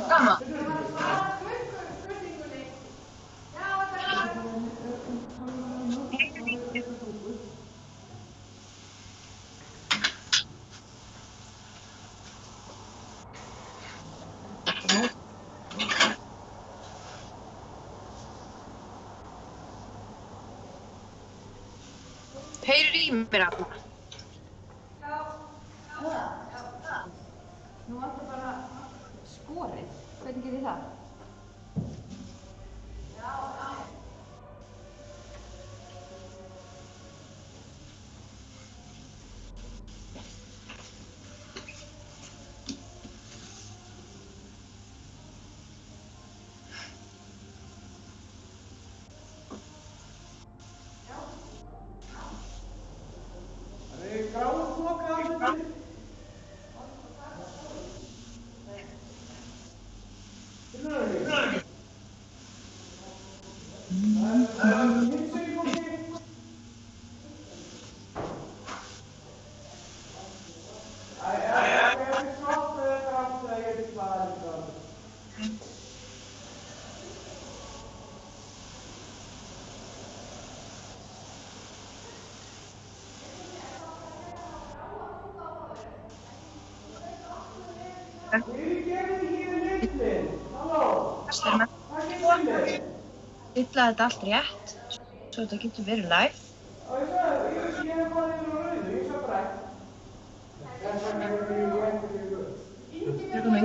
Gaman. Heyrir í mér Arna? Nú vantar bara sporið. Hvernig gerir það? Stilla þetta allt rétt, svo þetta getur verið live. Tökum við.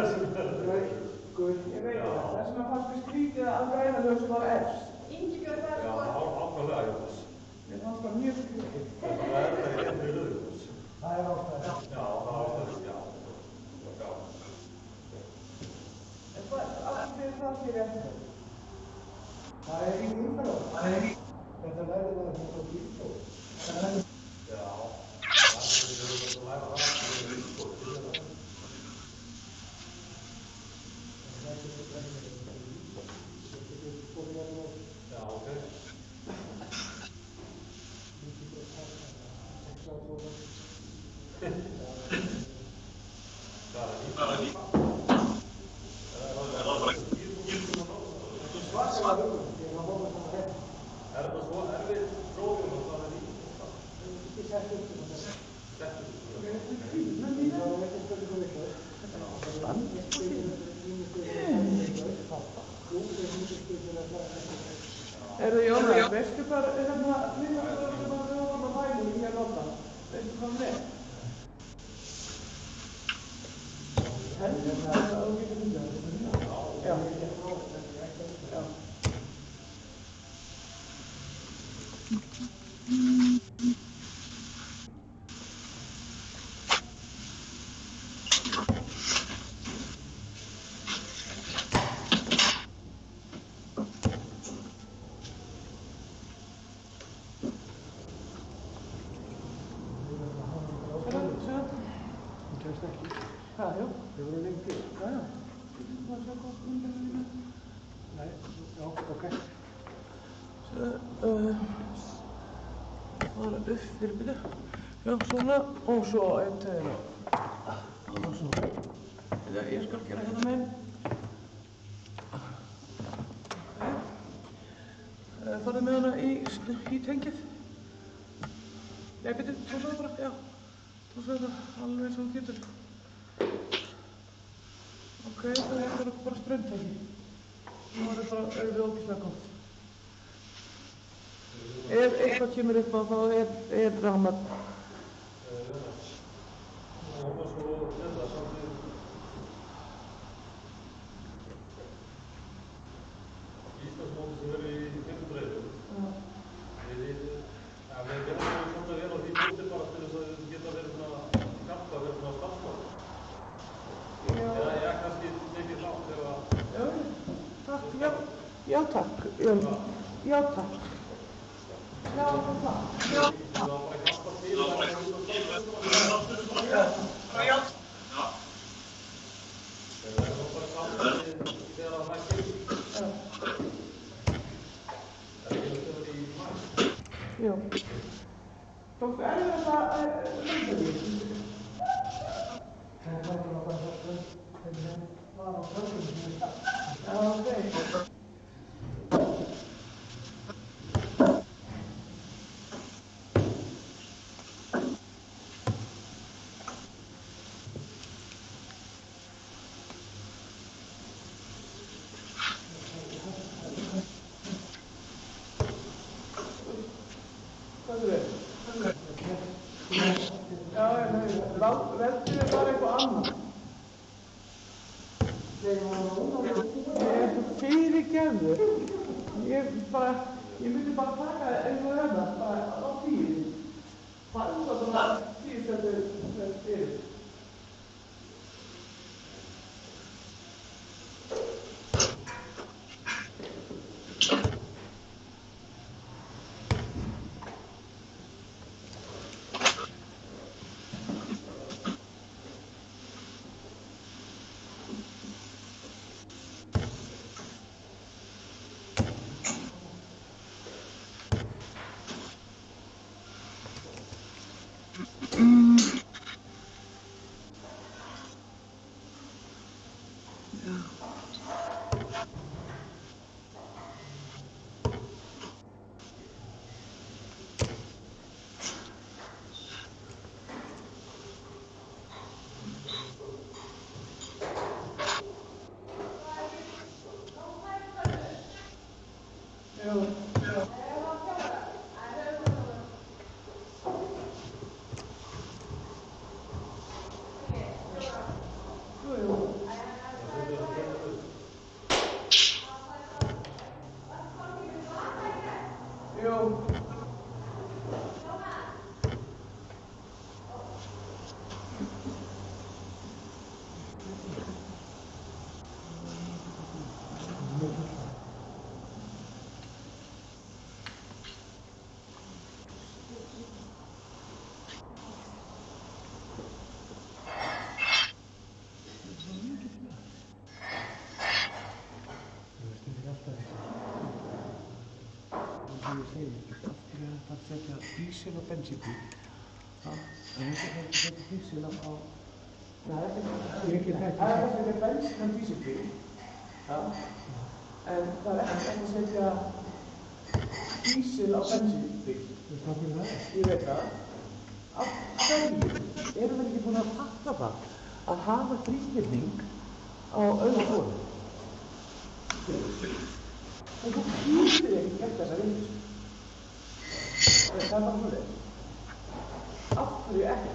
Jónas, veistu hvað hérna lilla sem var ofan á bænum hér norðan? Veistu hvað hún er? Heldur það að þú getur fundið það? Já. Já. Bara upp fyrir byrju. Já, svona og svo einn tegina. Og svo. Ég skal gera hérna meginn. Farðu með hana í tengið. Nei, byrju, tósaðu bara, já. Tósaðu það alveg eins og þú getur. Ok, það er bara ströndtengi. Nú er það bara auðvitað ógeðslega gott. Ef eitthvað kemur upp á þá er rafmagn. Íslandsmótið sem verður í 5. reyðum. Við getum svona vel á því móti bara til þess að þið geta verið svona krafta, verið svona starfsmáli. Eða kannski tekið látt ef að... Takk, já takk, já takk. Já, það. Já. Það var bara hjálpa til að það er út á starfsmáli. Já. Það er bara saman þegar það hægt. Já. Tókstu erfiðast að landa því? Það var bara hvernig var á kvöldum. Já, ok. Hvað er það? Já, veldu þér bara eitthvað annað. Ég er svo fyrirgefður. Ég myndi bara taka eins og þetta, bara á 10. Bara bara 10 stendur fyrir. Ég segi ekki, af hverju er þetta að setja dísil og bensínbíl? En ekki það að setja dísil á... Nei, það er að setja bensín og dísilbíl. En það er ekki að setja dísil á bensínbíl. Hvað fyrir það? Ég veit það. Af hverju erum við ekki búin að fatta það að hafa þríhyrning á öðru fórum? En þú getur ekki gert þessa vinnu. Það er bara svoleiðis. Af hverju ekki?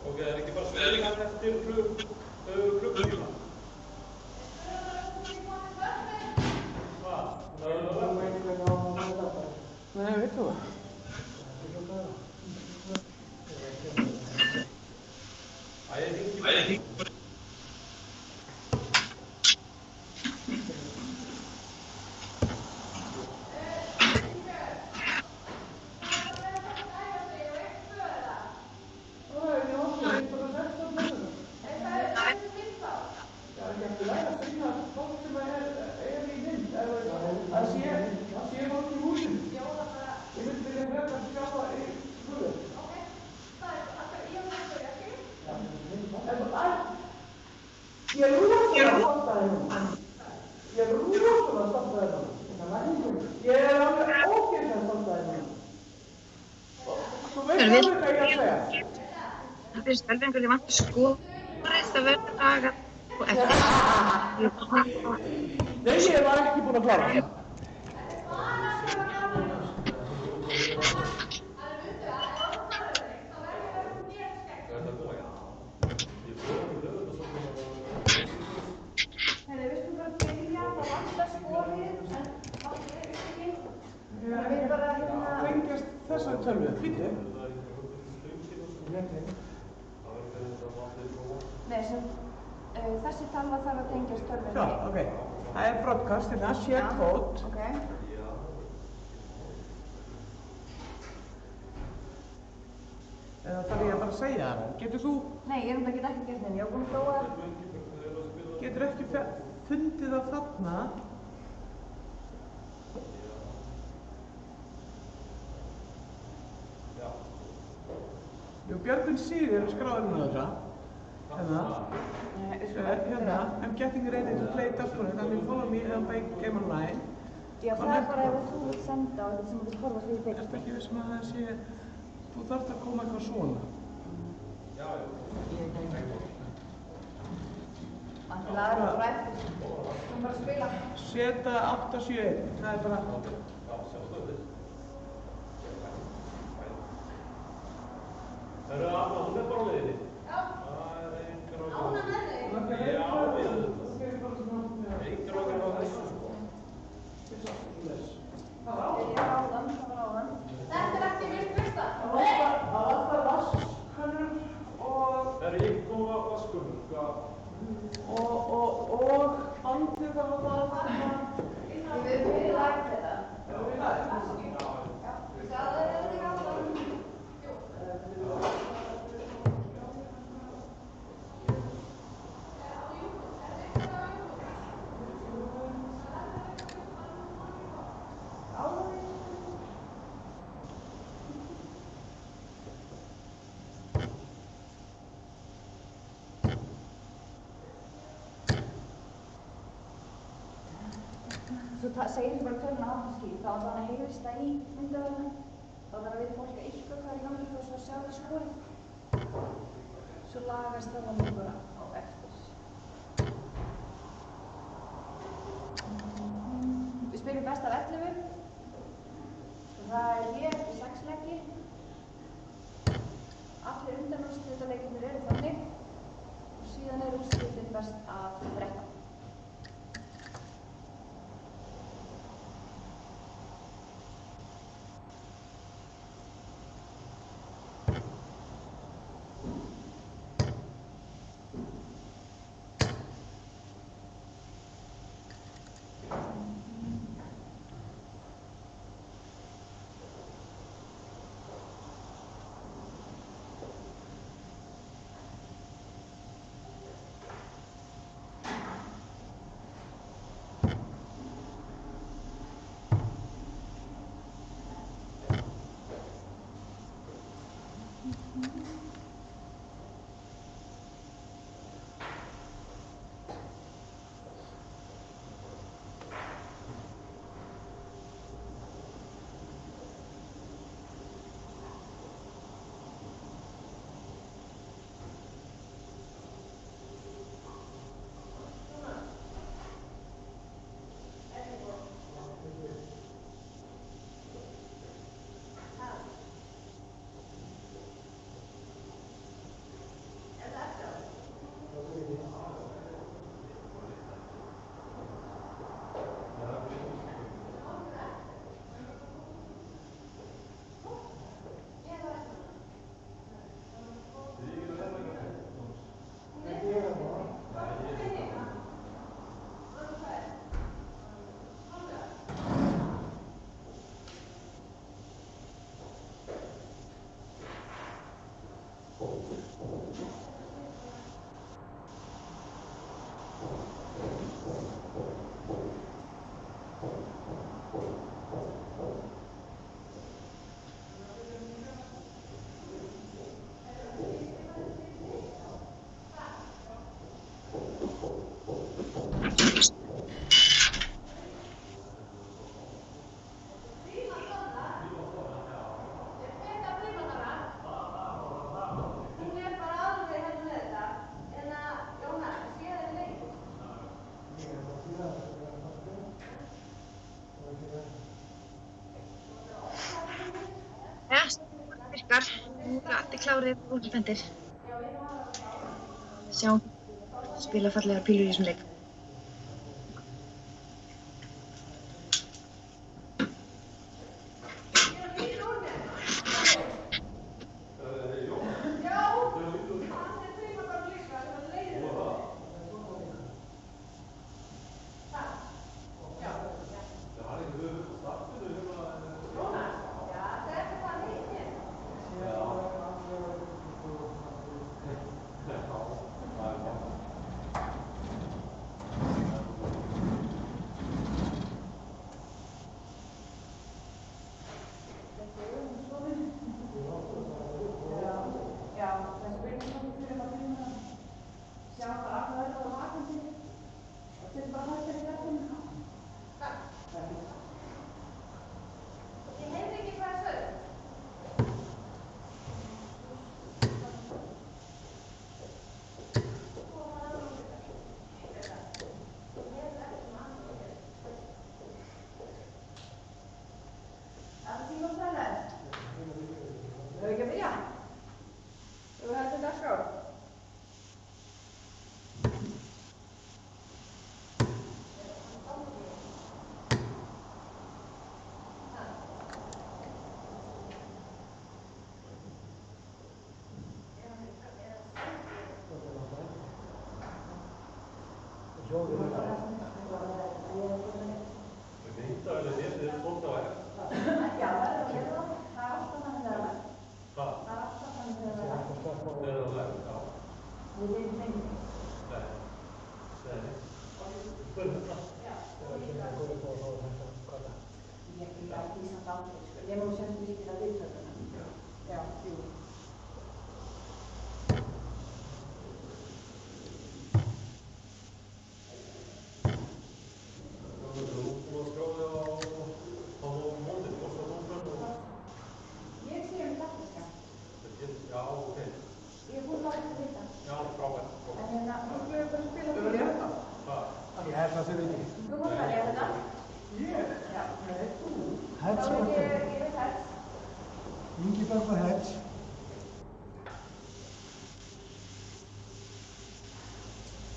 Ok, það er ekki bara sverðingar eftir klukkutíma. Hvað? Það er það verður? Nei, veit þú það? Ég hringi. Ég er rosalega stolt af þér. Sjáðu hvað ég að segja. Það finnst skelfingur því vantar skorið að verða dagar og eftir. Nei, ég var ekki búinn að klára það. Tengjast þessar tölvu, býttu. Nei, þessi talva þarf að tengjast tölvunni. Já, ok. Það er broadcast, hérna, share code. Ok. Eða þarf ég að bara segja það? Getur þú, Nei, ég get ekki gert neina. Ég var búin að prófa. getur ekki fundið það þarna? Jú, Björgvin Sigurður er skráðurinn á þetta. Hérna. Hérna. I'm getting ready to play dagskóla. Can you follow me and play game online? Já, það er bara ef þú vilt senda á þetta sem þú vilt horfa því í byggt. Ertu ekki vissum að það sé, þú þarft að koma eitthvað svona? Það er bara eftir. Þú bara að spila. Seta 871, það er bara... Það eru Anna, hún er bara á leiðinni. Já. Það er engar ákveð. Ána með þig? Já, ég veit þetta. Engar ákveð á þessu, sko. Það var áðan. Þetta er ekki mjög fyrsta. Það var alltaf vaskönnur og... Það eru ykkur vaskunnur, hvað? Og bandið það var það. Við erum lægt þetta. Já, við lægt. Svo segir þú bara töluna á skil, þá er það að heyrist það í myndavæluna. Þá þarf að vita fólk eitthvað hvað er í gangi og svo sjá það skorið. Svo lagast það nú bara á eftir. Við spilum best af 11. Það er hér í 6 leiki. Allir undanúrslitaleikirnir eru þannig. Og síðan er úrslitin best af 13. Okkar, nú eru allir klárið og spenntir. Sjáum spila fallega pílur í þessum leik.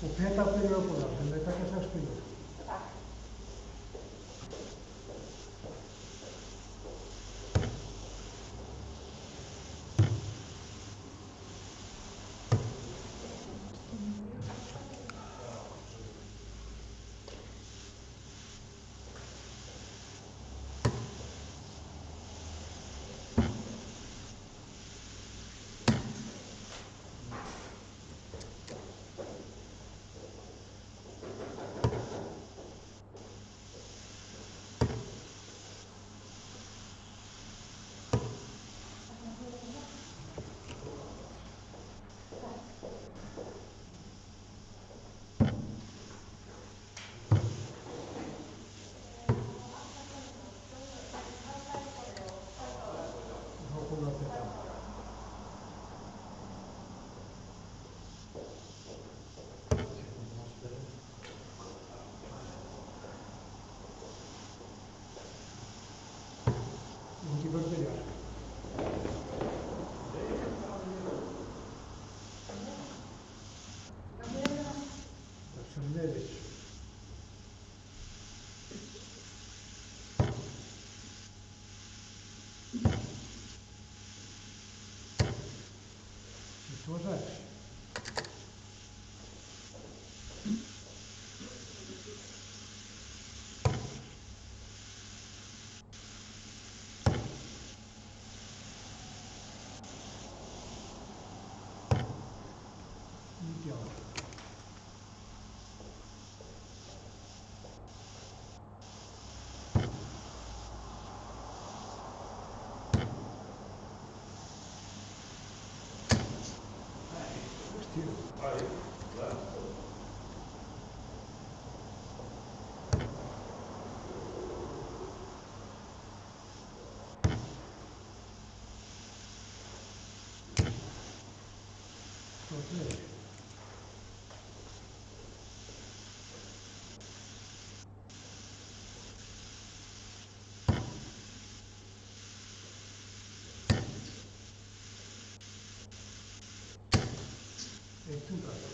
Og Petar byrjar á búða, þannig að það taka 6 spilur. 100.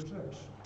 Sex.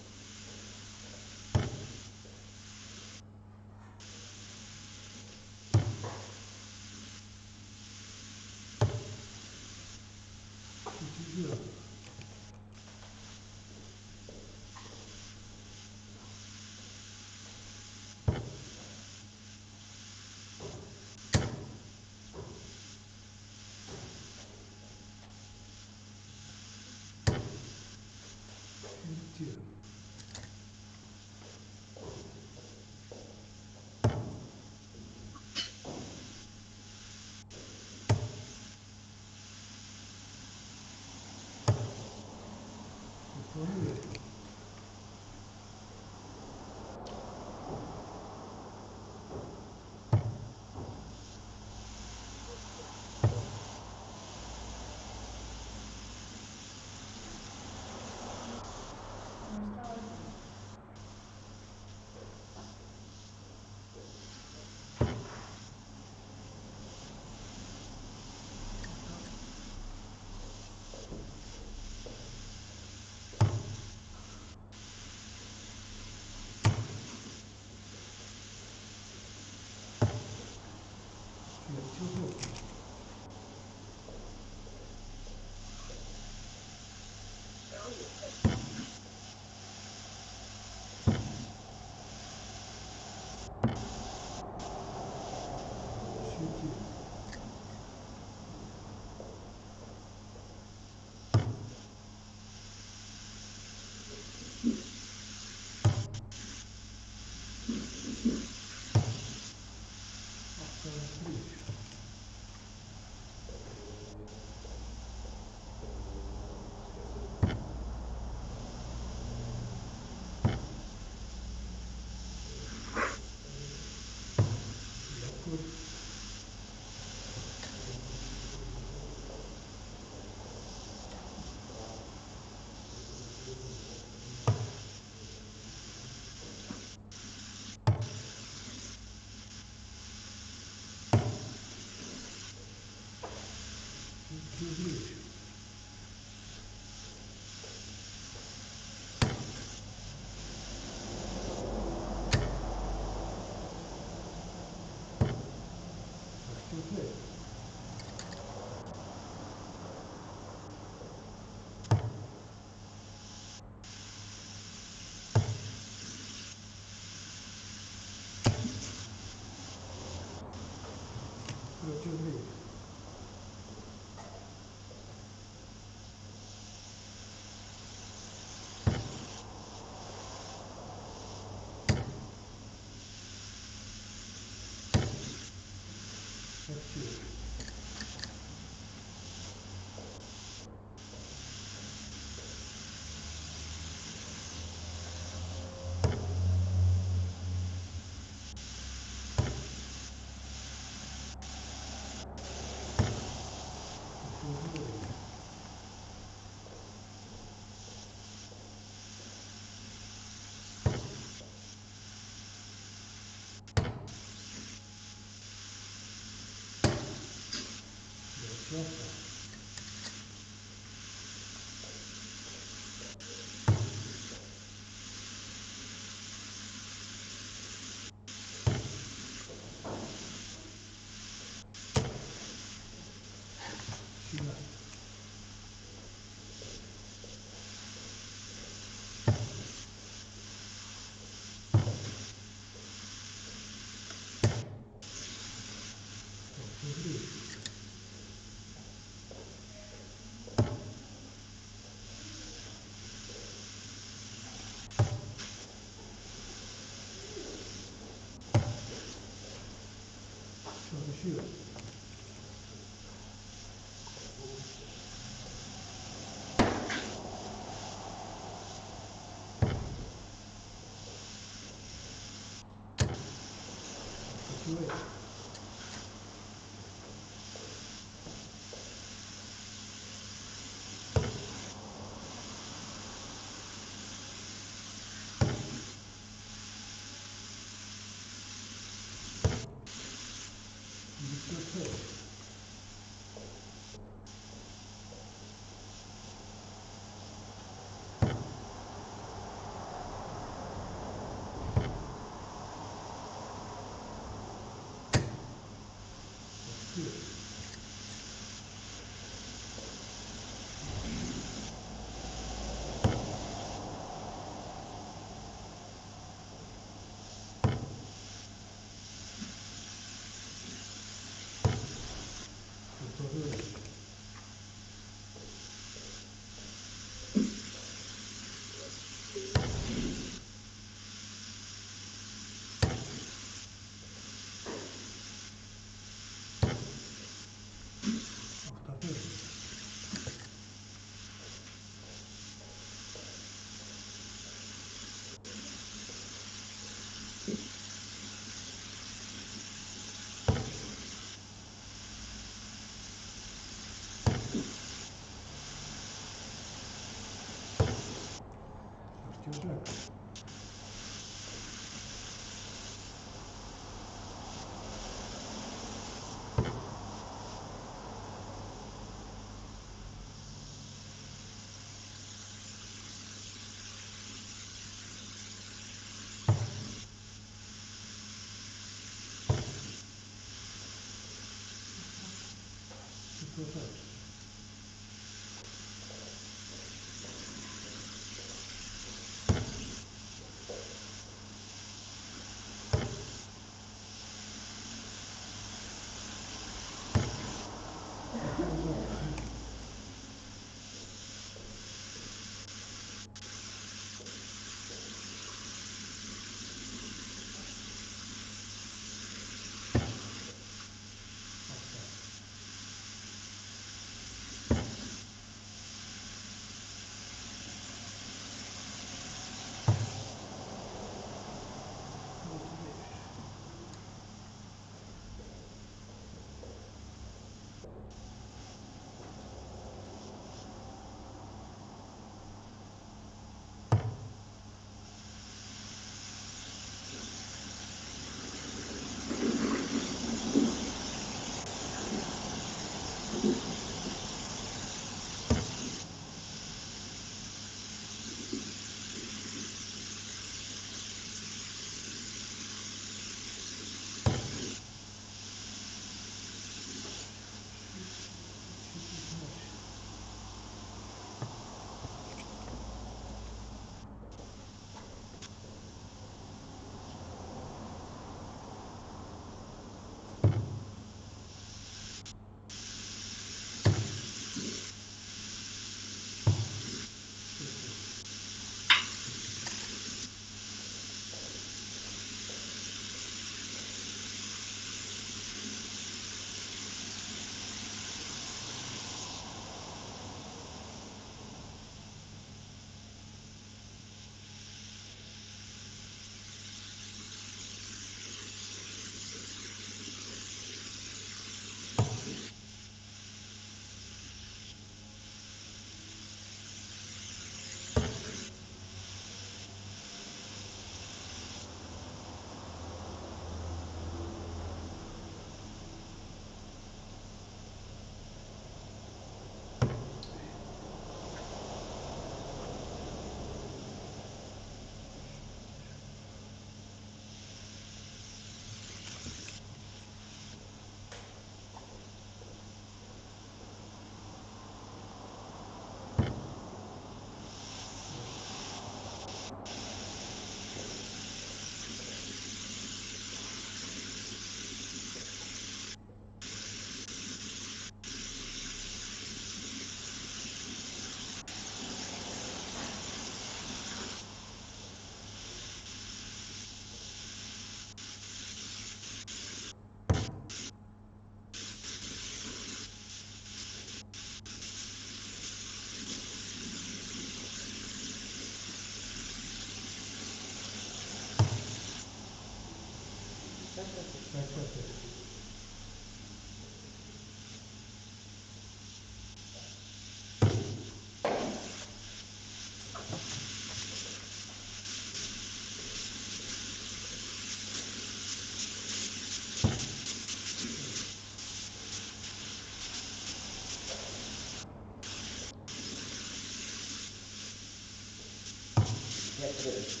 Þetta er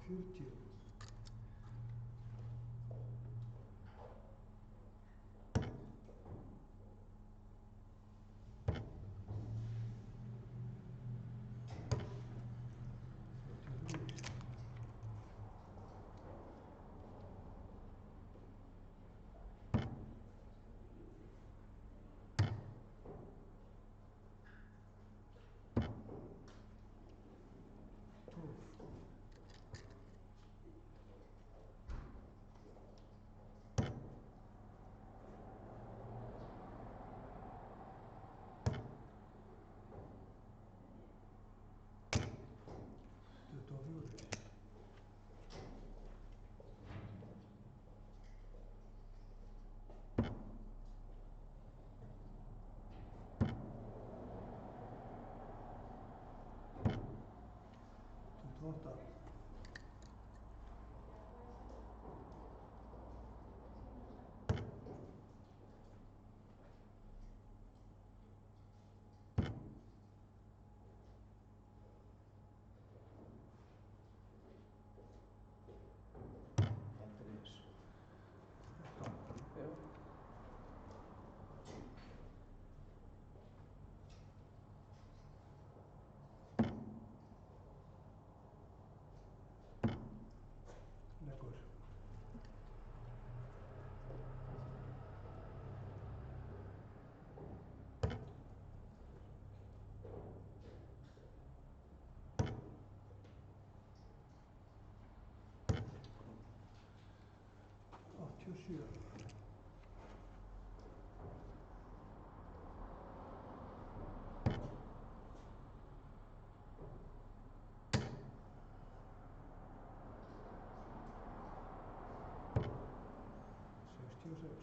future. 67. 66.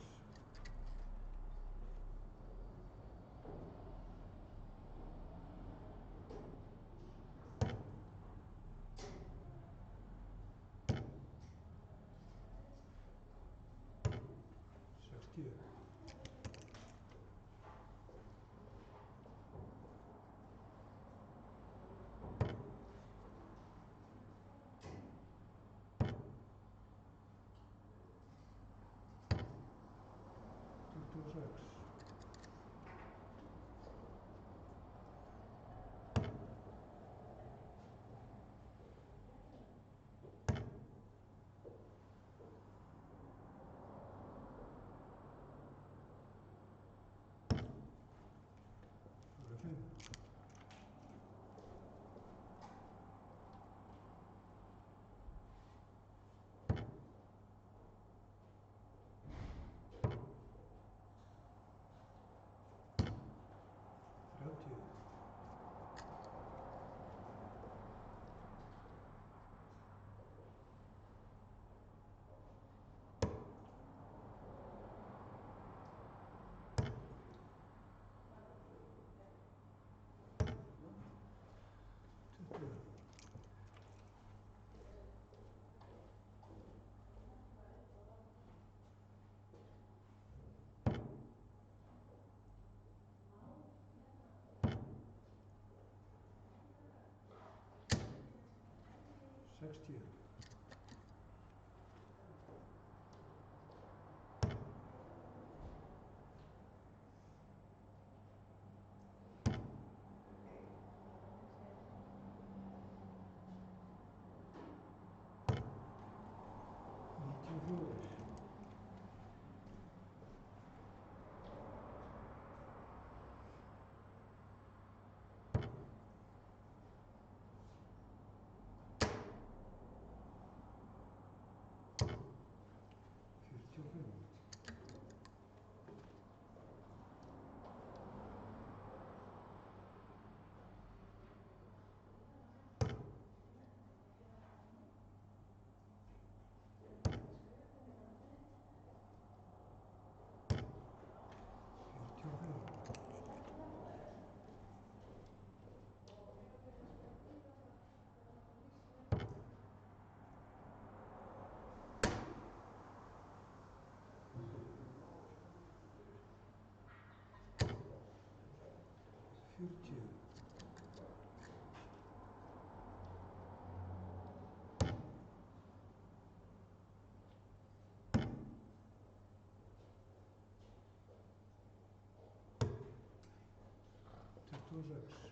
60. 26. 45. 30. 20. 60. 94. 45. 45. 40. 26. 47.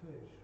48.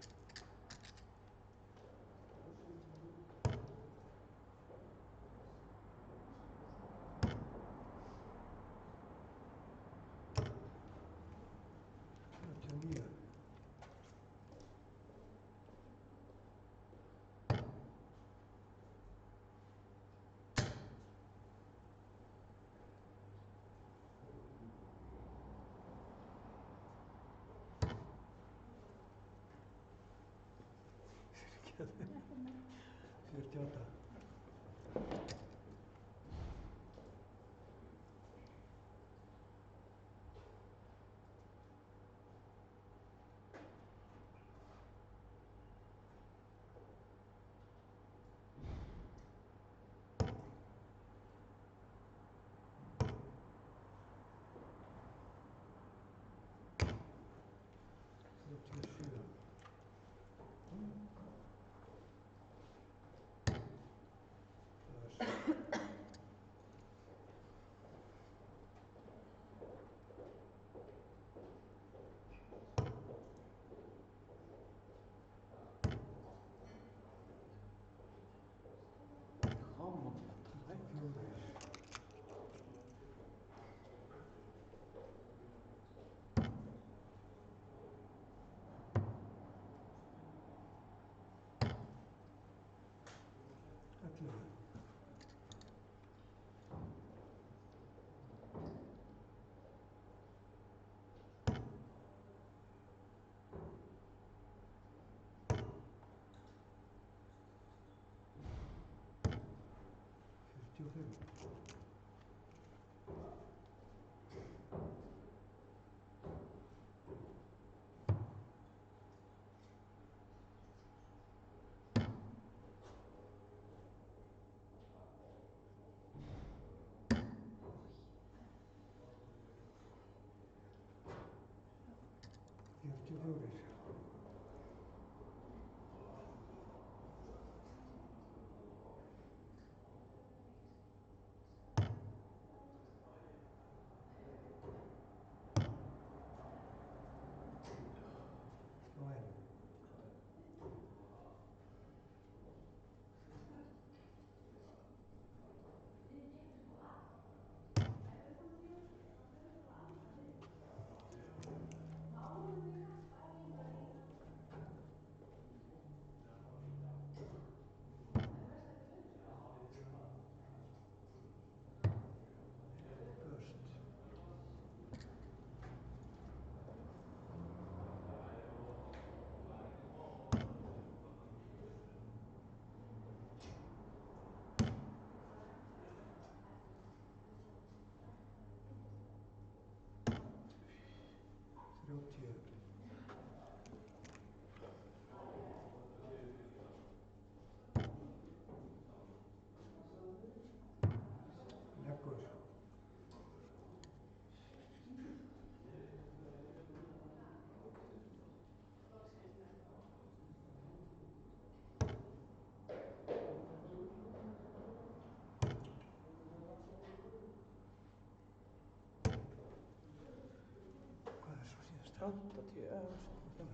Leggur.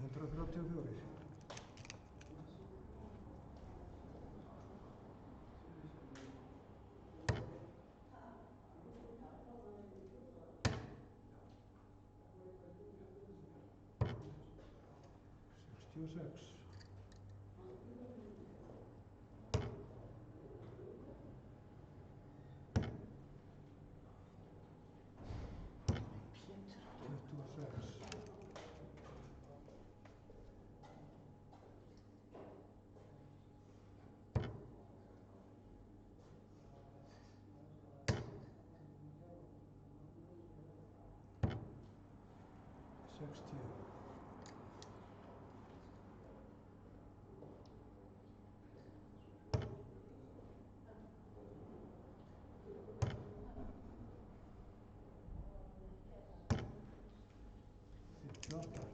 134. Sextíu og sex. Sextíu. Fimmtíu og átta.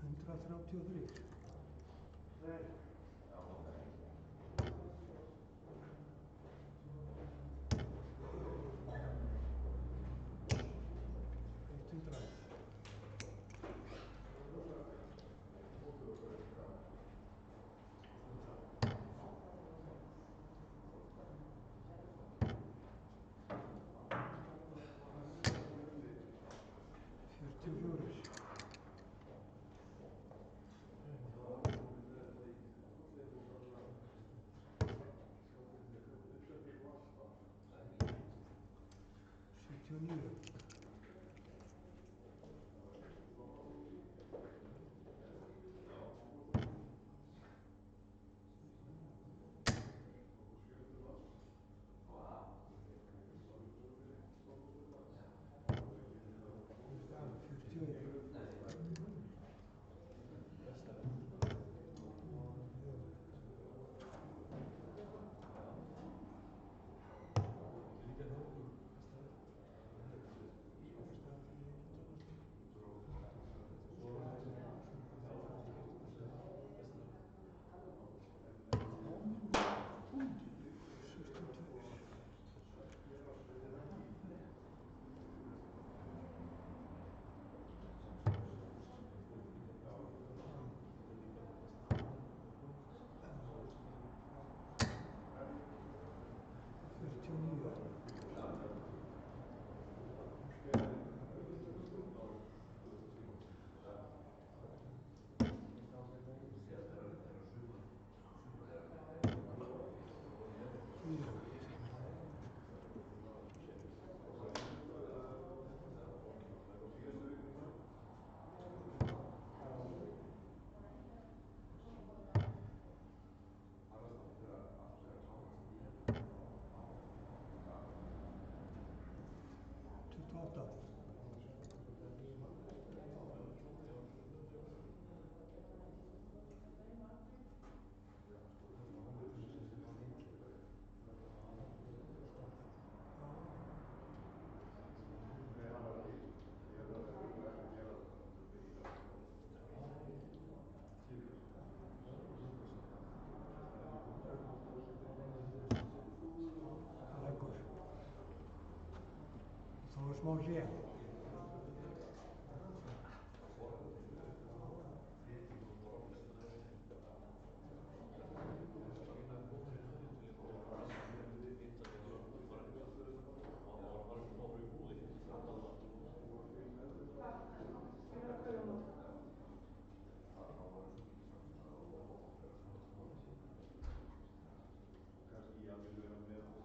133. Má sé. Kannski ég vil vera með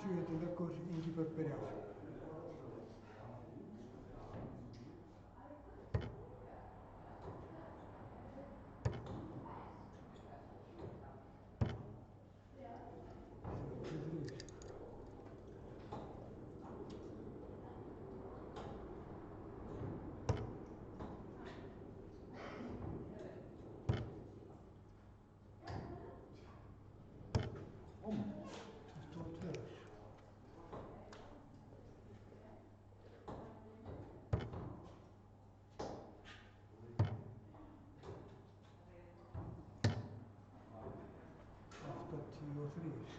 Sjöundi leggur Ingibjörg byrjar. Tíu og þrír.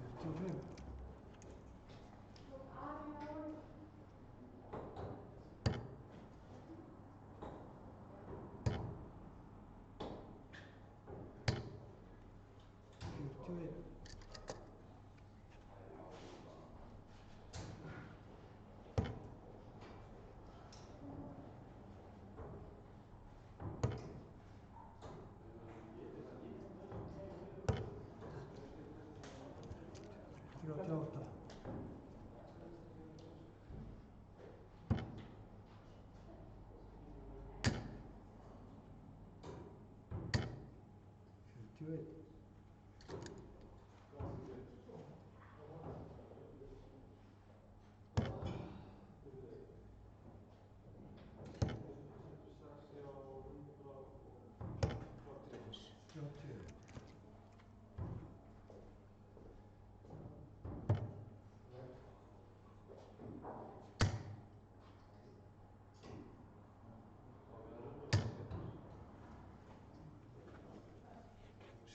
Fjörutíu og fimm. Fjörutíu og einn. 38. 41. 30.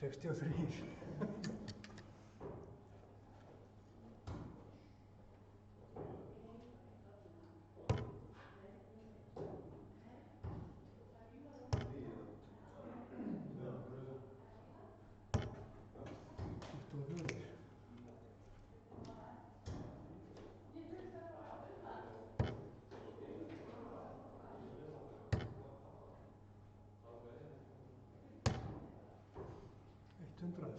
63. 24. 100.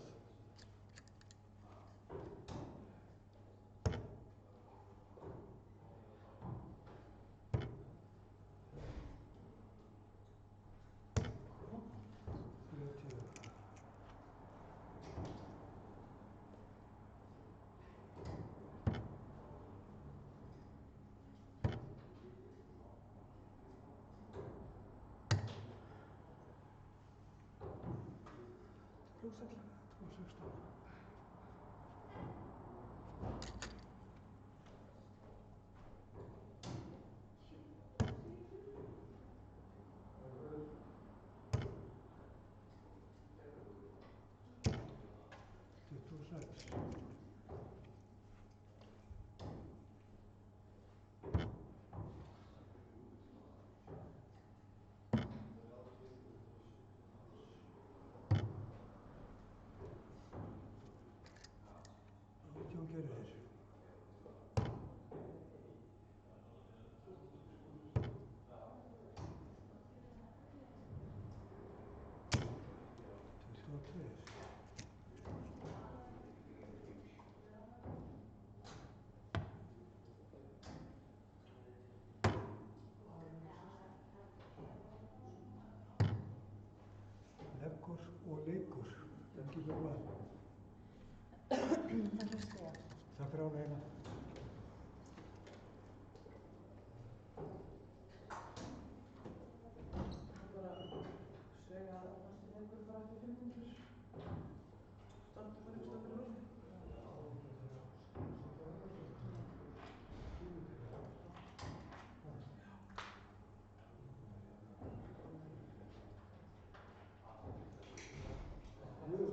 30. 16. 26. 18 gerir þeir. 22. 'Leggur og leikur'. Ingibjörg Val. Það hlusta ég á. Takk fyrir ánægina. Bara segja að næstu leikur bara eftir 5 mínútur. Standa bara einhvers staðar fyrir róli. Jú.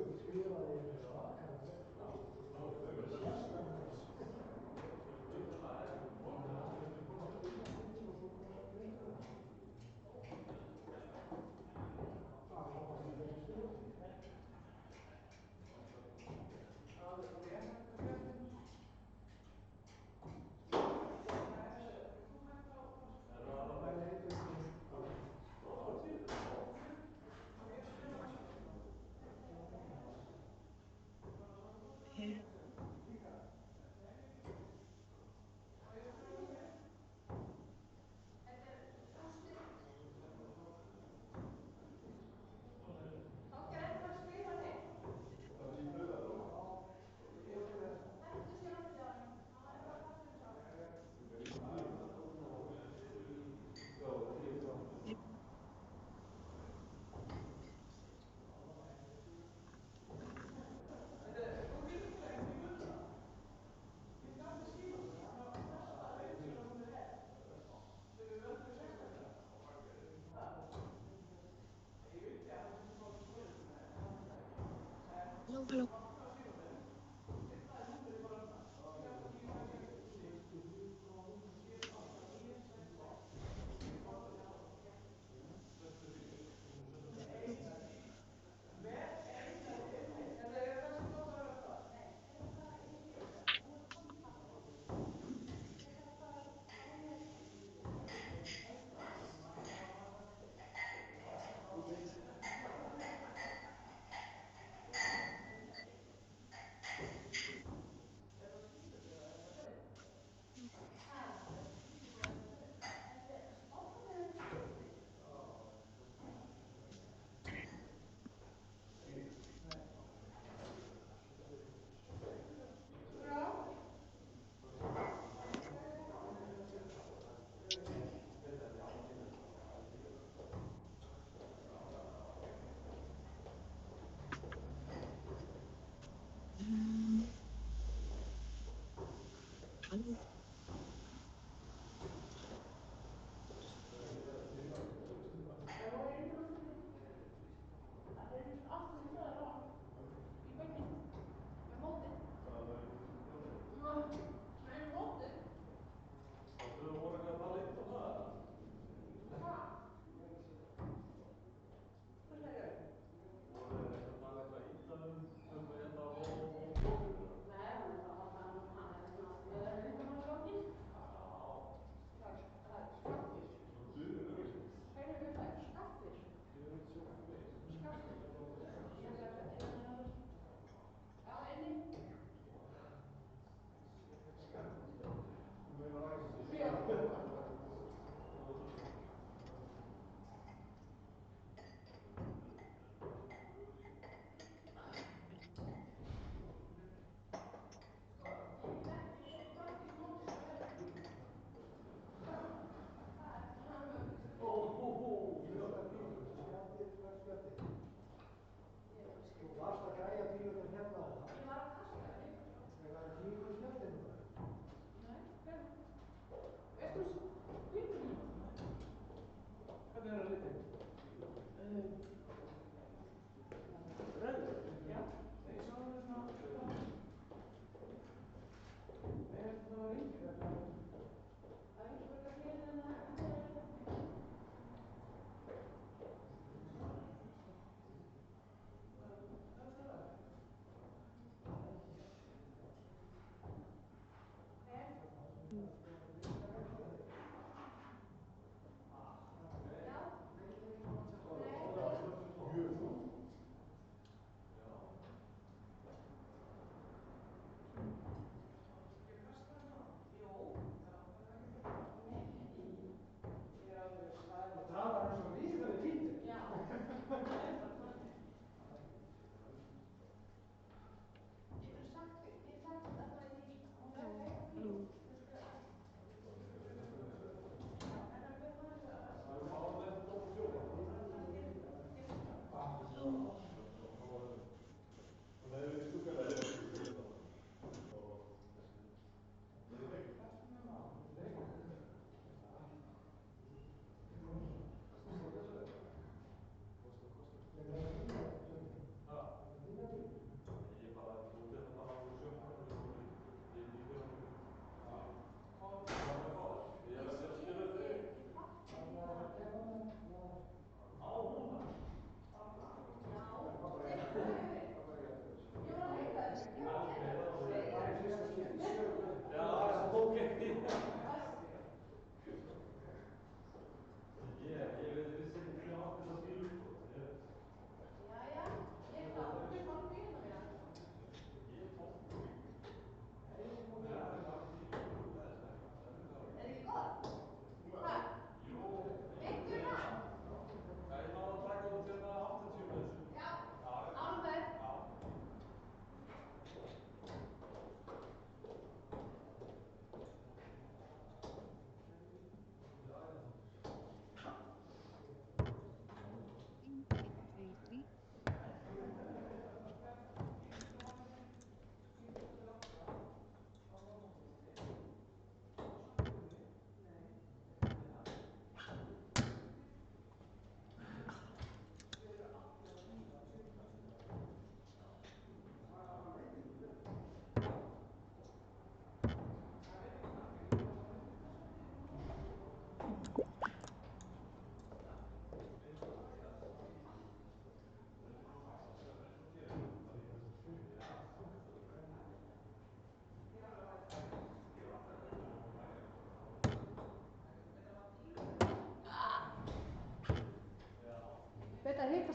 halló.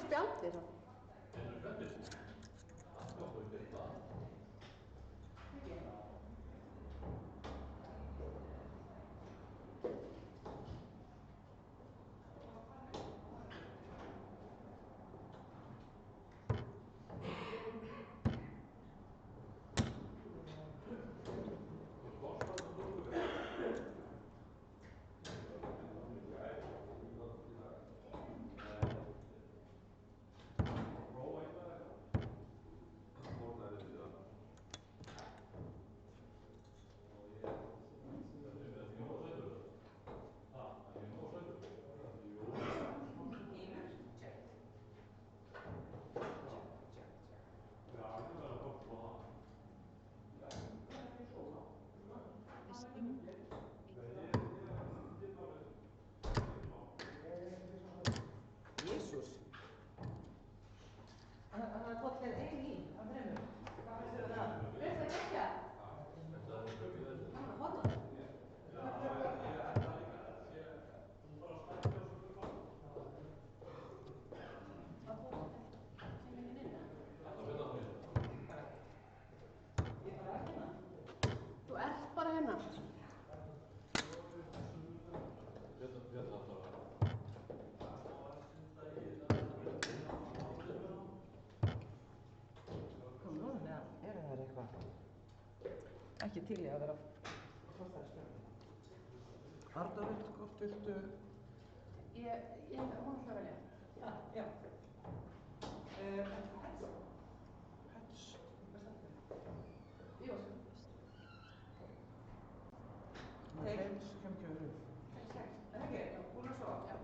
spjaldið þá? Jesús. Þannig að gott er ein í, af þremur. Hvað finnst þér það? Finnst það ekki? Hann var hotan. Þú ert bara hérna. Ekki til í að vera Arna, hvort viltu? Hún ætla að velja. Já. Hets. Jú. Hets kemur ekki að rauð. Er það ekki? Já, búin að sofa. Já.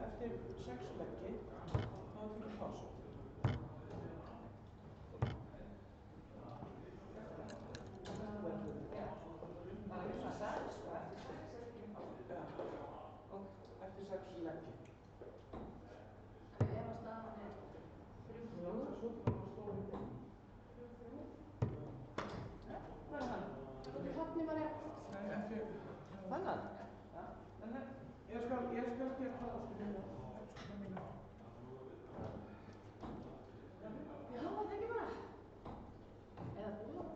Eftir 6 leggi, þá fyrir pásu. Það er svona 6, sko, eftir 6 er ekki pásu. Já, og eftir 6 leggi. Ef að staðan er 3. Já, svo bara að stóra í þeim. 3. Já, hvað er hann? Hvernig var ég? Nei, eftir... Þannig? Já. Ég skal gera það, sko, mínu. Já, það ekki bara. Eða búið.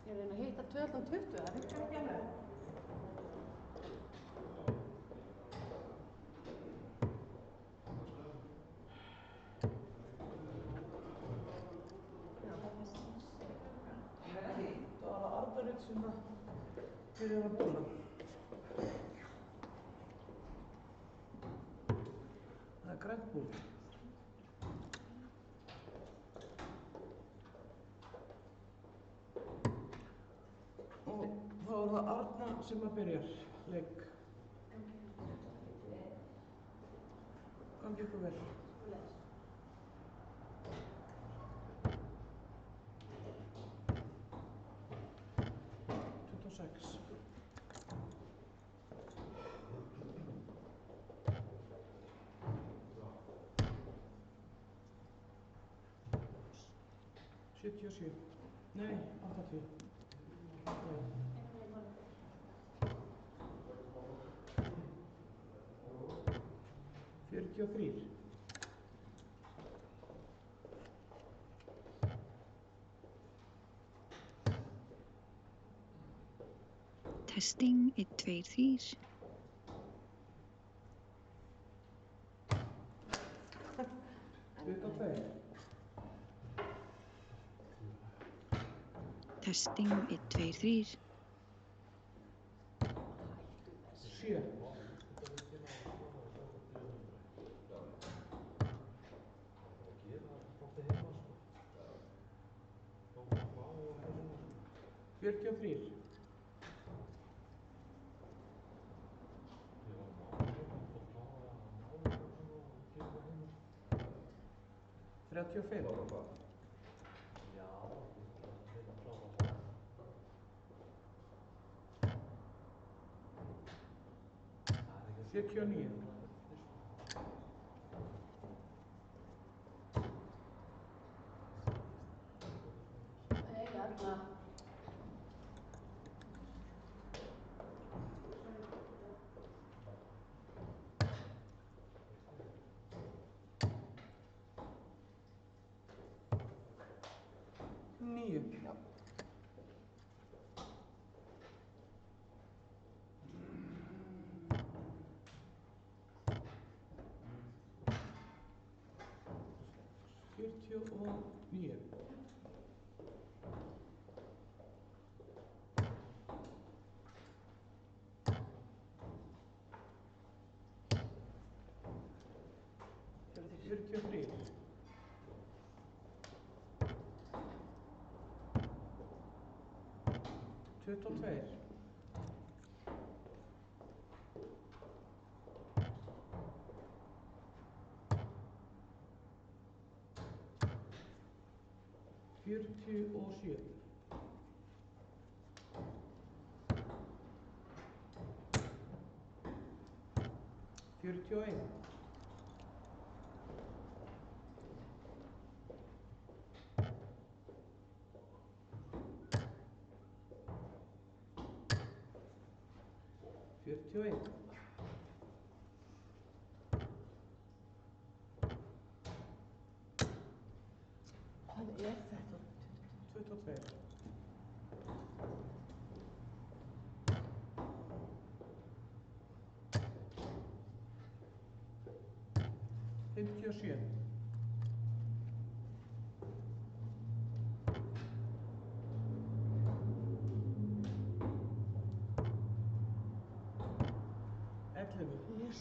Ég er að reyna að hitta 12:20, það virkar ekki alveg. Það var Arnarud sem byrjaði að búla. Það er grænt búl. Og þá er það Arna sem að byrjar leik. Gangi ykkur vel. 26. Sjötíu og sjö. Nei, 80. Nei. 43. Testing 1, 2, 3. Utan 2. Testing 1, 2, 3. 7. Fjörutíu og þrír. 35. 79. Hérna. 9. Já. Fjörutíu og níu. Fjörutíu og þrír. Tuttugu og tveir. Fjörutíu og sjö. Fjörutíu og einn. Fjörutíu og einn. Hvað er þetta? 22. 57. 11. Jesús.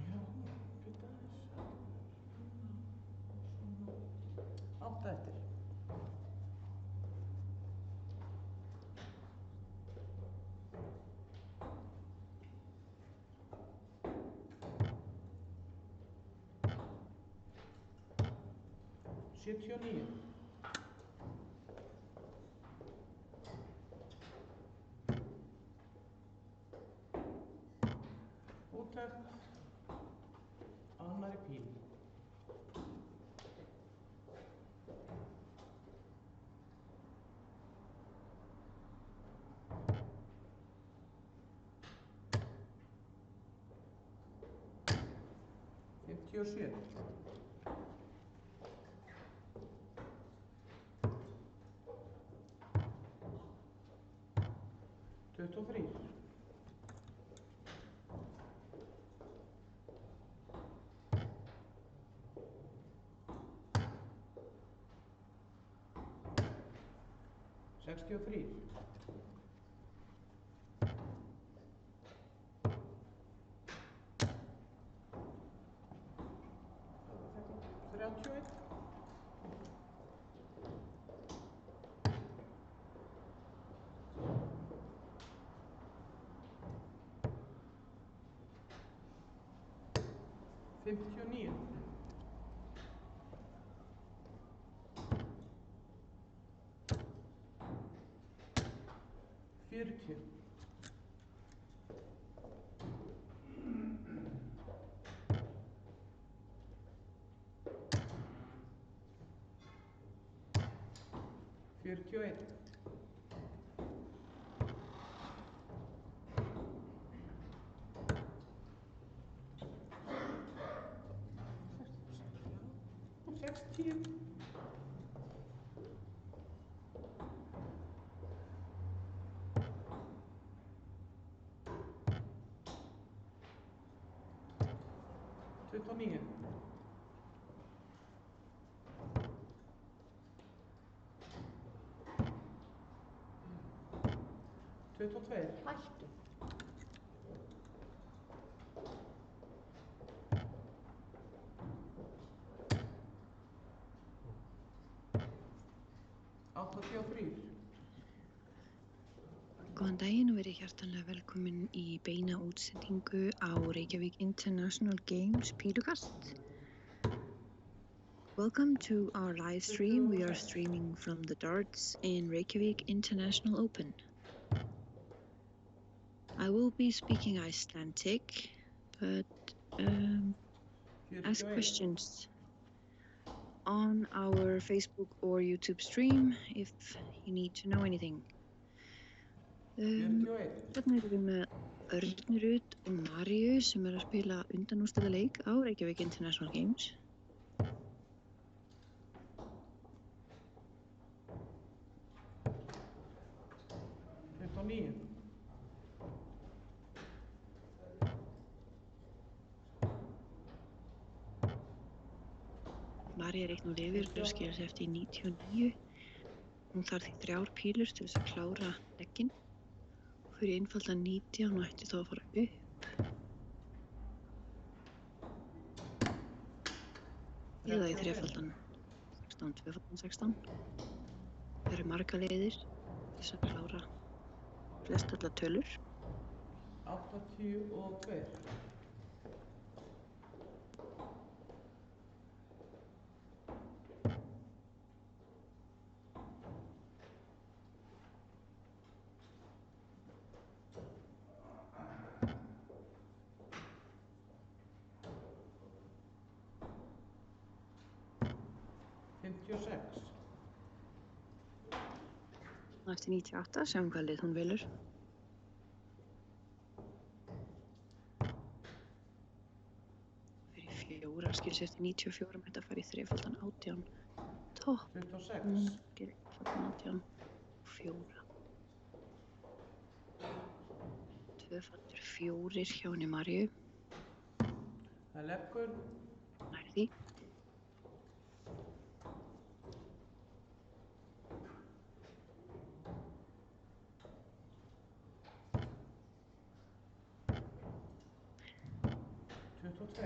Já, bíddu aðeins. 8 eftir. 79. 'Úttekt á annarri píl'. 57. 23. 63. 31. 59. 40. 41. 60. 29. 22. Hættu. 83. Góðan Góðan daginn og verið hjartanlega velkomin í beina útsendingu á Reykjavík International Games Pílukast. Welcome to our live stream. We are streaming from the darts in Reykjavík International Open. I will be speaking Icelandic, but ask questions on our Facebook or YouTube stream if you need to know anything. Þarna erum við með Örnu Rut og Maríu sem að spila undanúrslitaleik á Reykjavík International Games. María er 1-0 yfir og skilur sig eftir í 99. Hún þarf því 3 pílur til þess að klára legginn. Fyrir einfaldan 19 og ætti þá að fara upp. Eða í 3-faldan 16, 2-faldan 16. Það eru marga leiðir til þess að klára flest allar tölur. 82. Eftir 98, sjáum hvað lið hún velur. Fyrir 4, skilur sig eftir 94, mætti að fara í 3-faldan 18. Topp. 26. Gerir 18, 4. 2-faldur 4 hjá henni Maríu. Það leggur. Nær því.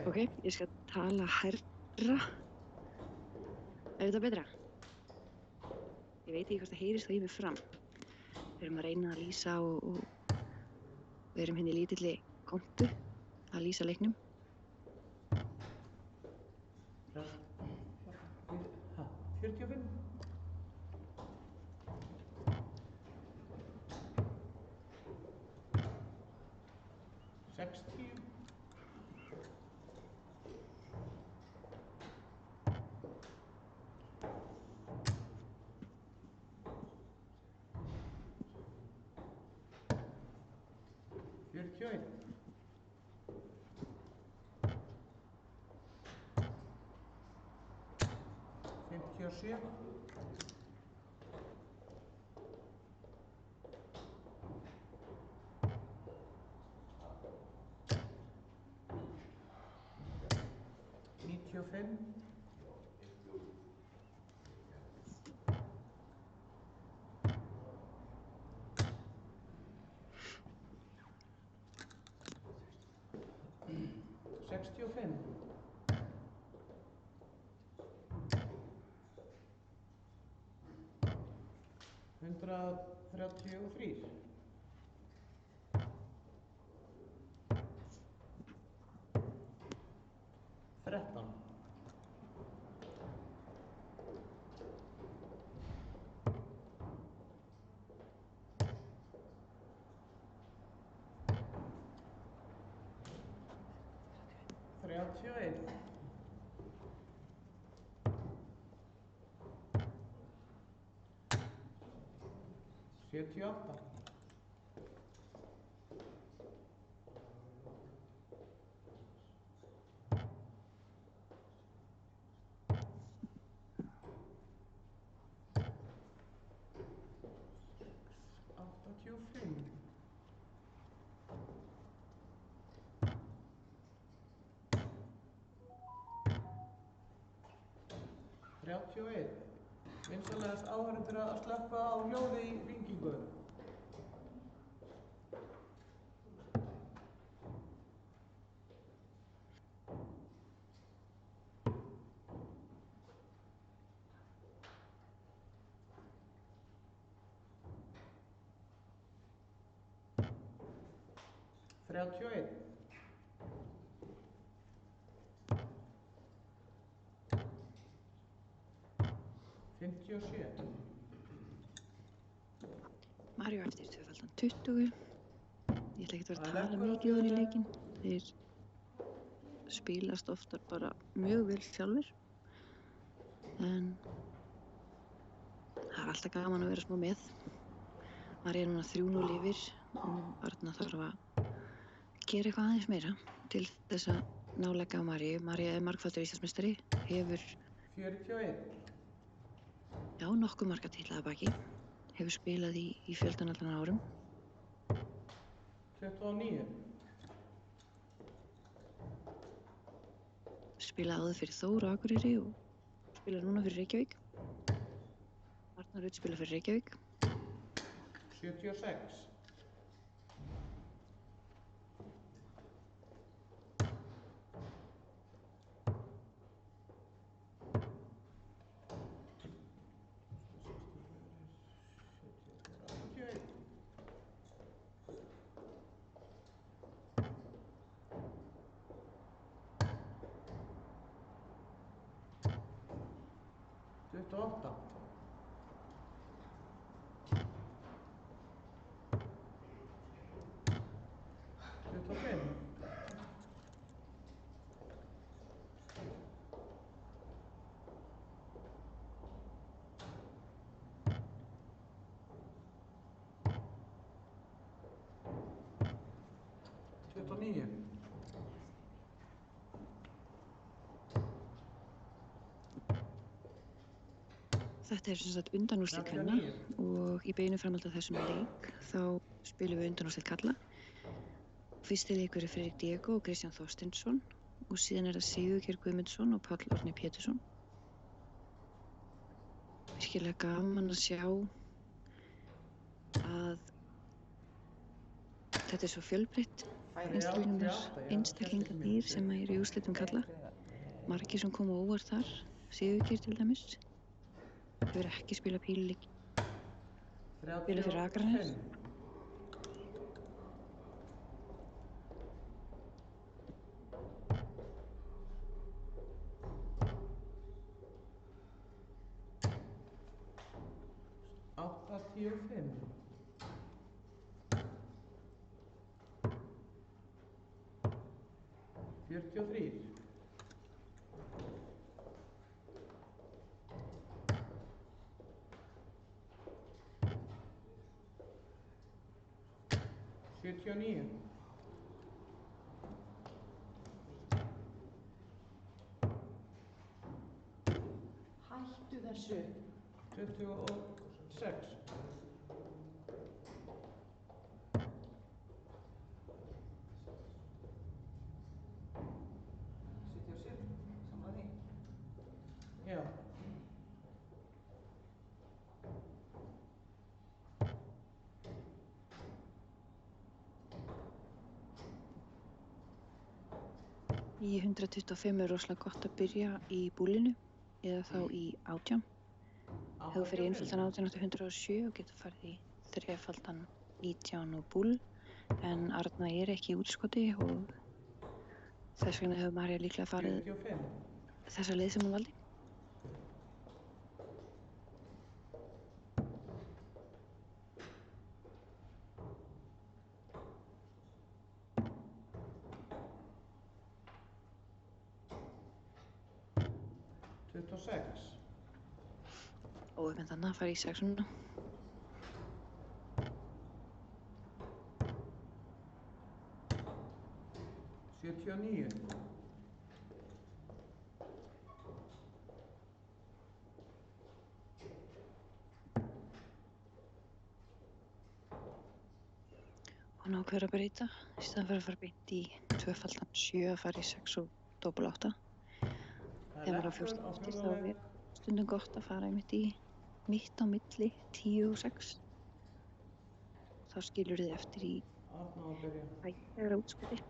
Ok, ég skal tala hærra. Er þetta betra? Ég veit ekki hvort það heyrist þá í mig fram. Við erum að reyna að lýsa og við erum hérna í lítilli kompu að lýsa leiknum. 45. 60. 41. 57. 95. 65. 133. 13. 31. 78. 85. 31. Vinsamlegast áhorfendur að slökkva á hljóði í hringingu. 31. 57. Maríu eftir tvöfaldan 20. Ég ætla ekki að vera að tala mikið úr í leikinn. Þeir spilast oftar bara mjög vel sjálfur. En það er alltaf gaman að vera smá með. María er núna 3-0 yfir og Arna þarf að gera eitthvað aðeins meira til þess að nálega á Maríu. María er margfaldur Íslandsmeistari, hefur 41. nokkuð marga titla að baki, hefur spilað í fjöldan allan árum. 29. Spilað áður fyrir Þór og Akureyri og spilað núna fyrir Reykjavík. Arna Rut spilað fyrir Reykjavík. 76. 28. 25. 29. Þetta er sem sagt undanúrslit kvenna og í beinu framhaldi af þessum leik þá spilum við undanúrslit karla. Fyrsti leikur er Friðrik Diego og Kristján Þorsteinsson og síðan er það Sigurgeir Guðmundsson og Páll Árni Pétursson. Virkilega gaman að sjá að þetta er svo fjölbreytt. Einstaklingarnir sem eru í úrslitum karla. Margir sem koma óvart þar, Sigurgeir til dæmis. Hefur ekki spilað píluleik. Spilað fyrir Akranes. 85. 43. 79. Hættu þessu. 26. 77, samla því. Já. 125 er rosalega gott að byrja í búlinu eða þá í 18. Ef þú fer í einfaldan 18 áttu 107 og getur farið í þrefaldan 19 og búl, en Arna er ekki í útskoti og þess vegna hefur María líklega farið 45. þessa leið sem hún valdi. Og með þannig að fara í 6 núna. 79. Hún ákveður að breyta í staðan fyrir að fara beint í tvöfaldan 7 að fara í 6 og doppel 8. Þegar maður á 14 eftir þá er stundum gott að fara einmitt á milli 10 og 6. Þá skilur þið eftir í hægara útskoti.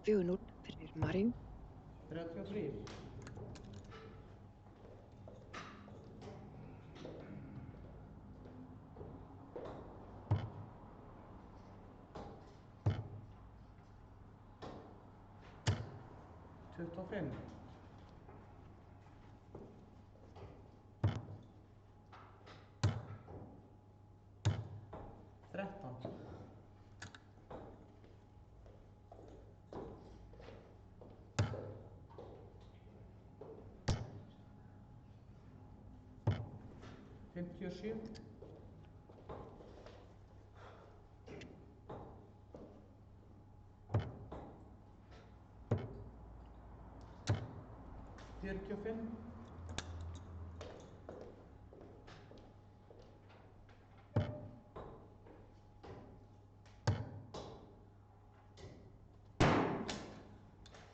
4-0 fyrir Maríu. 33. 44. 25. 13. 57. 45.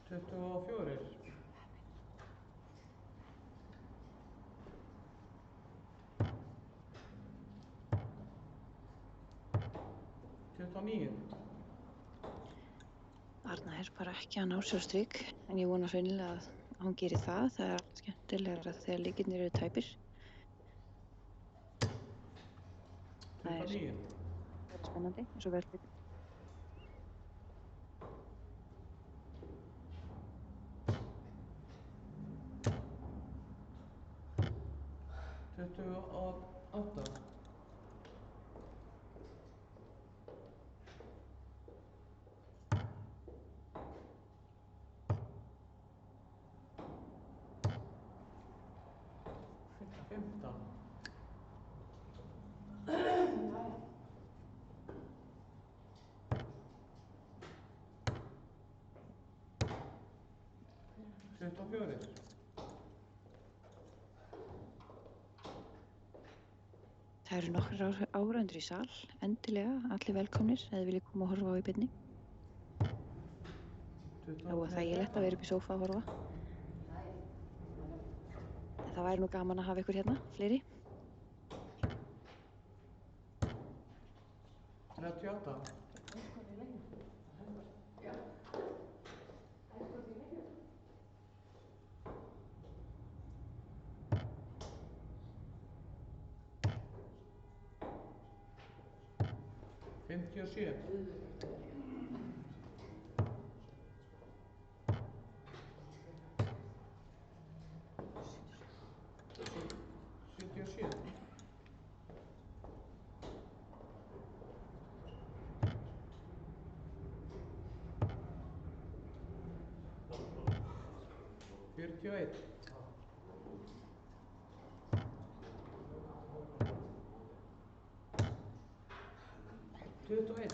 24. 29. Arna er bara ekki að ná sér á strik, en ég vona hreinlega að hún geri það. Það er alltaf skemmtilegra þegar leikirnir eru tæpir. Það er 29. spennandi, eins og vel fyrir. 28. 15. 24. Það eru nokkrir áhorfendur í sal, endilega, allir velkomnir ef þið viljið koma að horfa á í beinni. Það var þægilegt að vera upp í sófa að horfa. En það væri nú gaman að hafa ykkur hérna, fleiri. 38. 57. 77. 41. 21.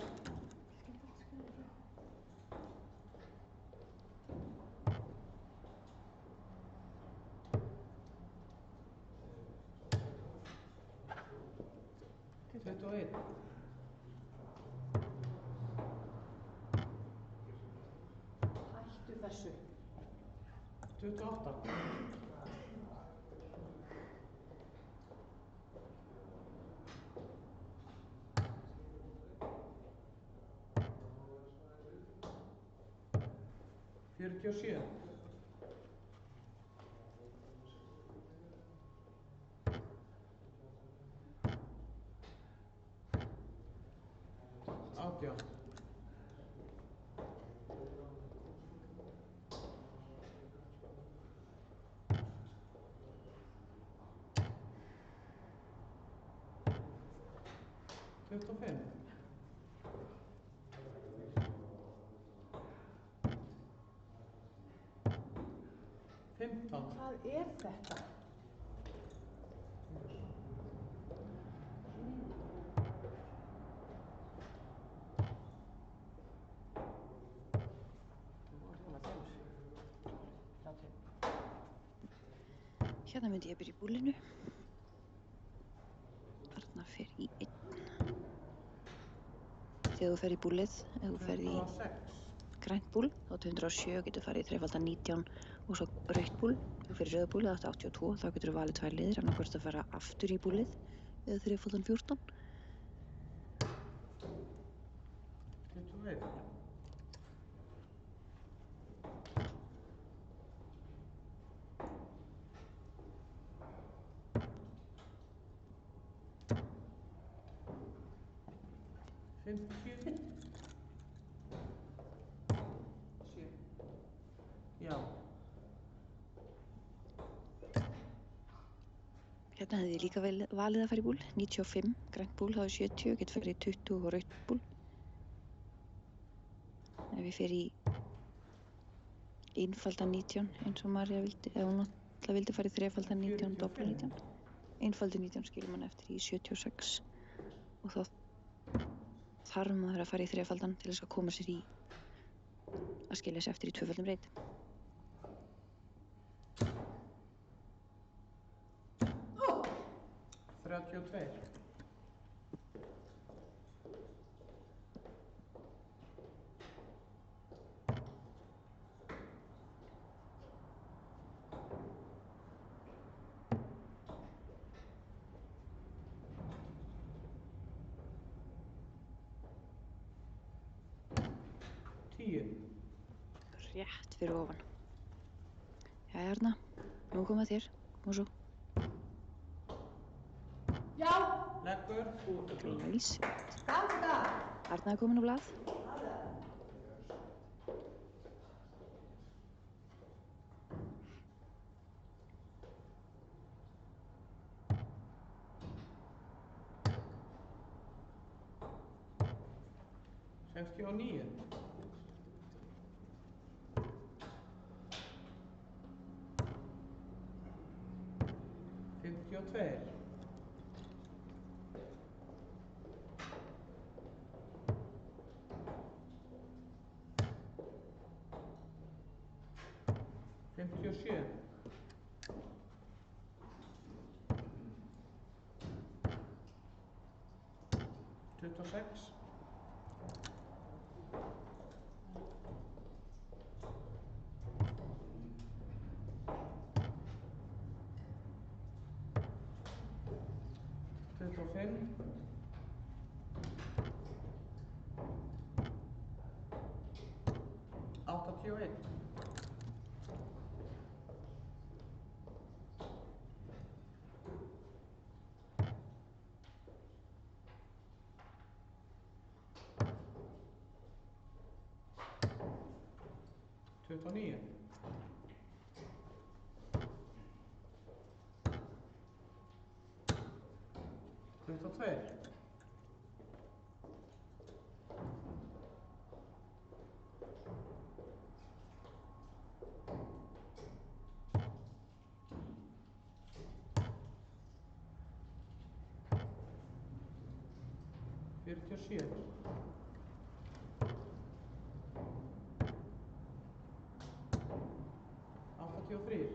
21. Hættu þessu. 28. 47. 18. 25. 15. Hvað er þetta? Hérna myndi ég byrja í búllinu. Arna fer í 1. Þegar þú fer í búllið, ef þú fer í 26. grænt búll, þá 207 og getur farið í 3x19 og svo rautt búll. Ef þú fer í rauða búllið, þá 82, þá getur þú valið 2 liðir, annaðhvort að fara aftur í búllið eða 3x14. 21. 50. Já. Þarna hefði ég líka valið að fara í búl. 95, grænt búl, þá er 70, get farið í 20 og rautt búl. Ef ég fer í einfaldan 19 eins og María vildi, ef hún náttúrulega vildi fara í þrefaldan 19, doppla 19. Einfaldi 19 skilur mann eftir í 76 og þá þarf maður að fara í þrefaldan til þess að koma sér í að skilja sér eftir í tvöfaldum reit. Ó! 32. Rétt fyrir ofan. Jæja, Arna, nú kom að þér. Kom svo. Já! Leggur. Glæsilegt. Hvað er þetta? Arna er komin á blað. Sextíu og níu. 52. 57. 26. 25. 81. 29. 22. 47. 83.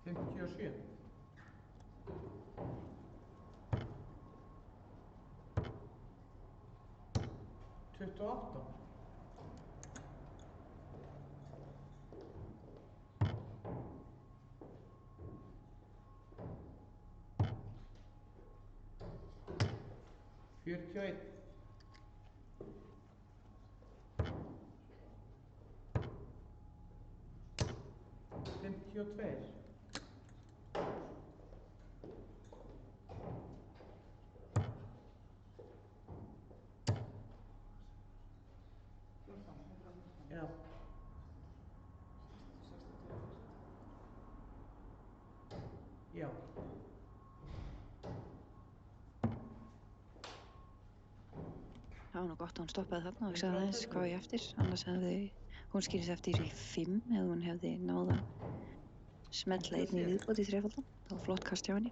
57. 28. 41. 52. 14. Já. Já. Það var nú gott að hún stoppaði þarna og sagði aðeins hvað ég eftir. Annars hefði hún skýrist eftir í 5 ef hún hefði náð að smetla einn í viðbót í þrefaldan. Það var flott kast hjá henni.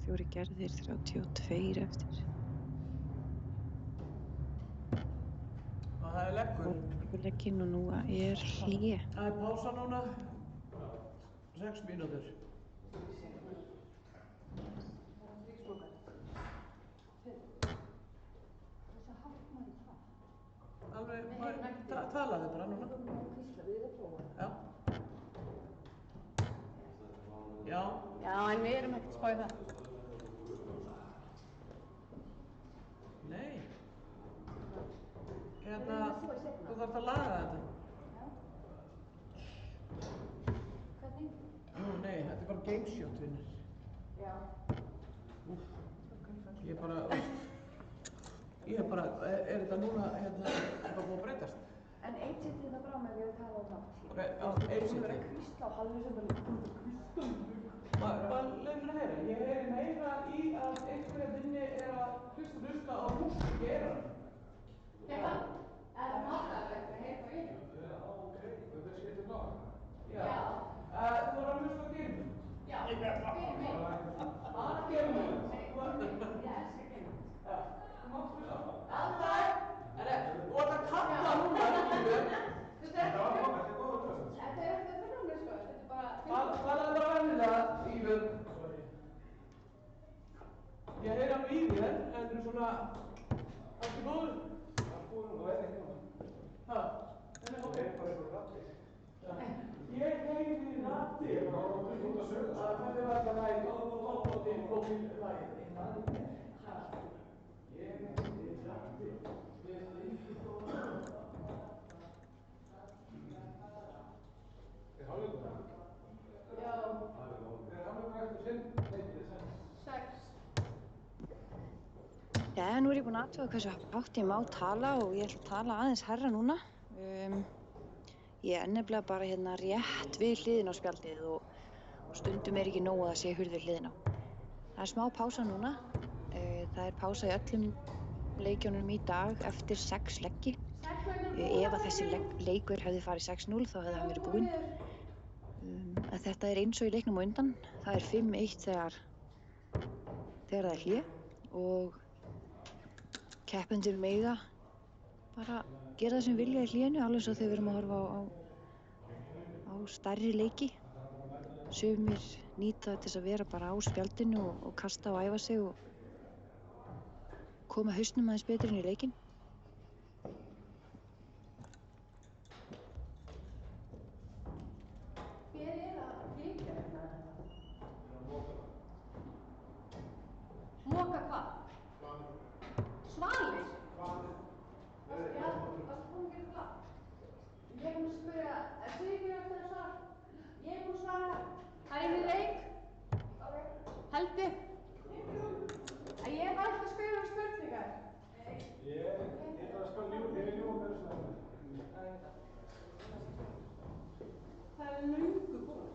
Fjóri gerðir, 32 eftir. Og það er leggur. Legginn og nú er hlé. Það er pása núna. 6 mínútur. Alveg, talaði bara núna. Já. Já. Já, en við erum ekkert spáið það. Nei. Hérna, þú þarft að laga þetta. Hvernig? Nei, þetta er bara game shot, vinnur. Já. að núna það búið að breytast. En eitt setið það brá með því að tala um nátt. Ok, já, eitt Þú verður setið. að hvísla á Halli sem er Hvað leið mér að heyra? Ég heyri meira í að einhverja vinni að hlusta á músík í eyrunum. Já, það er máttagilegt að heyra frá ykkur. Já, ok. Þetta skiptir lag. Já. Þú voru að hlusta á Geirmund? Já, fyrir mig. Geirmund? Ég elska Geirmund. Já. Þú mátt hlusta á það. Alltaf! Þú ert að kalla núna, Geirmund. Þetta er eftir að fyrir mig, sko. Þetta er bara... Talaðu bara vennilega, Íbjörg. Ég heyri alveg í þér, en svona... Allt í góðu? Allt búið nú, það er ekki náttúrulega. Hæ? Það er bara eitthvað rættir. Ég heyri rættir. Ég er bara að horfa út að sögja. Það er alltaf næg og til lagið. Ég heyri rættir. Er hálfleikur það? Já, Er hálfleikur eftir sinn? Leikir þess að. 6. Já, nú er ég búin að athuga hversu hátt ég má tala og ég ætla að tala aðeins hærra núna. Ég er nefnilega bara hérna rétt við hliðin á spjaldið og stundum er ekki nóg að það sé hurð við hliðin á. Það er smá pása núna. Það er pása í öllum leikjunum í dag eftir 6 leggi. Ef að þessi leikur hefði farið 6-0 þá hefði hann verið búinn. En þetta er eins og í leiknum á undan. Það er 5-1 þegar það er hlé og keppendur mega bara gera það sem vilja í hlénu, alveg svo þegar við erum að horfa á stærri leiki. Sumir nýta þess að vera bara á spjaldinu og kasta og æfa sig og koma hausnum aðeins betur inn í leikinn. Hver er að líka hérna? Moka hvað? Svalir? Já, varstu búin að gera hvað? Ég er búin að spyrja, Sigur eftir að svara. Ég er búin að svara. Það er einu leik. Heldur. Ég var ekki að spyrja spurningar. Ég er bara að spara líf, ég er líf og verður svona. Það er löngu búin.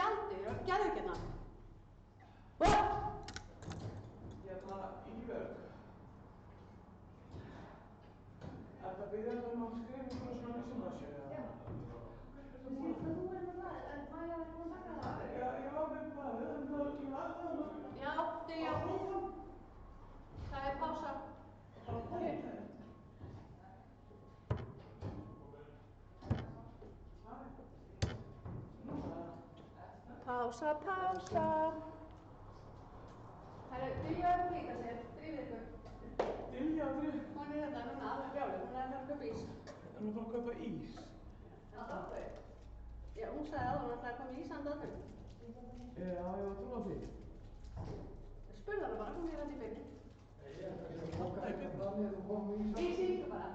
tjaldið, gerðu ekki hérna. Íbjörg. Þetta byrjaði að skrifa einhverja svona vísindasjö. Já. Þú verður með blaðið, Maja verður búin að taka það. Já, ég var með blaðið, en það ekki lagði hana. Já, Dilja. Það pása. Pása. Dilja er að flýta sér, drífið ykkur. Dilja, Hún er hérna núna alveg brjálið, hún er að fara að kaupa ís. Hún er bara að kaupa ís. Já, hún sagði áður hún ætlaði að koma í ís handa öllum. Já, ég var að trúa því. Spurðu hana bara, hún er hérna í byrni. Hvað er byrni? Ís ykkur bara.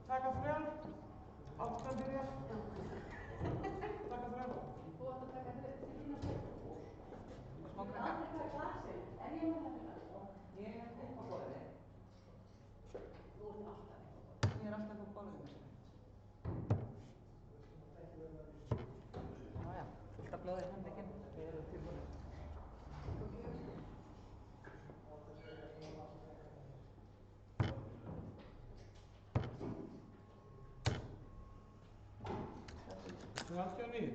Taka 3. 8 byrja. Taka 3. Þú átt að taka þína fyrir. Þú aldrei taka glasið. Er ég með þetta glas? Ég er upp á borðinni. Þú ert alltaf upp á borðinni. Ég er alltaf upp á borðinni. Já, alltaf blóðið handekinn. Við erum tilbúin. Það er allt hjá nýð.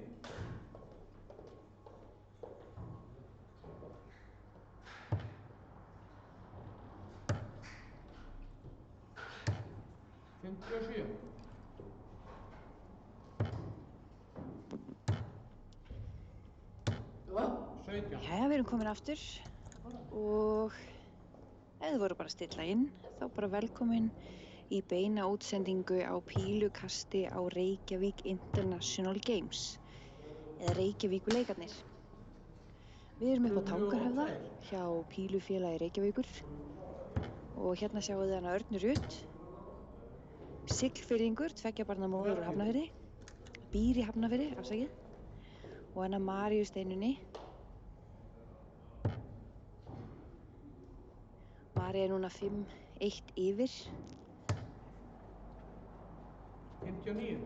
Jæja, við erum komin aftur og ef þið voru bara að stilla inn, þá bara velkomin í beina útsendingu á pílukasti á Reykjavík International Games, eða Reykjavíkurleikarnir. Við erum upp á Tangarhöfða hjá Pílufélagi Reykjavíkur og hérna sjáum þið hana Örnu Rut, Siglfirðingur, 2 barna móðir úr Hafnarfirði, býr í Hafnarfirði, afsakið, og hana Maríu Steinunni. María er núna 5-1 yfir. 59.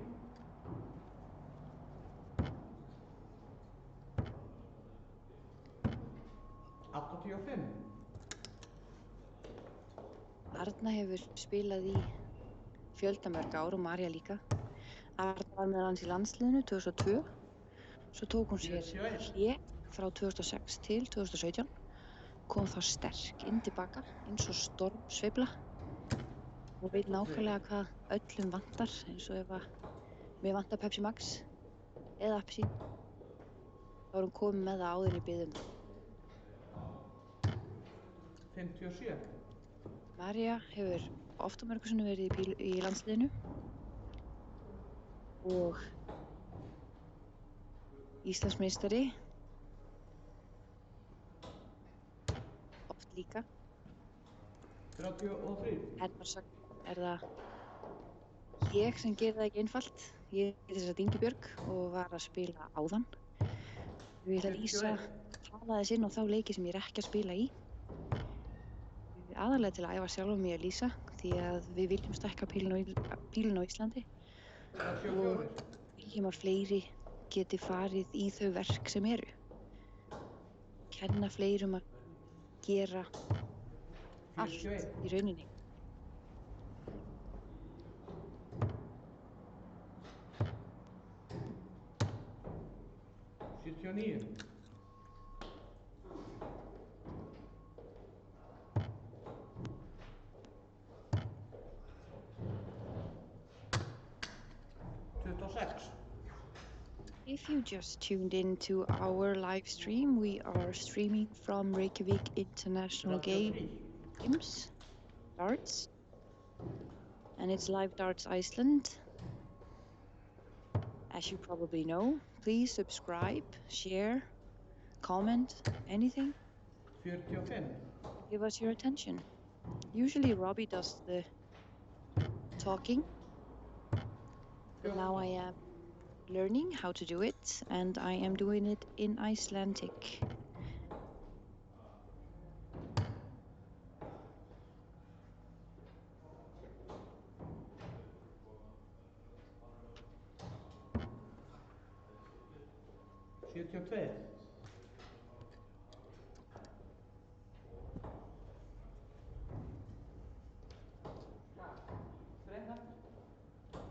Arna hefur spilað í fjöldamörg ár og María líka. Arna var með hans í landsliðinu 2002. Svo tók hún sér hlé frá 2006 til 2017. Kom þá sterk inn tilbaka, eins og stormsveifla. Hún veit nákvæmlega hvað öllum vantar, eins og ef að mér vantar Pepsi Max eða Appelsín. Þá er hún komin með það áður en ég bið um það. 57. María hefur oft og mörgum sinnum verið í landsliðinu og Íslandsmeistari oft líka. 33. Hennar sagt er það ég sem gerir það ekki einfalt. Ég er þess að Ingibjörg og var að spila áðan. Ég ætla að lýsa talaðis inn á þá leiki sem ég er ekki að spila í. Aðalega til að æfa sjálfa mig að lýsa því að við viljum stækka pílinn á Íslandi og viljum að fleiri geti farið í þau verk sem eru. Kenna fleirum að gera allt í rauninni. If you just tuned into our live stream, we are streaming from Reykjavík International Games, darts, and it's Live Darts Iceland. As you probably know, please subscribe, share, comment, anything. 45. Give us your attention. Usually Robbie does the talking, but now I am learning how to do it, and I am doing it in Icelandic. 72. Breyna aftur.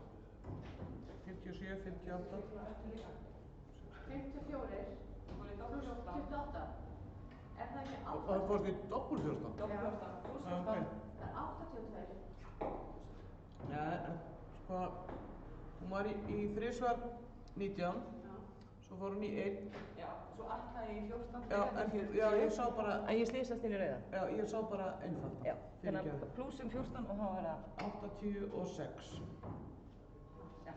57, 58. 54 Fór í pluss 14. 28. Er það ekki Og það fórst í doppul 14. Doppel 14. Pluss Já, 14. Það er 82. Nei, sko, hún var í þrisvar 19, Já. svo fór hún í 1. Já, svo ætlaði ég í 14. Já, ég sá bara, En ég slýsast inn í rauða. já, ég sá bara einfalda. Já, þannig að Fyrirgefðu. plussum 14 og þá var það... 86. Já.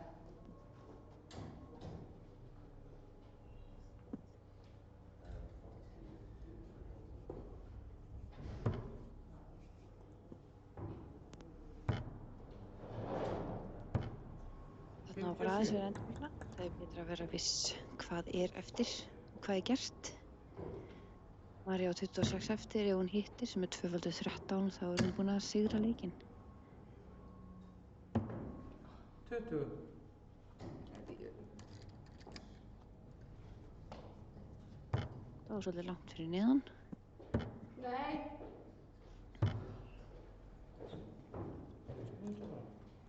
Þarna á bara aðeins verið endurna. Það er betra að vera viss hvað er eftir og hvað er gert. Marja á 26 eftir, ef hún hittir sem er 2x13 þá er hún búin að sigra leikinn. 20. Það var svolítið langt fyrir neðan. Nei.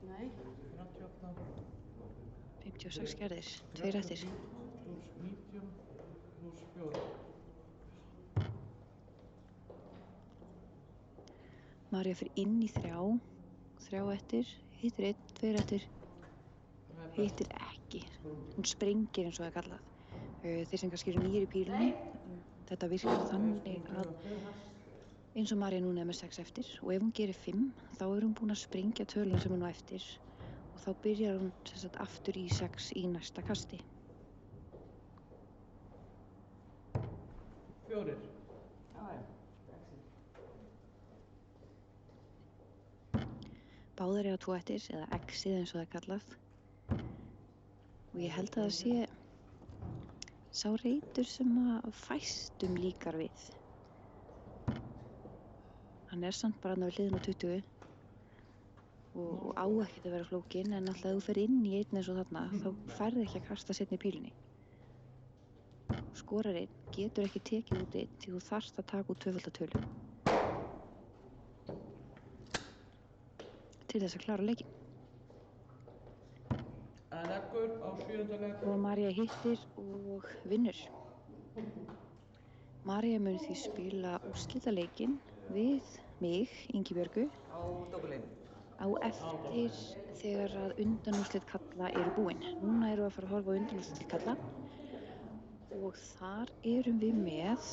Nei. 38. 56 gerðir, 2 eftir. Pluss 19, pluss 4. Marja fyrir inn í 3 eftir, hittir 1, 2 eftir, hittir ekki. Hún sprengir eins og það er kallað. Þeir sem kannski eru nýjir í pílunni, þetta virkar þannig að eins og Marja núna er með 6 eftir og ef hún gerir 5 þá er hún búin að sprengja töluna sem hún á eftir og þá byrjar hún sem sagt aftur í 6 í næsta kasti. 4. Já, já. Báðar eiga 2 eftir, eða X-ið eins og það er kallað. Og ég held að það sé sá reytur sem að fæstum líkar við. Hann er samt bara við hliðina á 20 og á ekkert að vera flókinn, en alltaf ef þú fer inn í einn eins og þarna, þá færðu ekki að kasta seinni í pílunni. Skorarinn getur ekki tekið út einn því þú þarft að taka út tvöfaldatölu til þess að klára leikinn. En leggur á 7. legg. Og Marja hittir og vinnur. Marja mun því spila úrslitaleikinn við mig, Ingibjörgu, Á doppelleinu. á eftir þegar að undanúrslit kalla eru búin. Núna erum við að fara að horfa á undanúrslit kalla og þar erum við með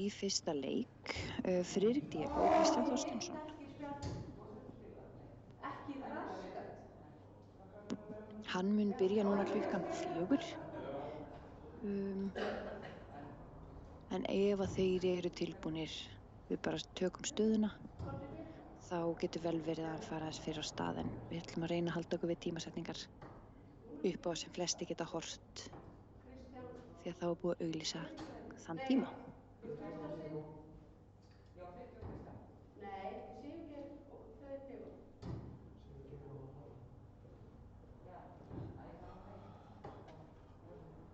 í fyrsta leik Friðrik Diego og Kristján Þorsteinsson. Hann mun byrja núna klukkan 4. En ef að þeir eru tilbúnir, við bara tökum stöðuna, þá getur vel verið að hann fara þess fyrir á stað, en við ætlum að reyna að halda okkur við tímasetningar upp á sem flesti geta horft, því að þá er búið að auglýsa þann tíma.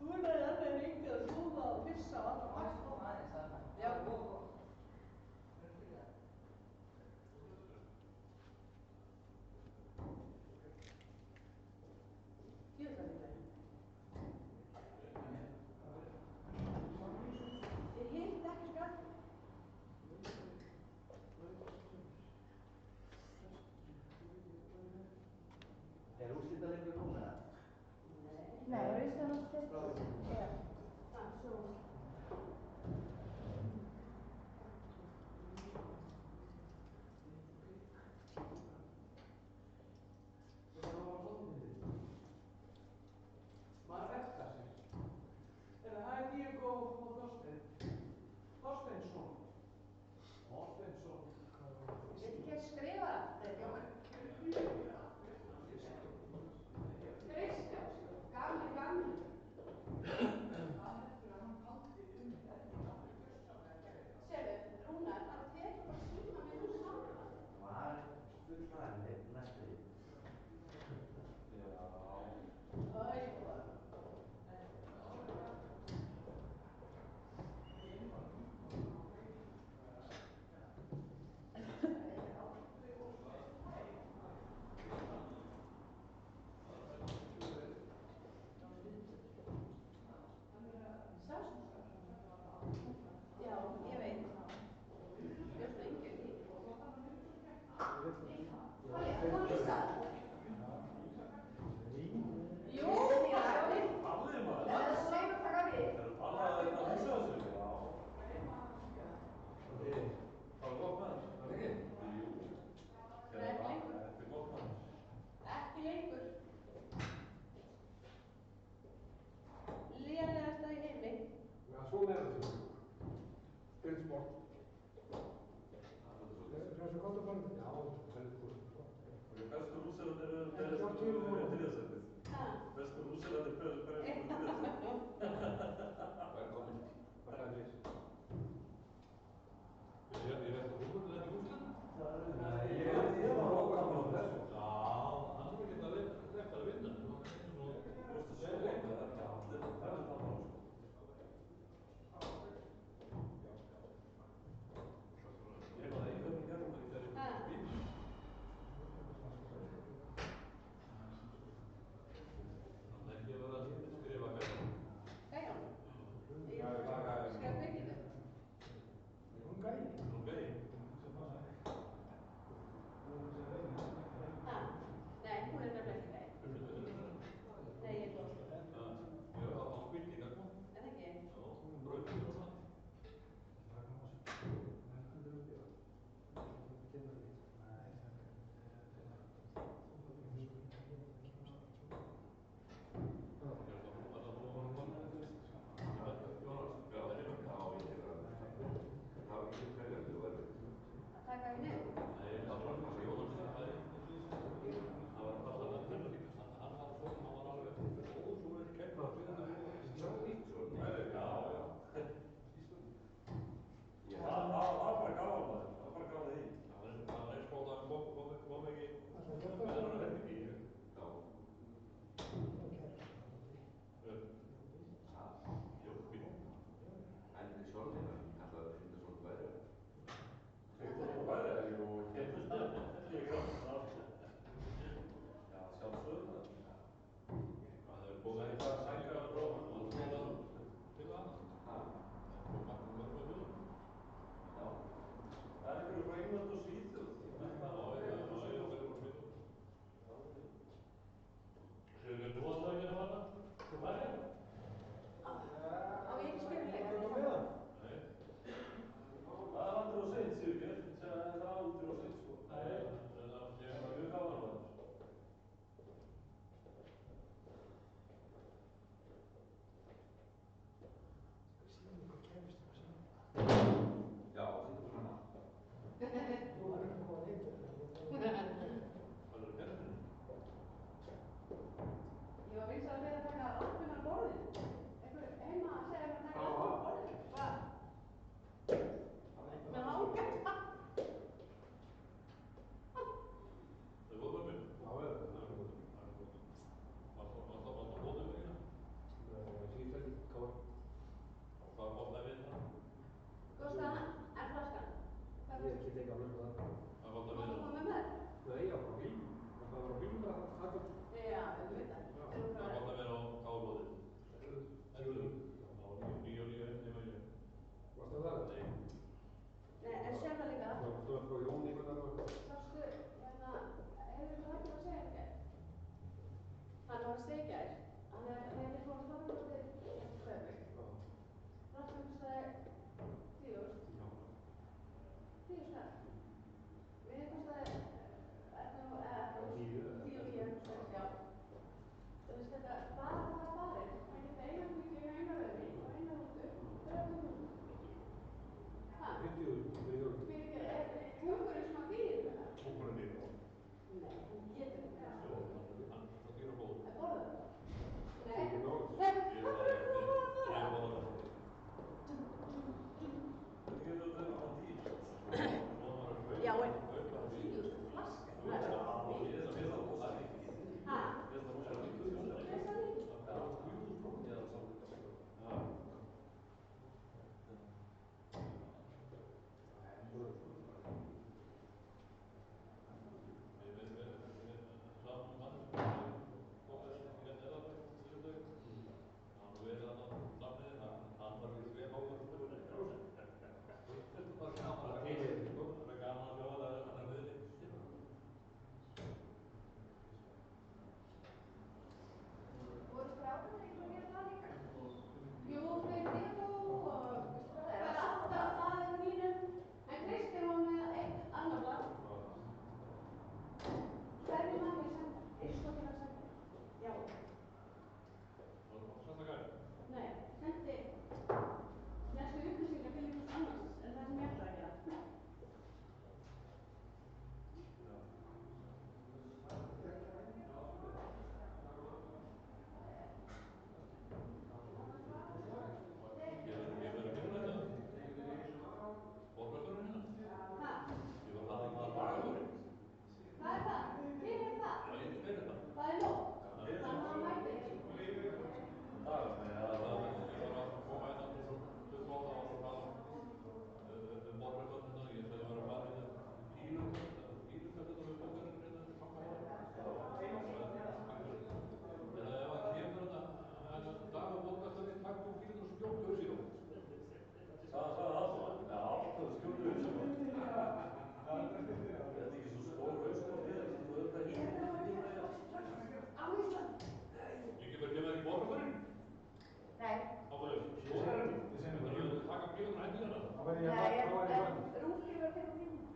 Þú er alveg ringið að hlúða og pissa og alltaf fast og aðeins að það. Já, góð. Ég hitt ekki skall. nærðu þessu? Grindsport. Það er svo gott að fara þetta. Já, það er heldur góð. Bestu Rússalandir eru þriðasættið. Bestu Rússalandir eru þriðasættið. Velkomin. Hvað er það? Ég veit að Rússalandir er Rússalandir. Nei, ég var ógaman á þessu. Já, hann er ekki að lefta að vinna. Þú veist að sjá eitthvað, það er ekki allir. Það er það bara.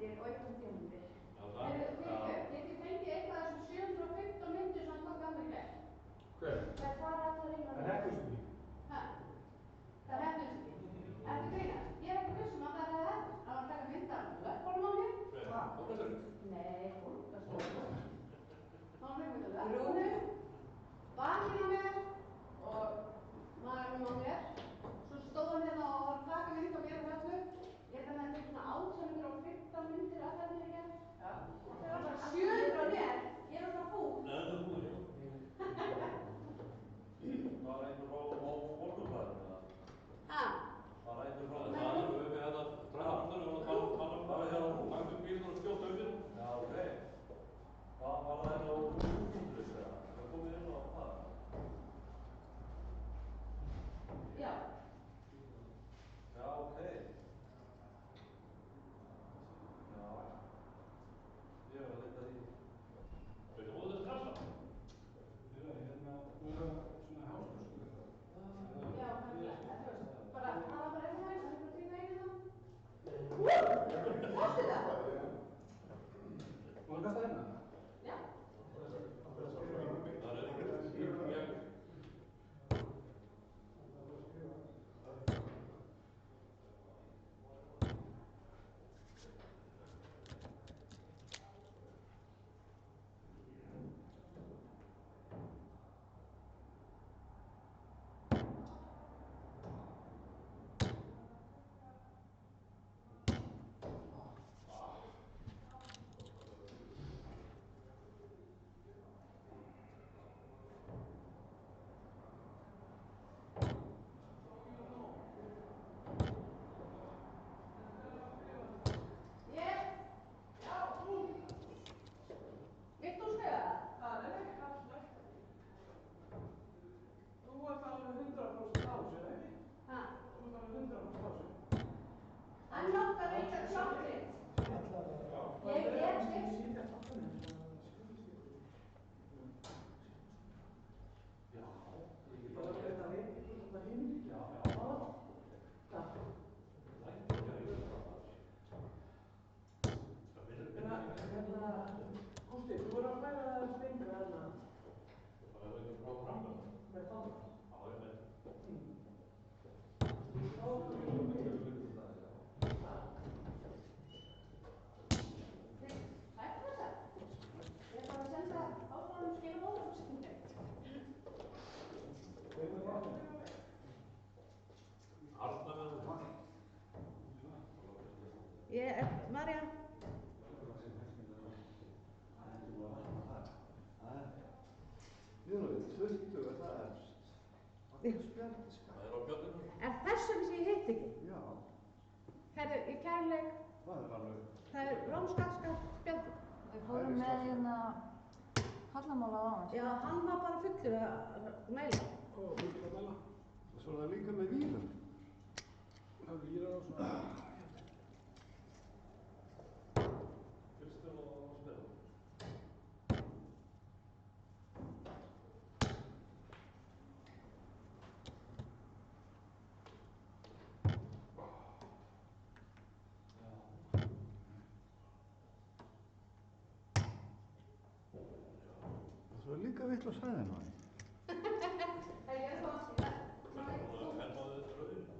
Ég og eitthvað tímamyndir. Já, það. Get ég fengið eitthvað af þessum 715 myndir sem hann tók af mér í gær? Hver? Það fara allar eiginlega. Það er Heklusvík. Hæ? Það er Heklusvík. Ertu grínast? Ég er ekki viss að það hefði hefðist. Það var að taka mynda af löppunum á mér. Hver? Borgarstjórinn? Nei, borgarstjórinn. Ná, hann fekk mynda af löppunum, bakinn á mér og maðurinn á mér. Svo stóð hann hérna og var að taka mynd á mér og Höllu. Ég held að það hefði svona 1815 myndir af henni í gær. Já. Það var bara 700 á mér. Ég er alltaf búinn. Nei, það er búinn, já. Var einhver frá Morgunblaðinu? Ha? Var einhver frá það? Það erum við hérna træðarmyndur og það var hérna mægum bílur og skjótt auðvitað. Já, ok. Hvað var það hérna á Rúfundurins eða? Það komið inn á það? Já. Já, ok. Já. Ég var að leita því. Veitum þú þetta krasa? Hérna, svona háskólaskóla. Já, kannski, þú veist, bara, það var bara einu hægt, það er bara tíma einu þá. Sástu það? Má það kasta hérna? Já. Það er ekkert ég. Vilt þú skrifa það? Það er ekki alltaf. Þú ert alveg 100% á þessu, eða ekki? Ha? Þú ert alveg 100% á þessu. I'm not gonna eat a chocolate. Ég er viss. Gústi, þú verður að færa það stengra þarna. Það er ekki frá framkvæmda. Með þannig. Já, ég veit. Hættu þetta? Ég er bara að senda ástæðanum skilabóð og skilabóð. Arna með það. Ég er, Marja. Jú, 20 er það efst. Það er spjaldið. Það er á bjöllinu. Er þess vegna sem ég hitt ekki? Já, Herru, í kærleik, það er alveg. það er rómskatska spjaldið. Við fórum með hérna Hallamála á hans. Já, hann var bara fullur að mæla. Og fullt að mæla. Og svo er það líka með vírum. Það er vírar og svona. Fyrstur og spilur. Svo er líka vill að sæða henni. Það er það að skilja. Og hermaðu þetta rauðin.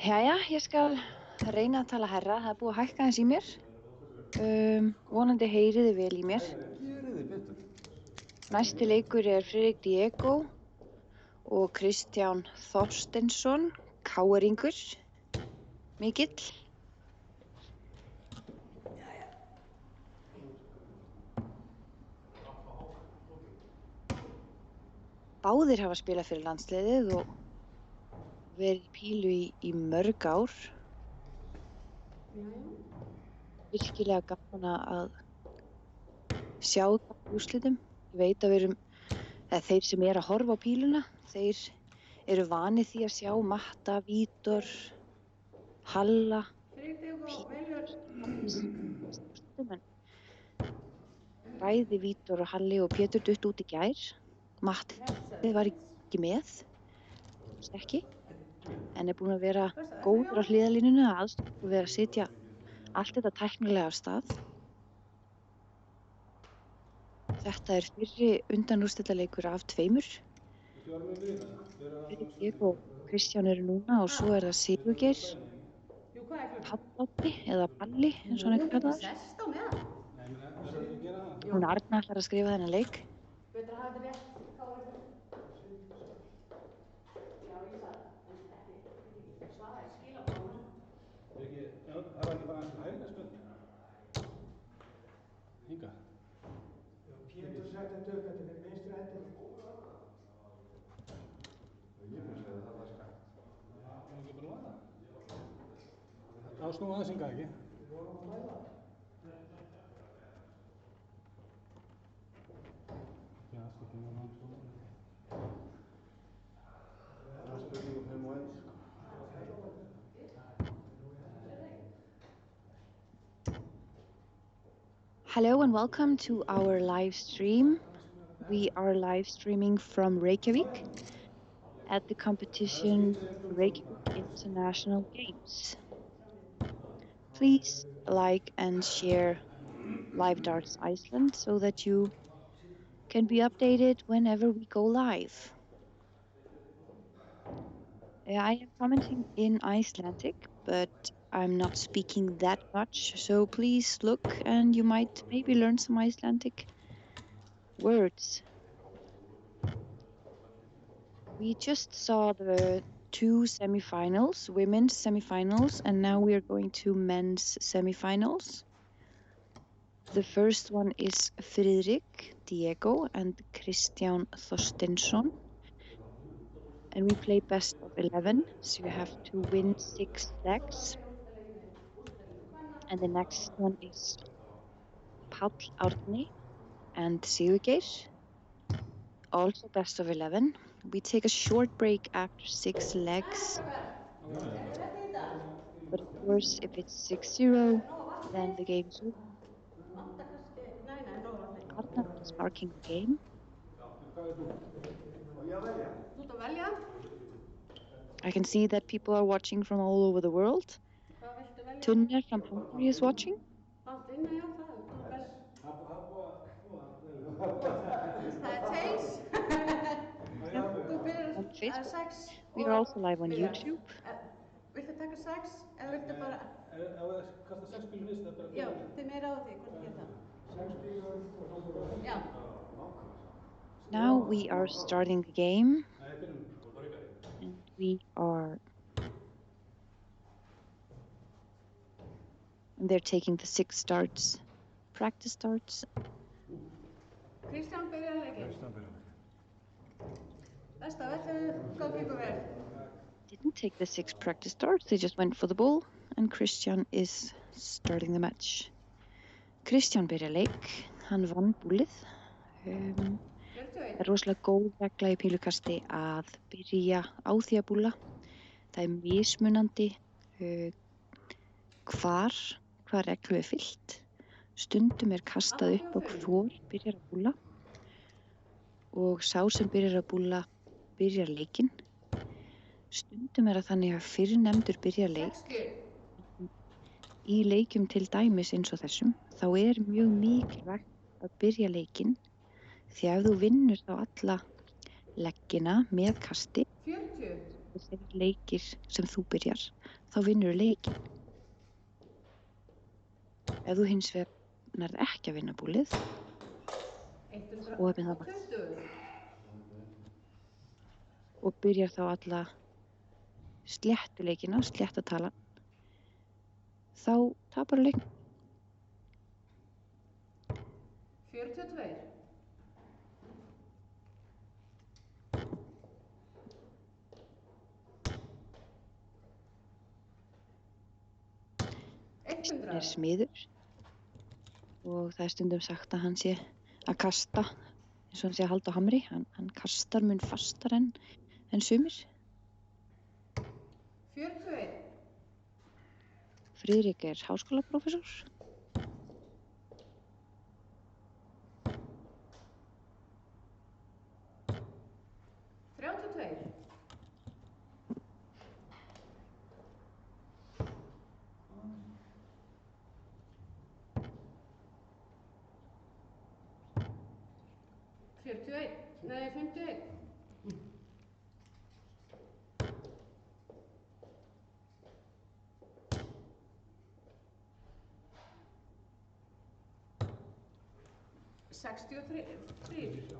Jæja, ég skal reyna að tala hærra. Það er búið að hækka aðeins í mér. Vonandi heyrið þið vel í mér. Gerið þið betur. Næsti leikur er Friðrik Diego og Kristján Þorsteinsson, KR-ingur, mikill. báðir hafa spilað fyrir landsliðið og verið í pílu í mörg ár. Virkilega gaman að sjá það í úrslitum. Ég veit að þeir sem eru að horfa á píluna, þeir eru vanir því að sjá Matta, Vítor, Halla, Pétur. Bæði Vítor og Halli og Pétur dutt út í gær. Matti var ekki með, ekki, en búinn að vera góður á hliðarlínunni að aðstoða og vera að sitja allt þetta tæknilega af stað. Þetta fyrri undanúrslitaleikur af 2. Ég og Kristján eru núna og svo það Sigurgeir, Pallátti eða Palli eins og hann kallaður. Hún Arna ætlar að skrifa þennan leik. Betra að hafa þetta rétt, Já, ég sagði ekki svara í skilabóðum. Það var ekki bara aðeins hægri spönd. Hingað. Pétur setti þetta upp, þetta fyrir vinstri hendinni. Ég finnst að það var skætt. Það var ekki bara að laga. Þá snúið aðeins hingað, ekki? Við vorum að mæla. Já, skiptum við náttúrulega stóðum. Það spurning 5 og 1. Hello and welcome to our live stream. We are live streaming from Reykjavik at the competition Reykjavik International Games. Please like and share Live Darts Iceland so that you can be updated whenever we go live. I am commenting in Icelandic, but I'm not speaking that much, so please look and you might maybe learn some Icelandic words. We just saw the 2 semifinals, women's semifinals, and now we are going to men's semifinals. The first one is Friðrik Diego and Kristján Þorsteinsson. And we play best of 11, so you have to win 6 legs. And the next one is Páll Árni and Sigurgeir, also best of 11. We take a short break after 6 legs. But of course, if it's 6-0, then the game's over. Arna is marking the game. I can see that people are watching from all over the world. Tunne from Hungary is watching. On Facebook. We are also live on YouTube. Viltu taka 6 eða viltu bara... Ef það kasta 6 spilur nýst, það bara... Já, þið meira á því, hvort geta það. 6 spilur og... Já. Now we are starting the game. And we are... And they're taking the 6 starts, practice starts. Kristján byrjar leikinn. Besta vellu, hvað gengur vel? Didn't take the 6 practice starts, they just went for the ball, and Kristján is starting the match. Kristján byrjar leik, hann vann búlið. Það rosalega góð regla í pílukasti að byrja á því að búla. Það mismunandi hvað reglu fyllt. Stundum kastað upp á hvor byrjar að búla og sá sem byrjar að búla byrjar leikinn. Stundum það þannig að fyrrnefndur byrjar leik. Í leikjum til dæmis eins og þessum, þá mjög mikilvægt að byrja leikinn, því ef þú vinnur þá alla leggina með kasti, og þeir leikir sem þú byrjar, þá vinnur leikinn. Ef þú hins vegar nærð ekki að vinna búlið, og byrjar þá alla sléttuleikina, sléttatalan, þá tapar leikinn. 42. Kristján er smiður og það er stundum sagt að hann sé að kasta, eins og hann sé að halda á hamri. Hann kastar mun fastar en sumir. 41. Friðrik er háskólaprófessor. 32. 41. Nei, 51. 63. 70.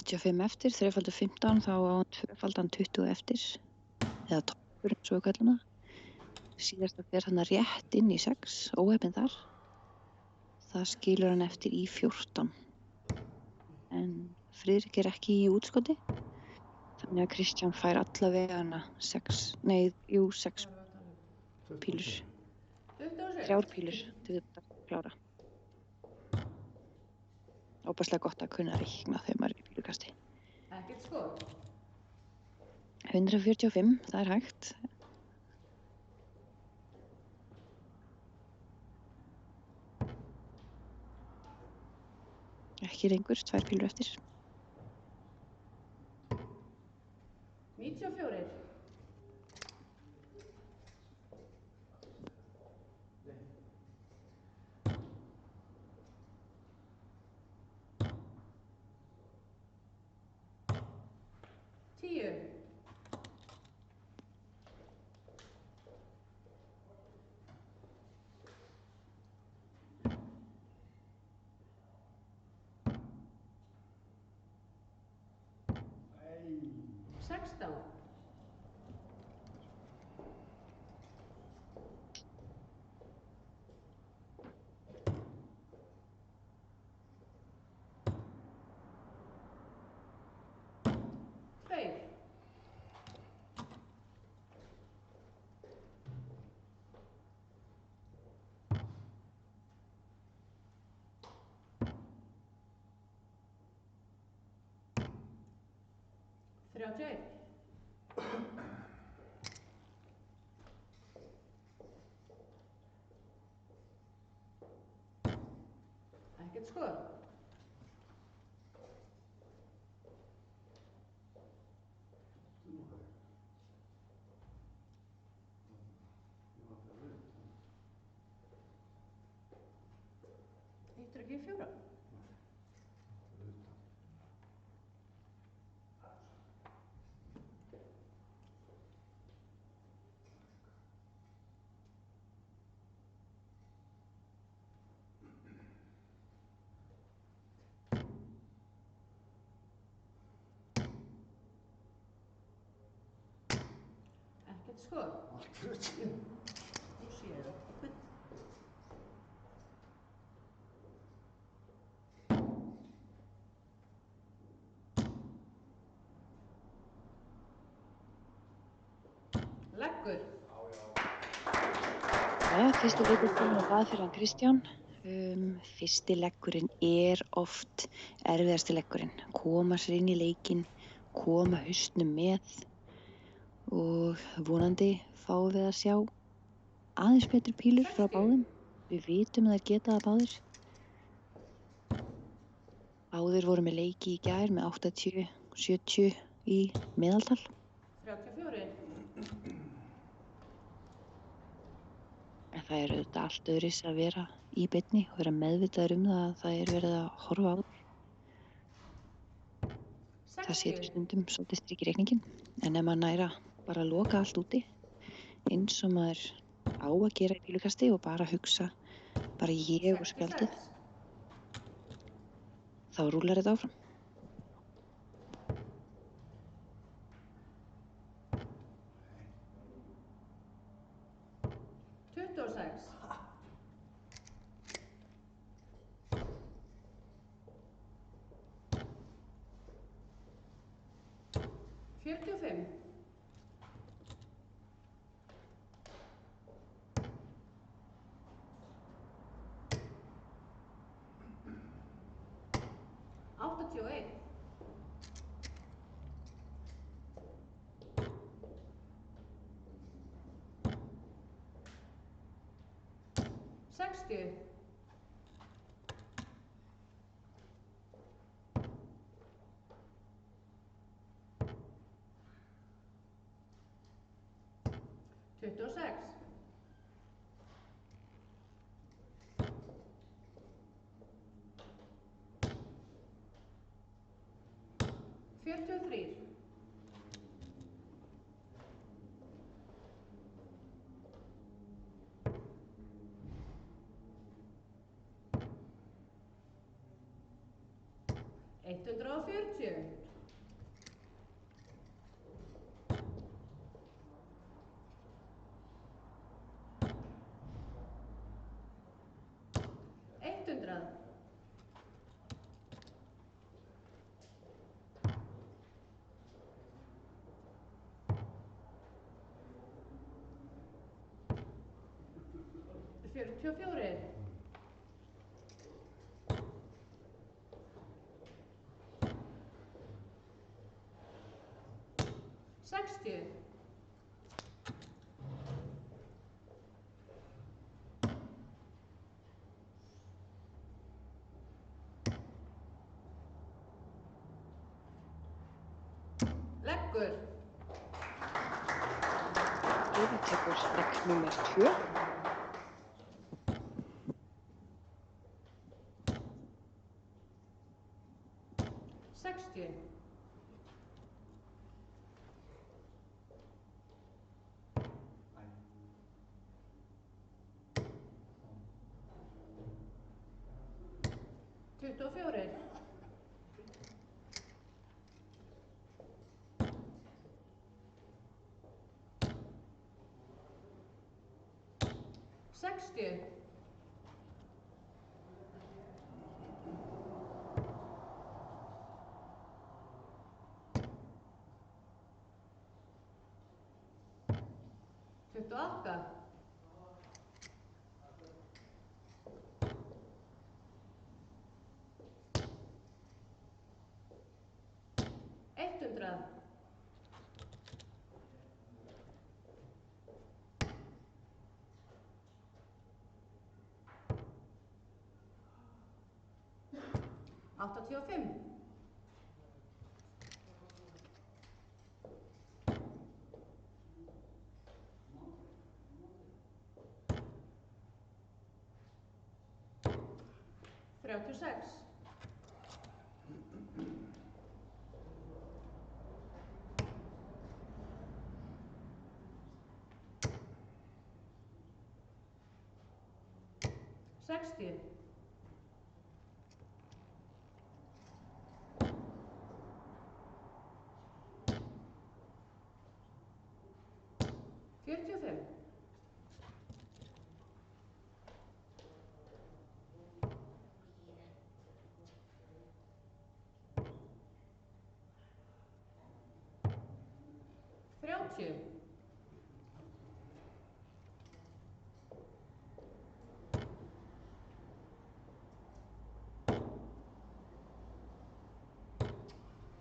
85 eftir, 3x15, þá á hann 2x20 eftir, eða toppur eins og við kallum það. Síðasta fer hann rétt inn í 6, óheppinn þar. Það skilur hann eftir í 14. En Friðrik er ekki í útskoti, þannig að Kristján fær allavega 6 pílur. 3 pílur til að klára. Óbærslega gott að kunna reikna þegar maður er í pílukasti. Ekkert skot. 145, það er hægt. Ekki lengur, 2 pílur eftir. 94. 10. 16. 2. 31. Ekkert skot. 4. Ekkert skot. Þú séð það. Leggur. Fyrsti leikur kominn á blað fyrir hann Kristján. Fyrsti leggurinn er oft erfiðasti leggurinn. Koma sér inn í leikinn, koma hausnum með og vonandi fáum við að sjá aðeins betri pílur frá báðum. Við vitum að þær geta það báðir. Báðir voru með leiki í gær með 80, 70 í meðaltal. 34. En það er auðvitað allt öðruvísi að vera í beinni og vera meðvitaður það að það er verið að horfa á þig. Það setur stundum svolítið strik í reikninginn. En ef maður næra bara að loka allt úti, eins og maður á að gera í pílukasti og bara hugsa, bara ég og spjaldið, þá rúlar þetta áfram. 20. 26. 45. 81. 60. 26. 43. 140. 100. 44. 60. leggur. Heiða tekur legg númer 2. 60. 24. 60. 28. 100. 85. 36. 60. 45. 30.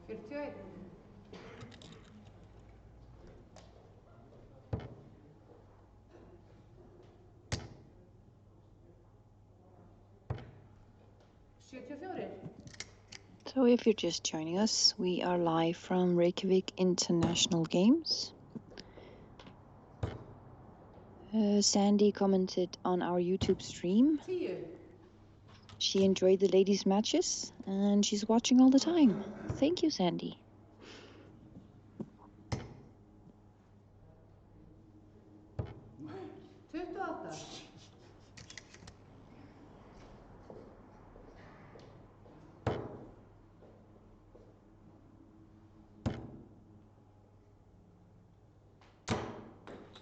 41. 74. So if you're just joining us, we are live from Reykjavik International Games. Sandy commented on our YouTube stream. 10. She enjoyed the ladies' matches and she's watching all the time. Thank you, Sandy.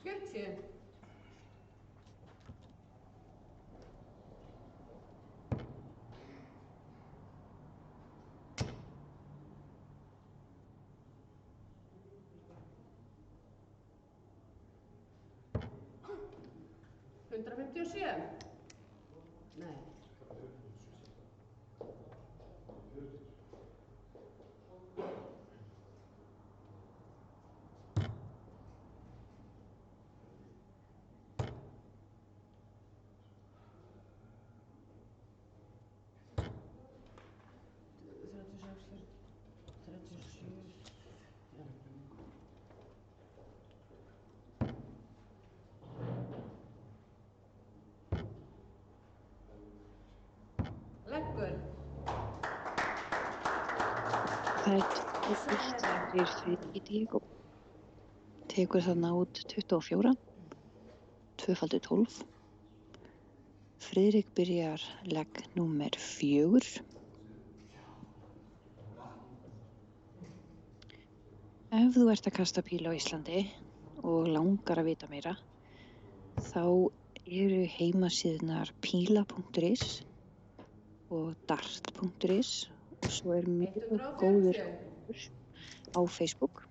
28. 40. 157. Nei. Leggur. Það er 21 fyrir Friðrik Diego. Tekur þarna út 24, 2x12. Friðrik byrjar legg númer 4. Ef þú ert að kasta pílu á Íslandi og langar að vita meira, þá eru heimasíðurnar píla.is og dart.is og svo er mjög góður hópur á Facebook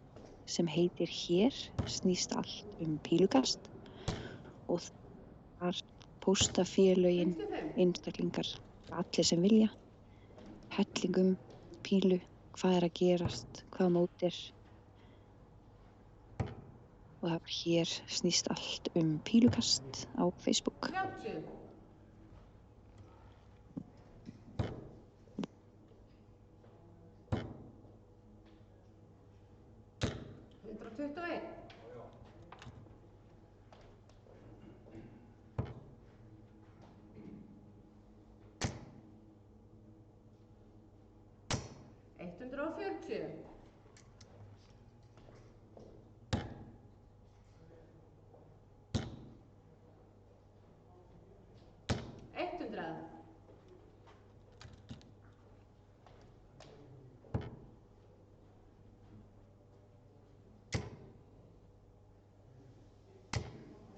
sem heitir Hér snýst allt pílukast og þar pósta félögin, einstaklingar, allir sem vilja, hellingum, pílu, hvað er að gerast, hvað mót er. Og það er Hér snýst allt pílukast á Facebook. 30. 121. 140. 100.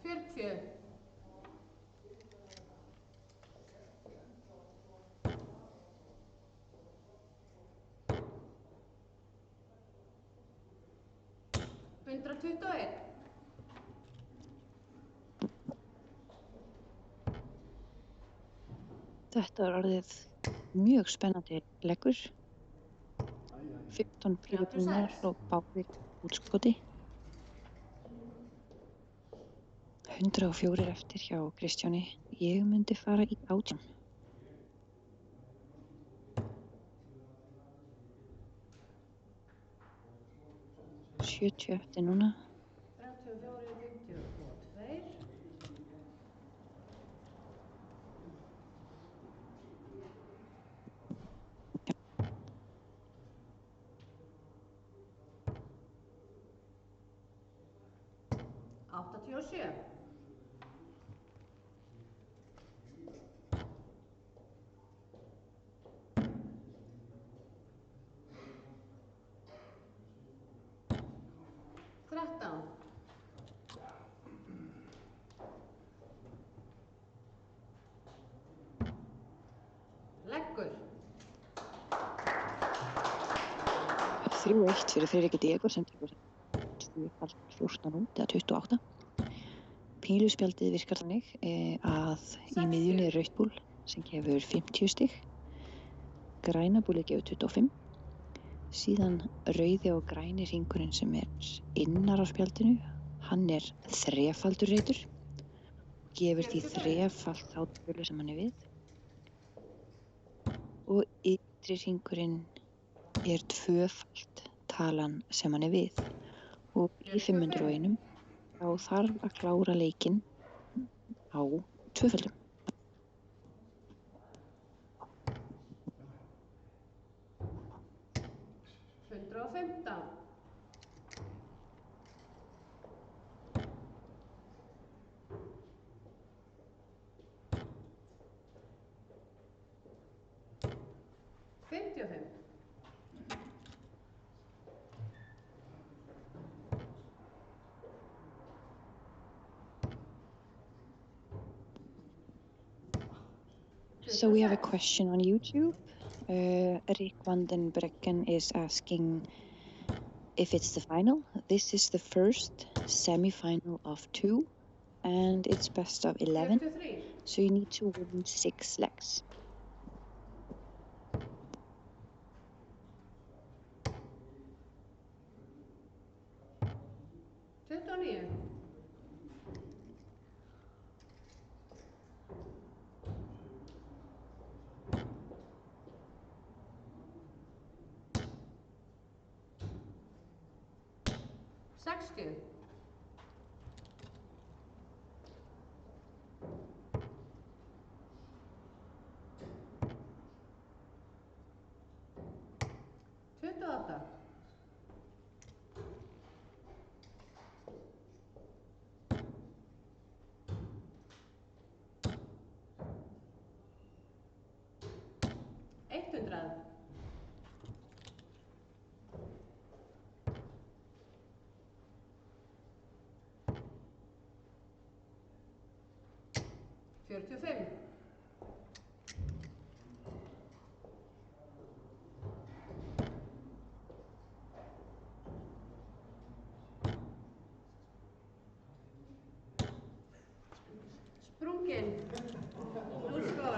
40. 121. Þetta er orðið mjög spennandi leggur. 15 pílubúnar og báðir útskoti. 104 eftir hjá Kristjáni. Ég myndi fara í 18. 70 eftir núna. 34, 52. 87. 13. 3-1 fyrir Friðrik Diego sem tekur 2x14 út eða 28. Píluspjaldið virkar þannig að í miðjunni er rautt búl sem gefur 50 stig. Græna búlið gefur 25. Síðan rauði og græni hringurinn sem er innar á spjaldinu, hann er þrefaldur reitur. Gefur því þrefalt þá tölu sem hann er við. Og ytri hringurinn er tvöfalt talan sem hann er við. Og í 501 þá þarf að klára leikinn á tvöföldum. So we have a question on YouTube. Rick van den Brecken is asking if it's the final. This is the first semi-final of 2. and it's best of 11, 43. so you need to win 6 legs. Tuttugu sextíu. Átta. Hundrað. Fjörutíu og fimm. Sprungin. 0 skor.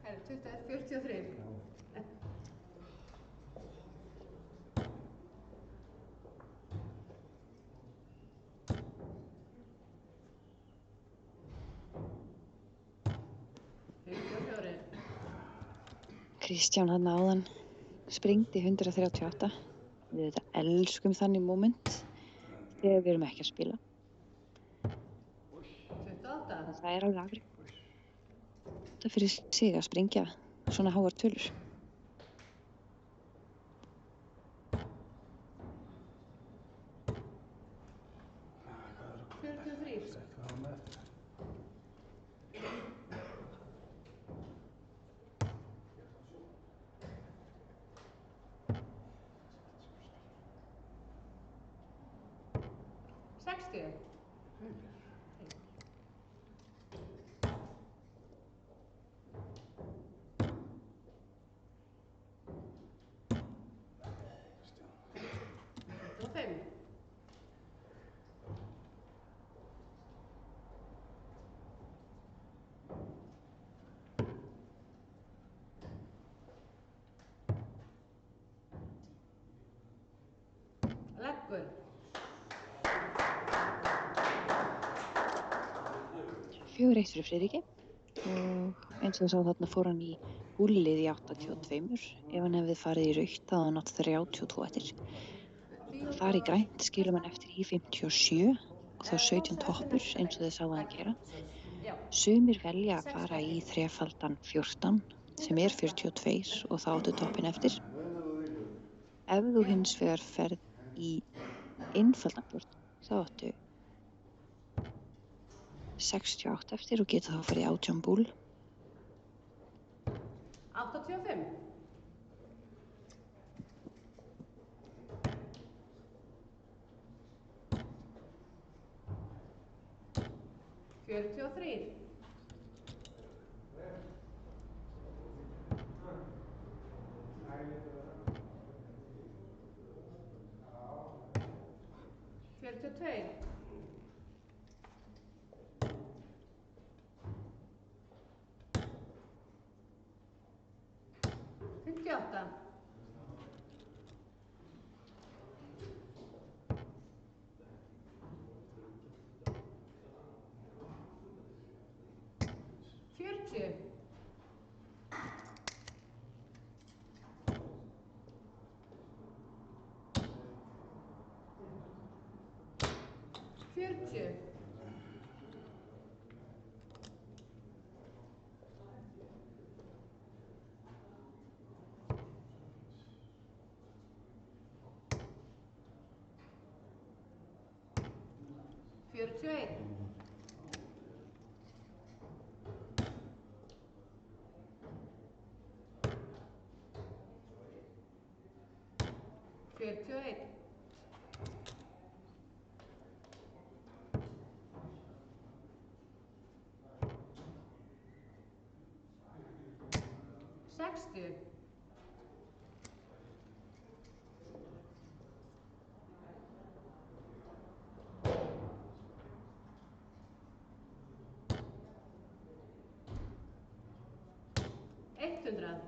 Herru, 43. Kristján hann áðan springdi 138. Við þetta elskum þannig moment þegar við erum ekki að spila. 28. Það er alveg afrek. Það fyrir sig að springja svona háar tölur. Leggur. 4-1 fyrir Friðriki og eins og þú sá þarna fór hann í búllið í 82. Ef hann hefði farið í rautt þá hafði hann átt 32 eftir. Að fara í grænt skilur mann eftir í 57 og þá 17 toppur eins og þið sáu hann gera. Sumir velja að fara í þrefaldan 14 sem er 42 og þá áttu toppin eftir. Ef þú hins vegar ferð í einfaldan 14 þá áttu 68 eftir og geta þá farið í 18 búll. 85. Fjörutíu og þrír. Fjörutíu og tveir. 58. 40. 40. 41. 41. 42. 60. Hundrað.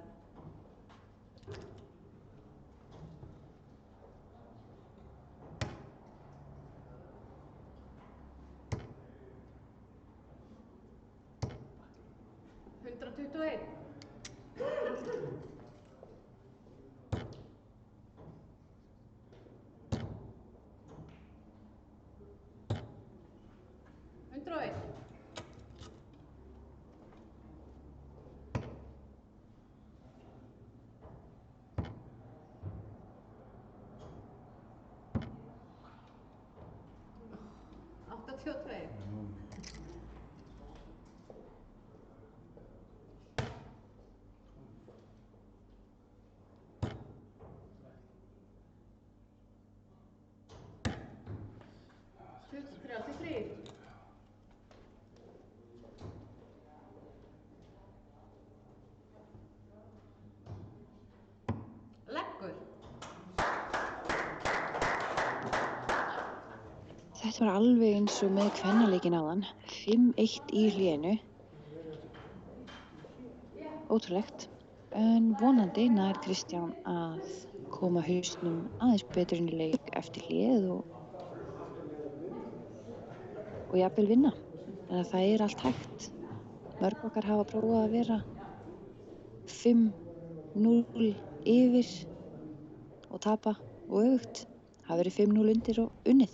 Hundrað 21. Hundrað og einn. Áttatíu og tveir. Þrjátíu og þrír. Leggur. Þetta var alveg eins og með kvennaleikinn áðan. 5-1 í hléinu. Ótrúlegt. En vonandi nær Kristján að koma hausnum aðeins betur inn í leik eftir hléð og jafnvel vinna. En það er allt hægt. Mörg okkar hafa prófað að vera 5-0 yfir og tapa og öfugt. Hafa verið 5-0 undir og unnið.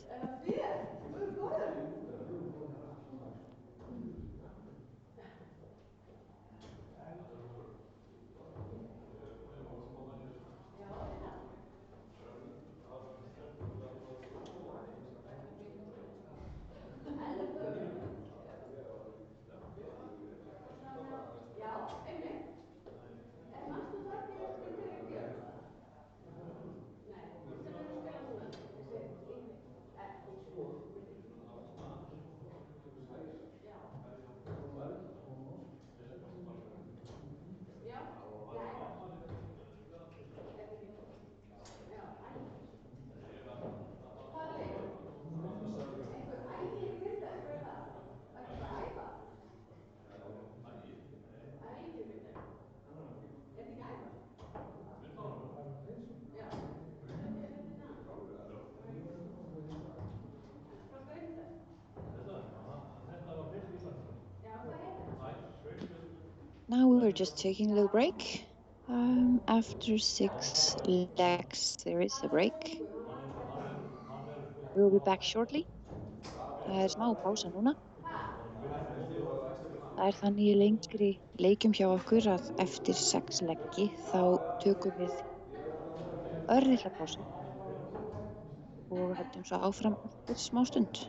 Now we're just taking a little break. After 6 legs, there is a break. We'll be back shortly. Það smá pása núna. Það þannig í lengri leikjum hjá okkur að eftir 6 leggi þá tökum við örlitla pásu og höldum svo áfram eftir smá stund.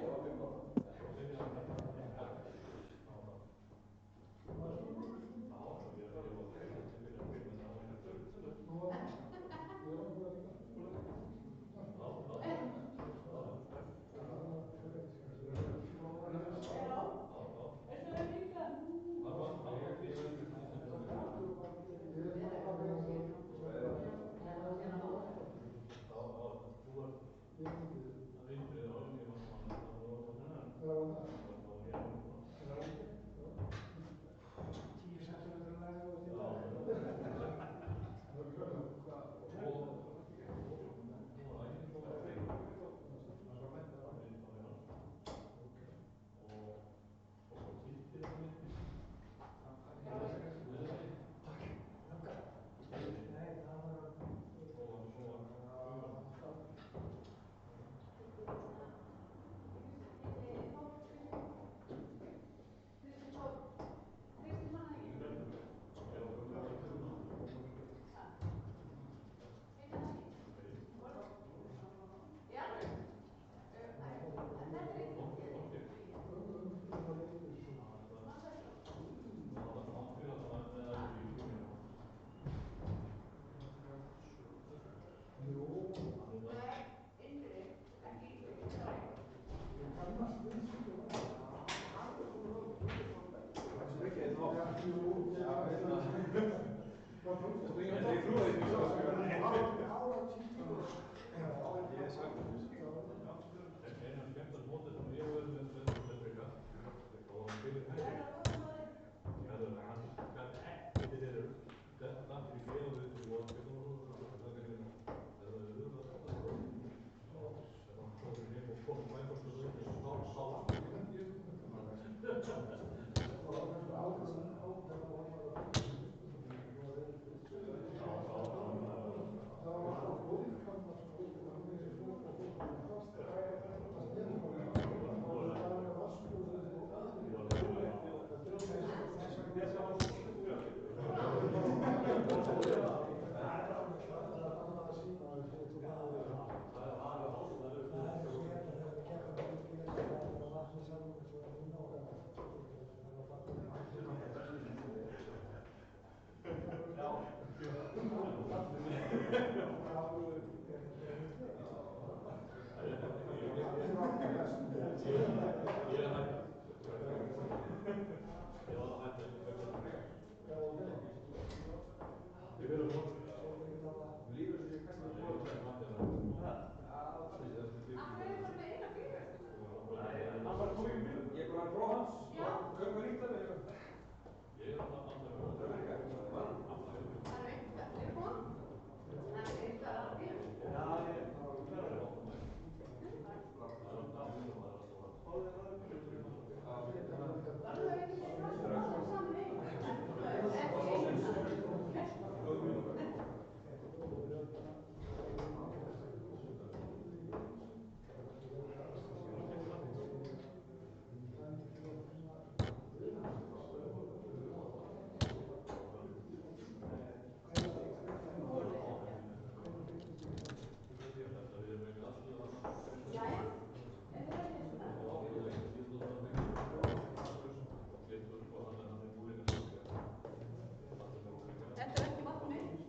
Þetta er ekki vatn mitt.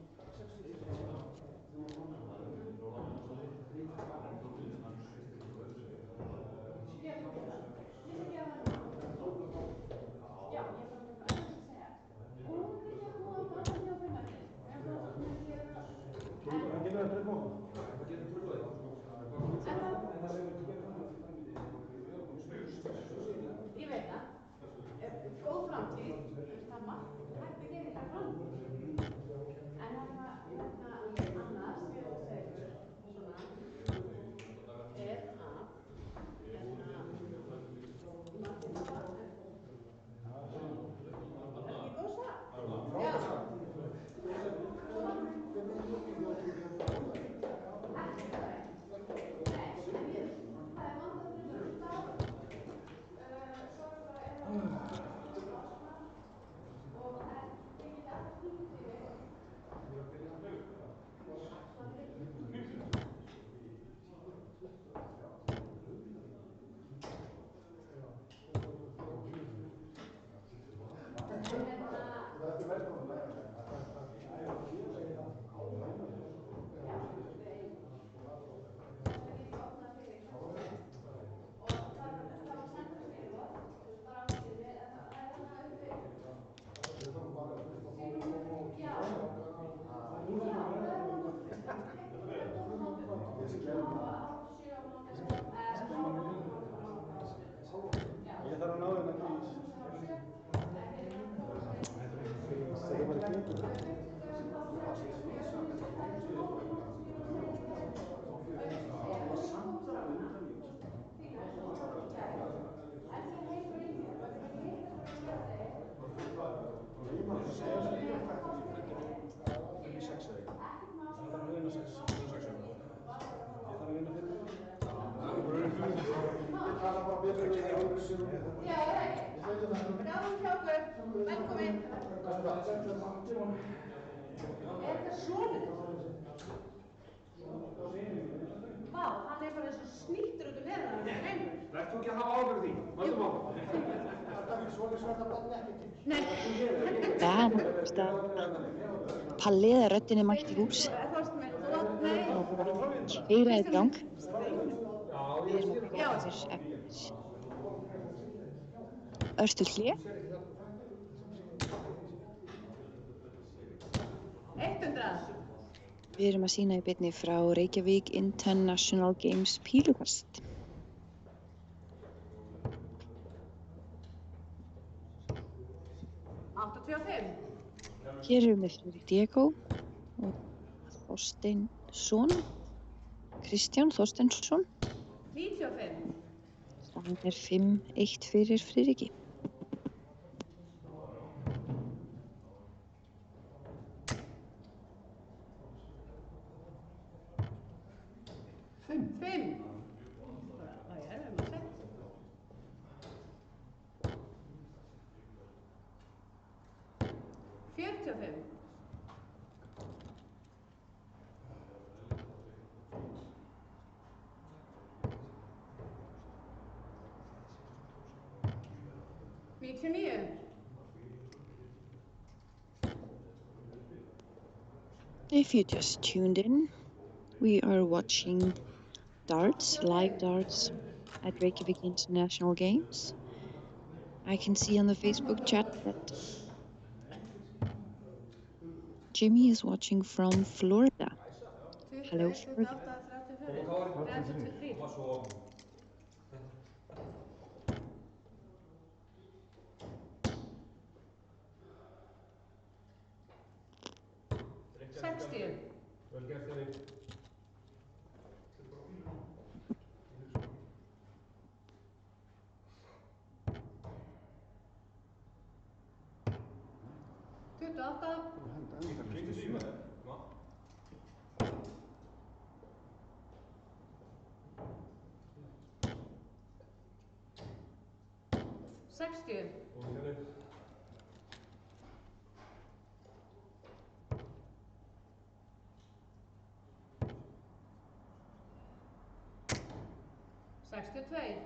Ég veit það. Góð framtíð. Það er margt hægt að gera í þessari framtíð. En annars, ég ætla að segja ykkur svona, er að, Er ekki góð saga? Já. Velkomin. Er þetta sonur þinn? Vá, hann er bara eins og snýttur út neðan hann er reynur. Verð þú ekki að hafa ábyrgð því? Máttum á. Nei. Palli eða röddin er mætt í hús. Keyra í gang. Við erum að byrja þess eftir örstuð hlé. 100. Við erum að sýna í beinni frá Reykjavík International Games pílukast. 85. Hér erum við Friðrik Diego og Þorsteinsson, Kristján Þorsteinsson. 95. Staðan er 5-1 fyrir Friðriki. 5. Vad är det med 6? 45. 99. If you just tuned in, we are watching darts, live darts at Reykjavik International Games. I can see on the Facebook chat that Jimmy is watching from Florida. Hello, Florida. 60. 28. 60. 62.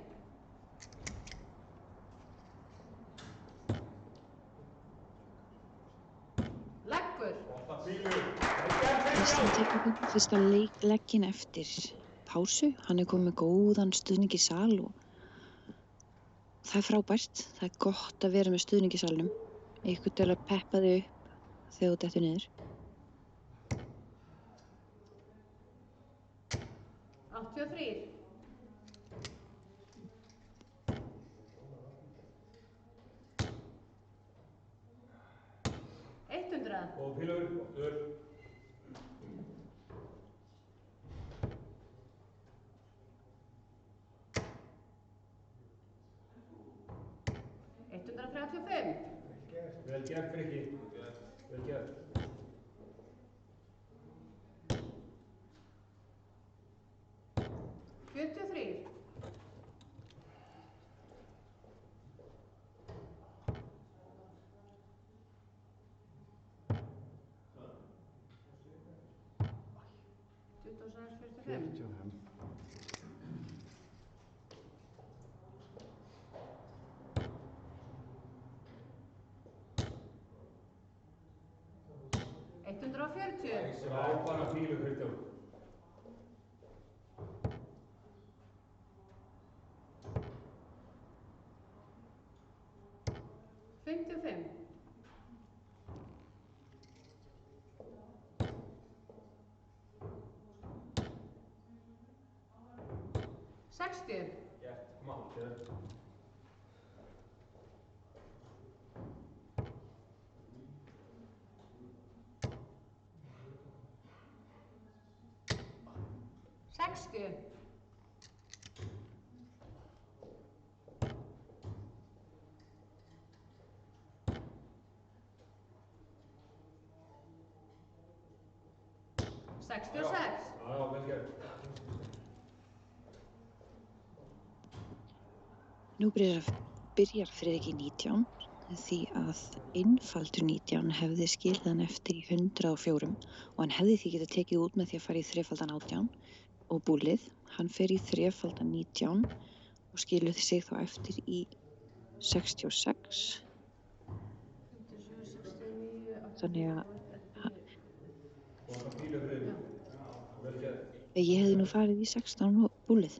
leggur. Kristján tekur fyrsta legginn eftir pásu. Hann er komið með góðan stuðning í sal og það er frábært. Það er gott að vera með stuðning í salnum. Eitthvað til að peppa þig upp þegar þú dettur niður. 83. 100. Og pílur, dör. 135. Vel gert, Frikki. Vel gert. 43. 45. 140. Frábæra pílu, Kristján. 55. 60. Gert, kom á, sér. 60. 66. Já, vel gert. Nú byrjar Friðrik í 19 því að einfaldur 19 hefði skilið hann eftir í 104 og hann hefði því getað tekið út með því að fara í þrefaldan 18 og búlið. Hann fer í þrefaldan 19 og skilur sig þá eftir í 66. Þannig að ég hefði nú farið í 16 og búlið.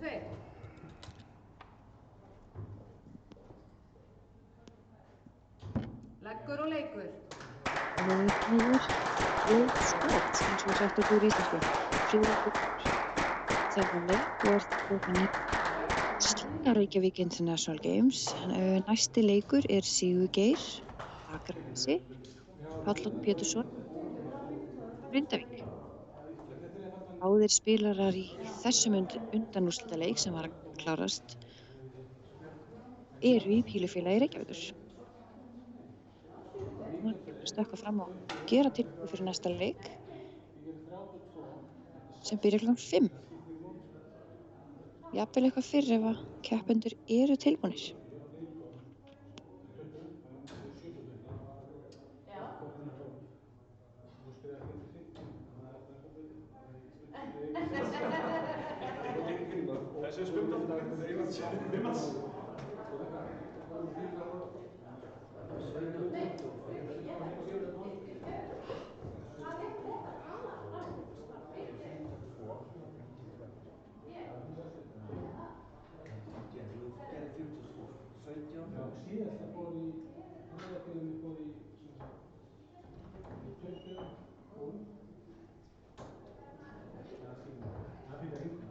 2. Leggur og leikur. Leikmaður og skot, eins og sagt okkur í íslensku. Friðrik þennan leik og er það Slíka Reykjavík International Games. Næsti leikur er Sigurgeir, Akranesi, Páll Pétursson, Grindavík. Báðir spilarar í þessum undanúrslitaleik sem var að klárast eru í Pílufélagi Reykjavíkur. Nú er að stökkva fram og gera tilbúið fyrir næsta leik sem byrjar klukkan 5. Jafnvel eitthvað fyrr ef að keppendur eru tilbúnir. Þessi spurning. Síðasta fór í, höfðatíðinni fór í 20 og það fyrir að hinkna.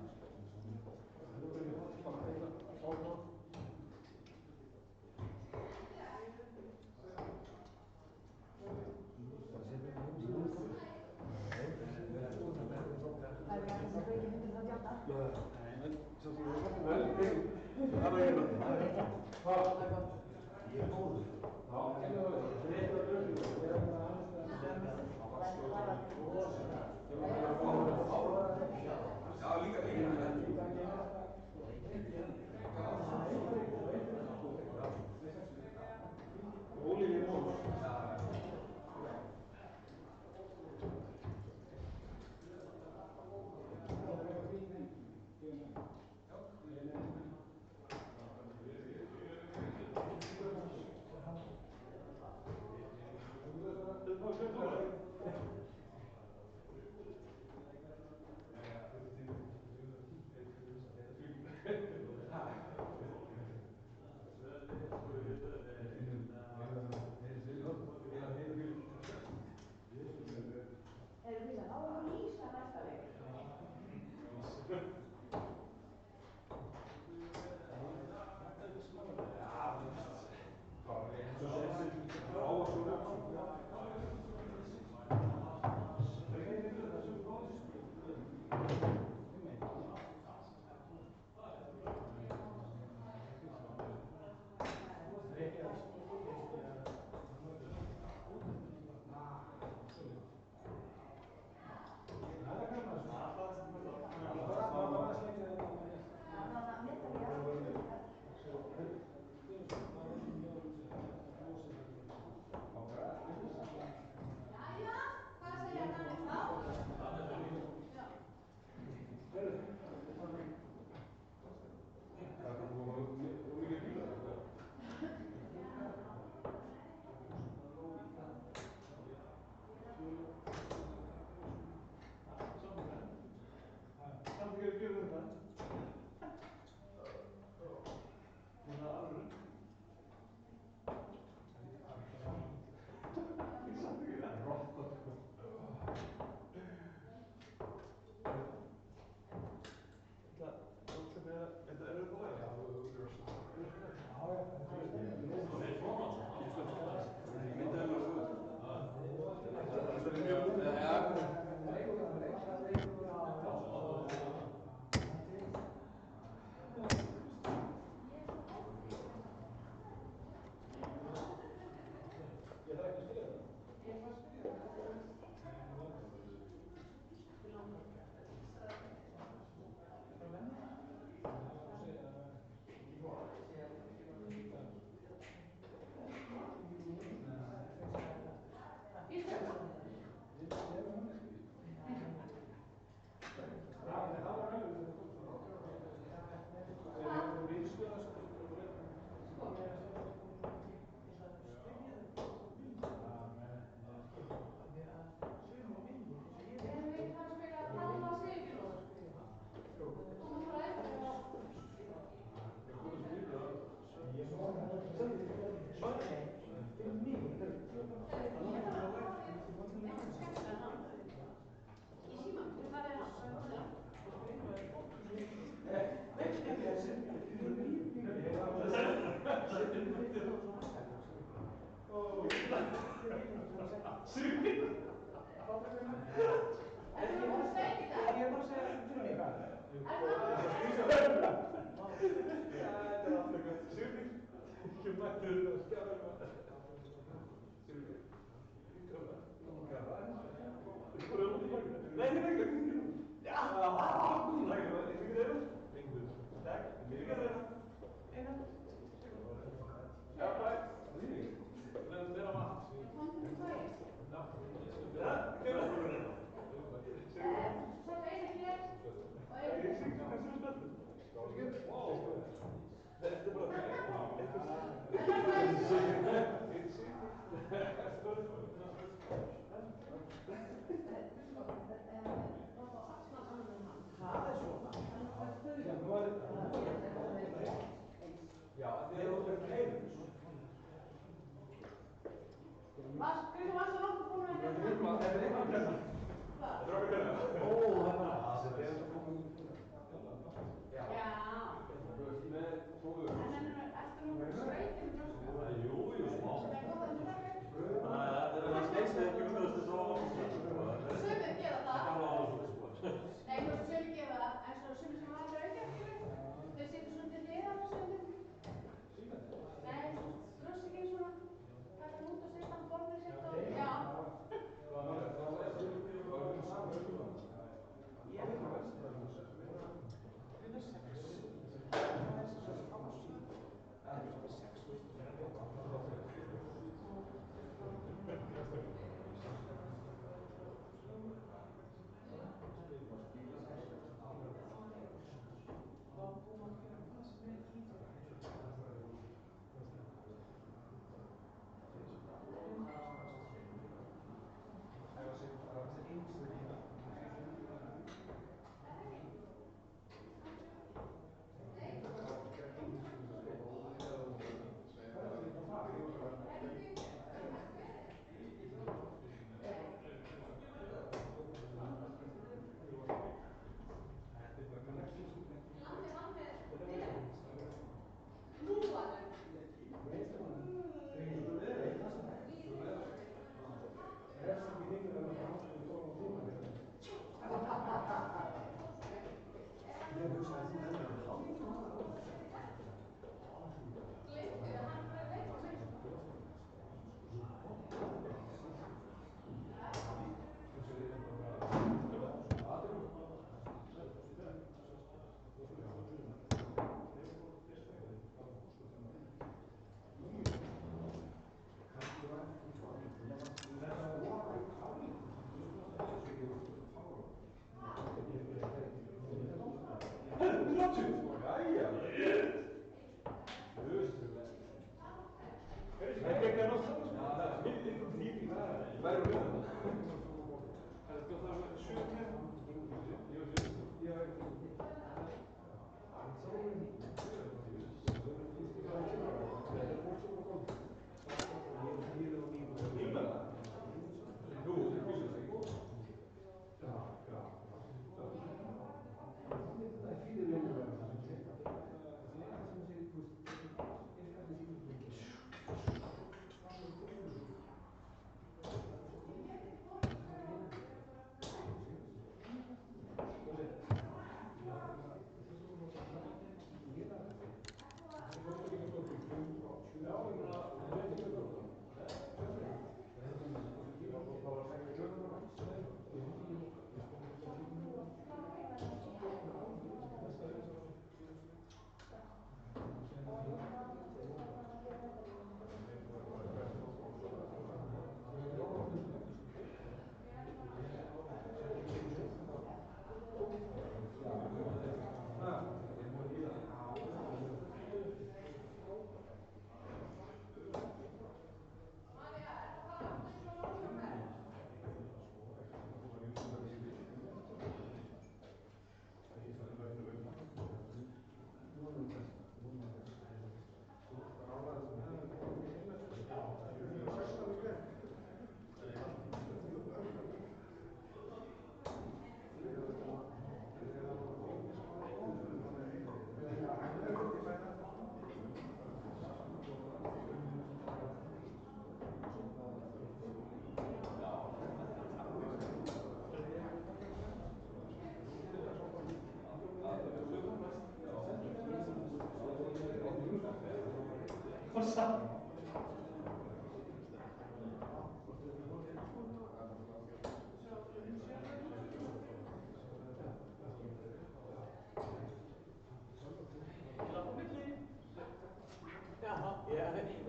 Já.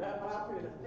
Það er bara aðrið.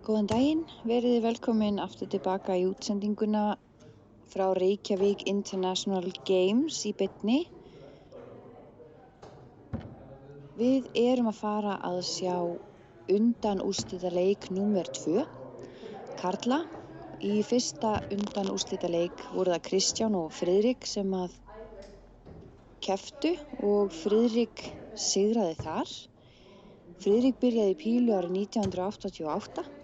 Góðan daginn, verið þið velkomin aftur tilbaka í útsendinguna frá Reykjavík International Games í beinni. Við erum að fara að sjá undanúrslitaleik númer 2, karla. Í fyrsta undanúrslitaleik voru það Kristján og Friðrik sem að kepptu og Friðrik sigraði þar. Friðrik byrjaði í pílu árið 1988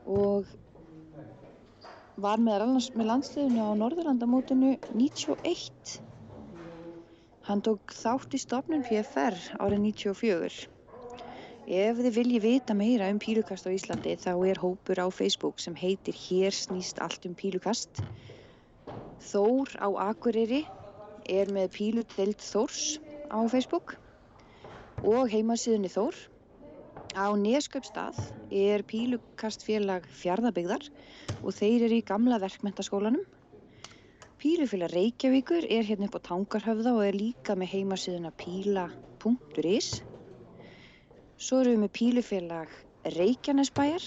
og var meðal annars með landsliðinu á Norðurlandamótinu 91. Hann tók þátt í stofnun PFR árið 94. Ef þið viljið vita meira um pílukast á Íslandi þá er hópur á Facebook sem heitir Hér snýst allt um pílukast. Þór á Akureyri er með píludeild Þórs á Facebook og heimasíðunni Þór. Á Neskaupstað er pílukastfélag Fjarðabyggðar og þeir eru í gamla verkmenntaskólanum. Pílufélag Reykjavíkur er hérna upp á Tangarhöfða og er líka með heimasíðuna píla.is. Svo erum við með pílufélag Reykjanesbæjar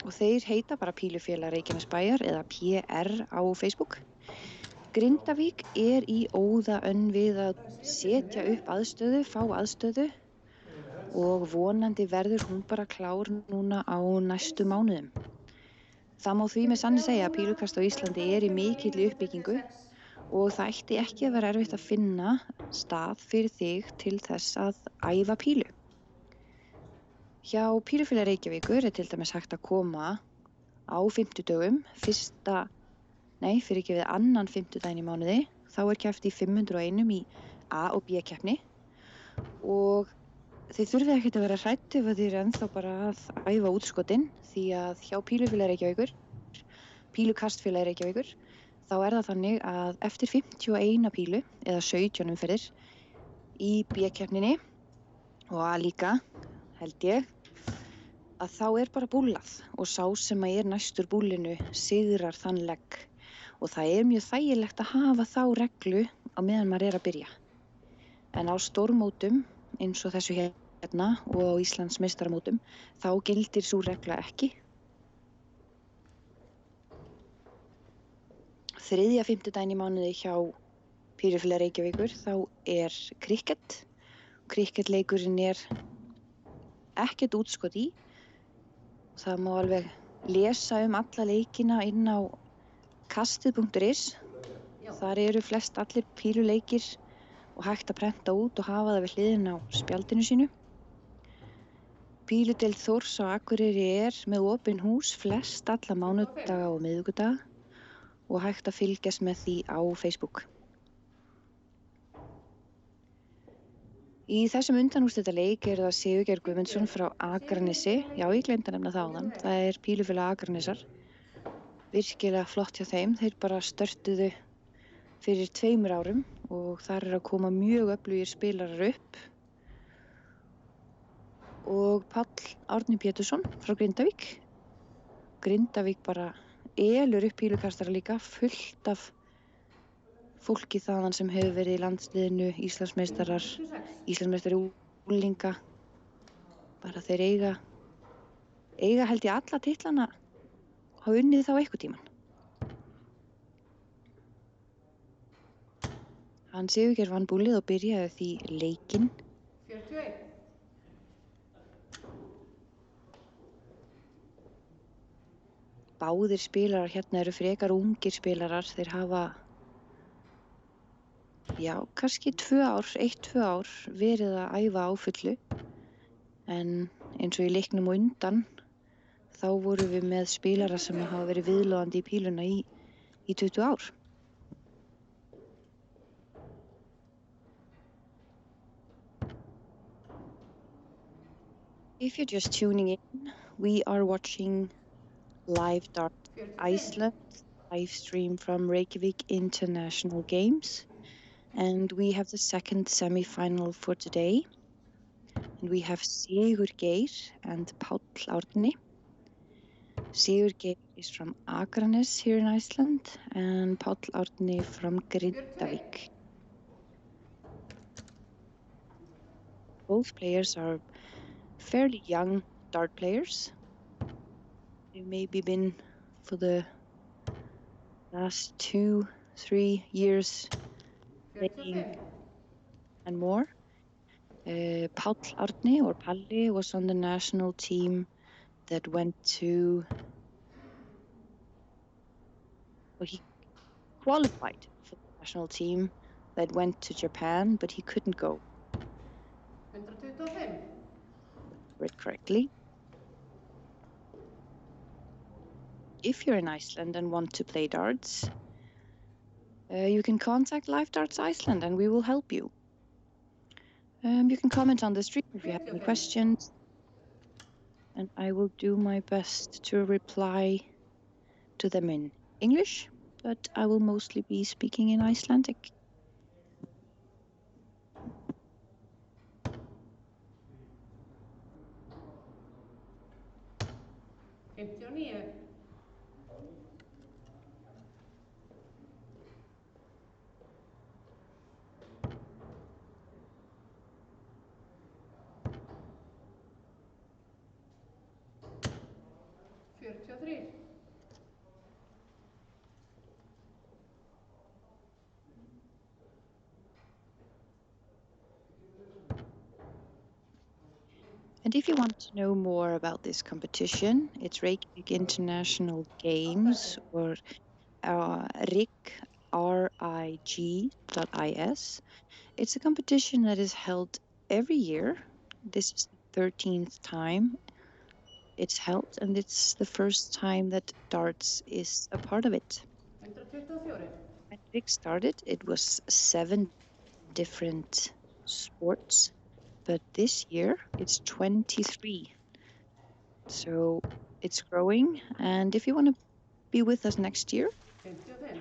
og þeir heita bara pílufélag Reykjanesbæjar eða PR á Facebook. Grindavík er í óðaönn við að setja upp aðstöðu, fá aðstöðu og vonandi verður hún bara klár núna á næstu mánuðum. Það má því með sanni segja að pílukast á Íslandi er í mikilli uppbyggingu og það ætti ekki að vera erfitt að finna stað fyrir þig til þess að æfa pílu. Hjá Pílufélag Reykjavíkur er til dæmis hægt að koma á fimmtudögum, annan fimmtudaginn í mánuði. Þá er keppt í 501 í A- og B-keppni og þið þurfið ekkert að vera hrædd ef þið eru ennþá bara að æfa útskotin því að hjá Pílufélag Reykjavíkur, Pílukastfélag Reykjavíkur, þá er það þannig að eftir 51 pílu eða 17 umferðir í B-keppninni og A líka, held ég, að þá er bara búllað og sá sem er næstur búllinu sigrar þann legg og það er mjög þægilegt að hafa þá reglu á meðan maður er að byrja. En á stórmótum eins og þessu hérna og á Íslandsmeistaramótum þá gildir sú regla ekki. Þriðja fimmtudaginn í mánuði hjá Pílufélag Reykjavíkur þá er krikket. Krikketleikurinn er ekkert útskot í. Það má alveg lesa alla leikina inn á kastið.is. Þar eru flest allir píluleikir og hægt að prenta út og hafa það við hliðina á spjaldinu sínu. Píludeild Þórs á Akureyri er með opin hús flest alla mánudaga og miðvikudaga og hægt að fylgjast með því á Facebook. Í þessum undanúrslitaleik er það Sigurgeir Guðmundsson frá Akranesi. Já, ég gleymdi að nefna það áðan. Það er Pílufélag Akranesar. Virkilega flott hjá þeim. Þeir bara störtuðu fyrir 2 árum og þar er að koma mjög öflugir spilarar upp. Og Páll Árni Pétursson frá Grindavík. Grindavík bara elur upp pílukastara líka, fullt af fólki þaðan sem hefur verið í landsliðinu, Íslandsmeistarar, Íslandsmeistari unglinga. Bara þeir eiga held ég alla titlana hafa unnið þá einhvern tímann. Hann Sigurgeir vann búllið og byrjaði því leikinn. 41. Báðir spilarar hérna eru frekar ungir spilarar. Þeir hafa, kannski 1-2 ár verið að æfa á fullu. En eins og í leiknum á undan, þá vorum við með spilara sem hafa verið viðloðandi í píluna í 20 ár. If you're just tuning in, we are watching Live Dart Iceland live stream from Reykjavík International Games, and we have the second semi-final for today, and we have Sigurgeir and Páll Árni. Sigurgeir is from Akranes here in Iceland and Páll Árni from Grindavík. Both players are fairly young dart players. They've maybe been for the last 2-3 years playing and more. Páll Árni, or Palli, was on the national team that went to, well, he qualified for the national team that went to Japan, but he couldn't go. 125. Read correctly. If you're in Iceland and want to play darts, you can contact Live Darts Iceland and we will help you. You can comment on the stream if you have any questions, and I will do my best to reply to them in English, but I will mostly be speaking in Icelandic. 59. 43. And if you want to know more about this competition, it's Reykjavik International Games, or RIG, RIG.is. It's a competition that is held every year. This is the 13th time it's held, and it's the first time that darts is a part of it. 124. When RIG started, it was 7 different sports, but this year it's 23. So it's growing, and if you want to be with us next year, 55.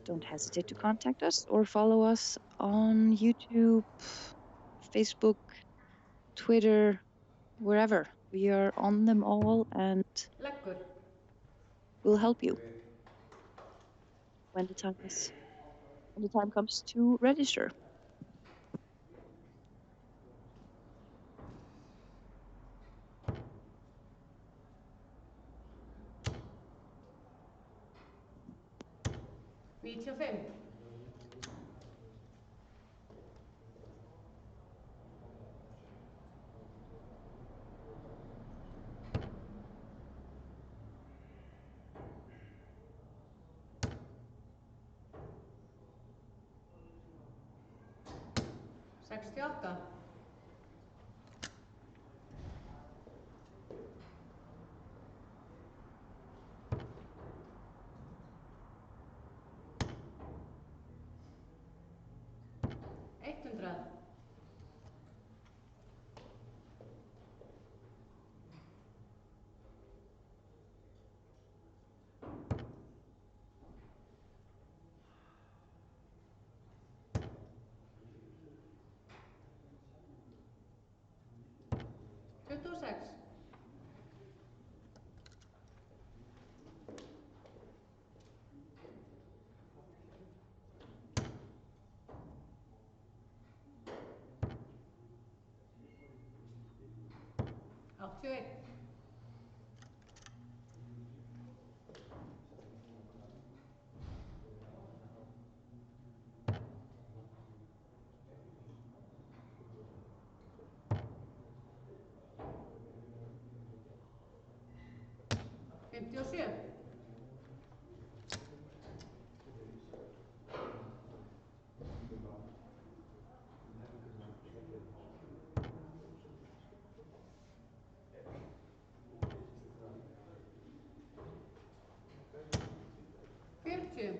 don't hesitate to contact us or follow us on YouTube, Facebook, Twitter, wherever. We are on them all, and Leggur. we'll help you when the time comes to register. Nítján. 68. 100. 26. 81. 57.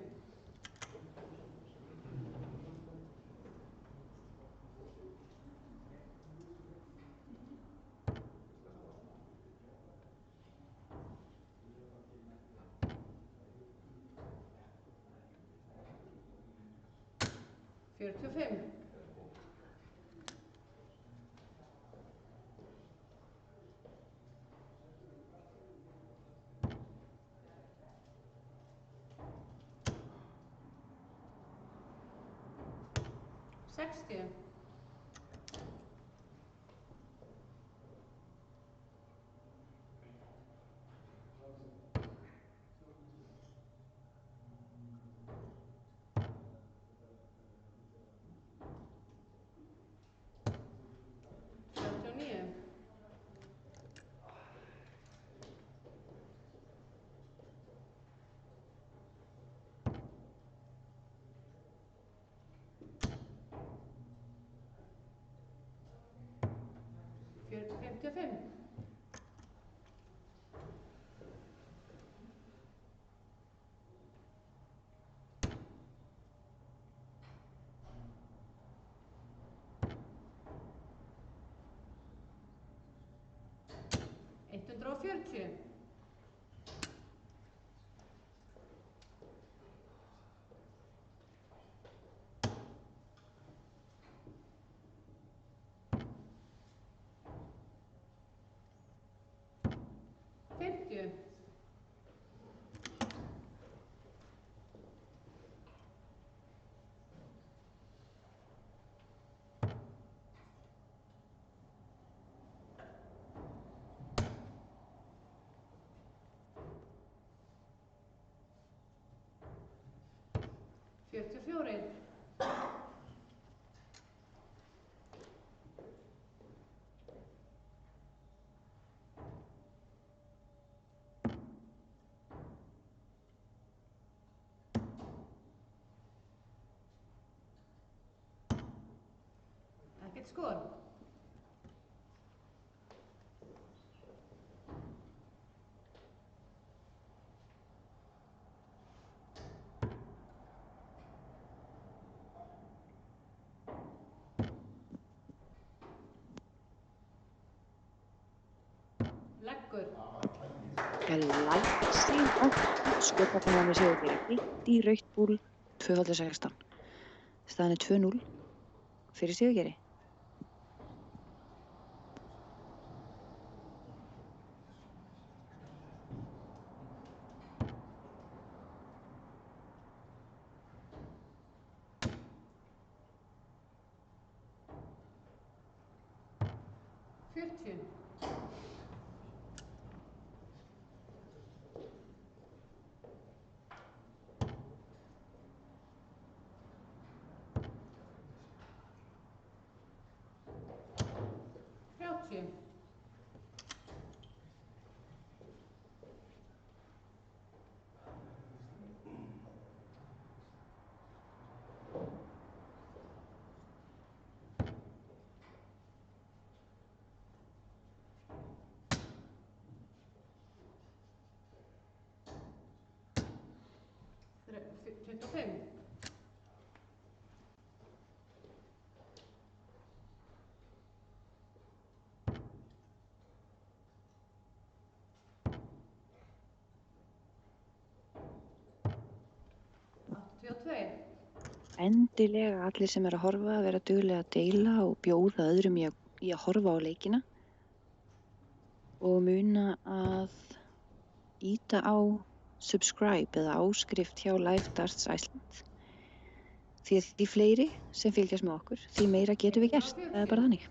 40. 45. 60. 55. Hundrað og 40. Fjörutíu og fjórir. Ekkert skor. Leggur. Glæsileg skotmarkið með Sigurgeiri. Beint í rautt gúl 2x16. Staðan er 2-0 fyrir Sigurgeiri. Endilega allir sem eru að horfa að vera duglega að deila og bjóða öðrum í að horfa á leikina og muna að ýta á subscribe eða áskrift hjá Live Darts Iceland. Því fleiri sem fylgjast með okkur, því meira getum við gert. Það er bara þannig.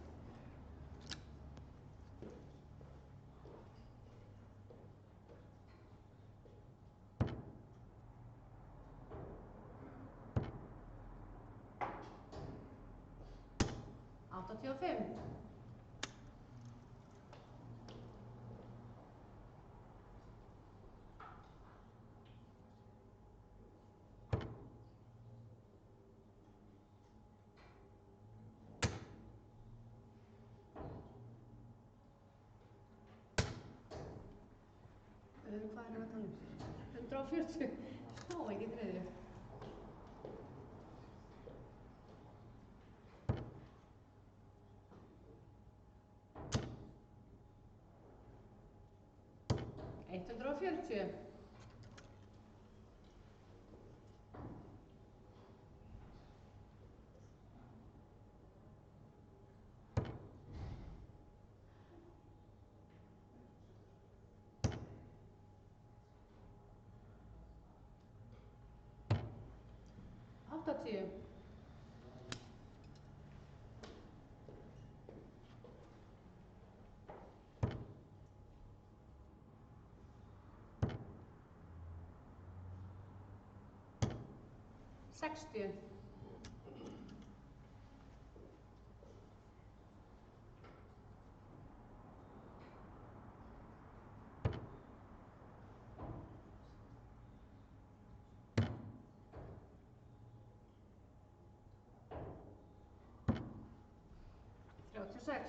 Hvað erum við að tala um? 140. Smá ekki þriðju. Hundrað og 40. Áttatíu. Sextíu. Sex.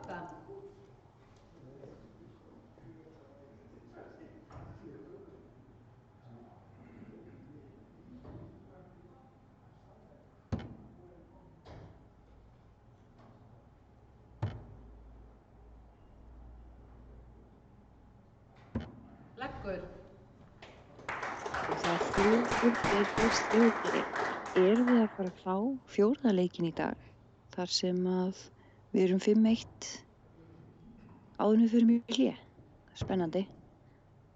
38. Leggur. Það er 3-1 fyrir Stjörnunni. Erum við að fara að fá fjórða leikinn í dag? Þar sem að við erum 5-1 áður en við förum í hlé. Spennandi.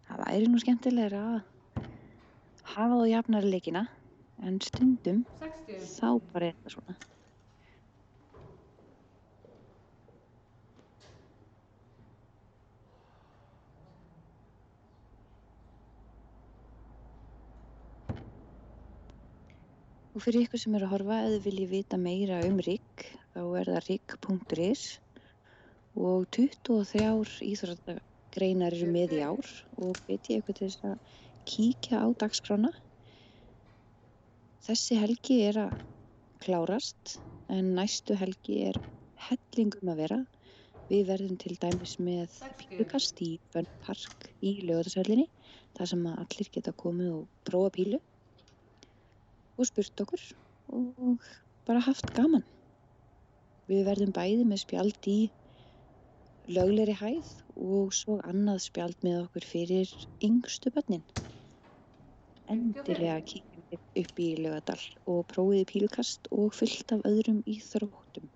Það væri nú skemmtilegra að hafa þá jafnari leikina, en stundum 60. þá bara er það svona. Og fyrir ykkur sem eru að horfa, ef þið viljið vita meira um RIG, þá er það rig.is og 23 íþróttagreinar eru með í ár og hvet ég ykkur til þess að kíkja á dagskrána. Þessi helgi er að klárast en næstu helgi er helling að vera. Við verðum til dæmis með pílukast í Fun Park í Laugardalshöllinni, þar sem að allir geta komið og prófa pílu og spurt okkur og bara haft gaman. Við verðum bæði með spjald í löglegri hæð og svo annað spjald með okkur fyrir yngstu börnin. Endilega kíkjum upp í Laugardal og prófiði pílukast og fullt af öðrum íþróttum.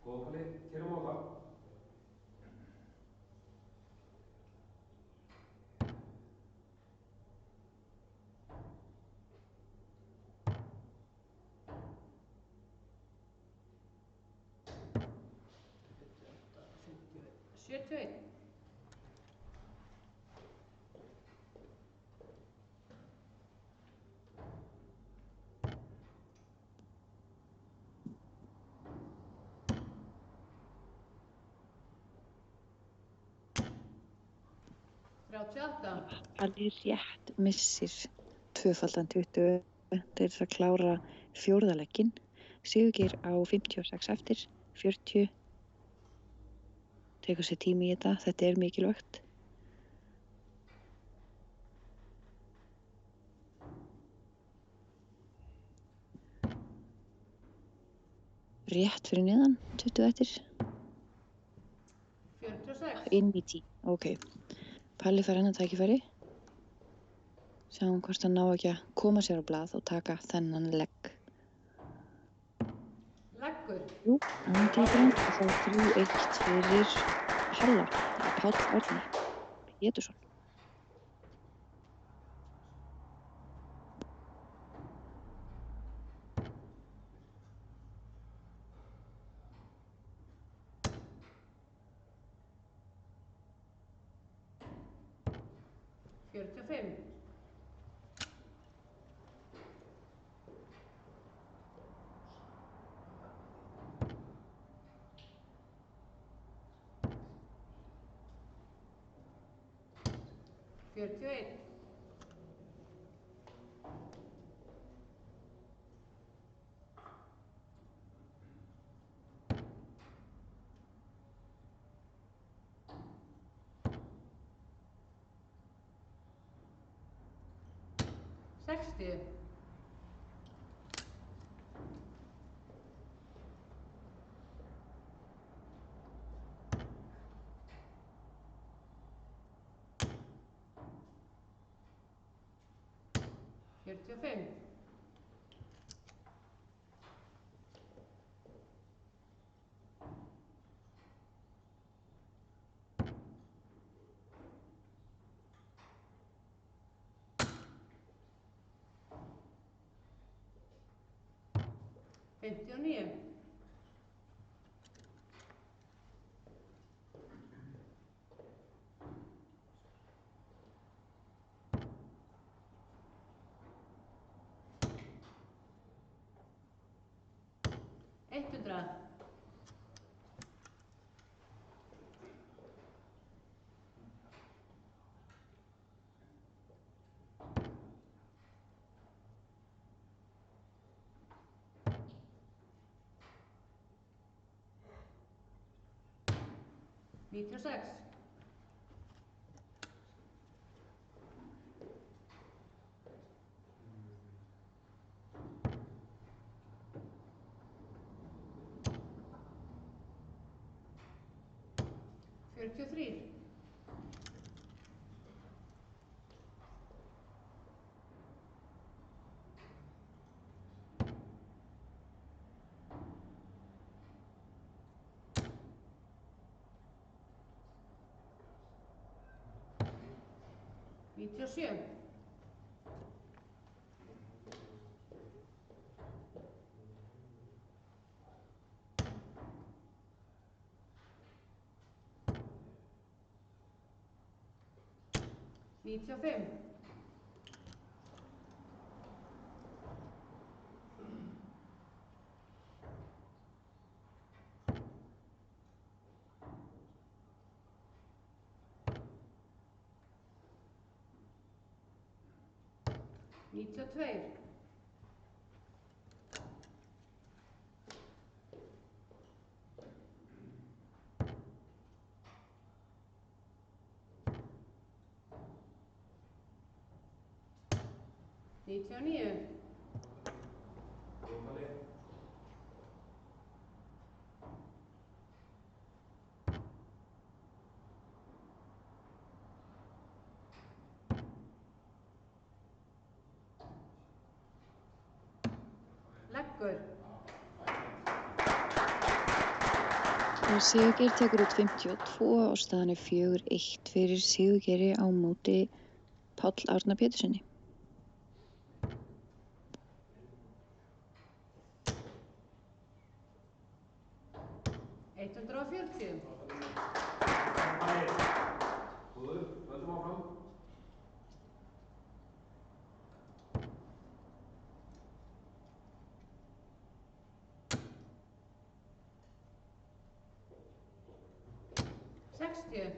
Góða Palli, kerum á það. Palli rétt missir 2x20 til þess að klára fjórða leikinn. Sigurgeir á 56 eftir, 40. Tekur sér tími í þetta, þetta er mikilvægt. Rétt fyrir neðan, 20 eftir. 46. Inn í 10, ok. Palli fær hennar tækifæri. Sjáum hvort hann ná ekki að koma sér á blað og taka þennan legg. Leggur. Jú, hann tekur hann og þá 3-1 fyrir Halla, Páll Árni Pétursson. 45. Fjörutíu og einn. Sextíu. Fjörutíu og fimm. Fimmtíu og níu. Hundrað. Níutíu og sex. Fjörutíu og þrír. Níutíu og sjö. Níutíu og fimm. Níutíu og tveir. Níutíu og níu. Leggur. Og Sigurgeir tekur út 52 og staðan er 4-1 fyrir Sigurgeiri á móti Páll Árna Pétursinni. Hundrað og fjörutíu. Sextíu.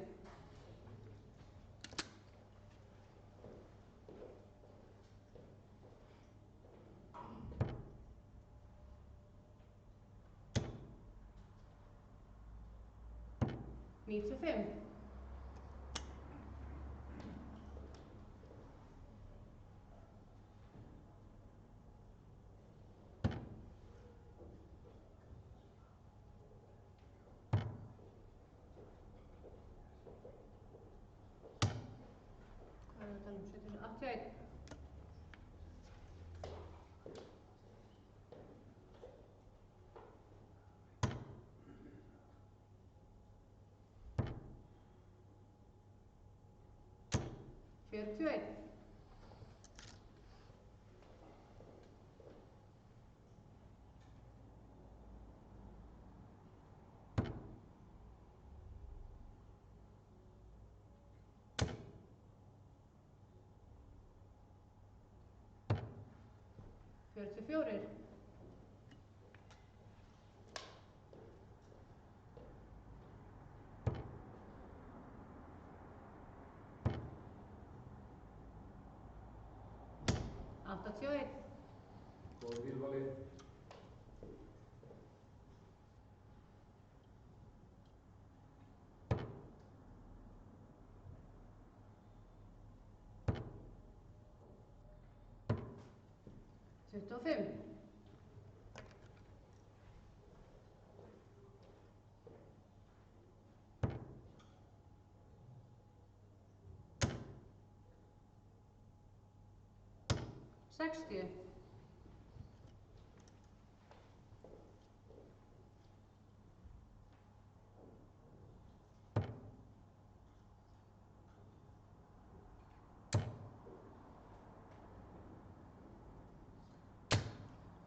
Níutíu og fimm. Hvað er að tala um? 81. Fjörutíu og einn. 44. Áttatíu og einn. Góð tilvalið. Tuttugu og fimm. Sextíu.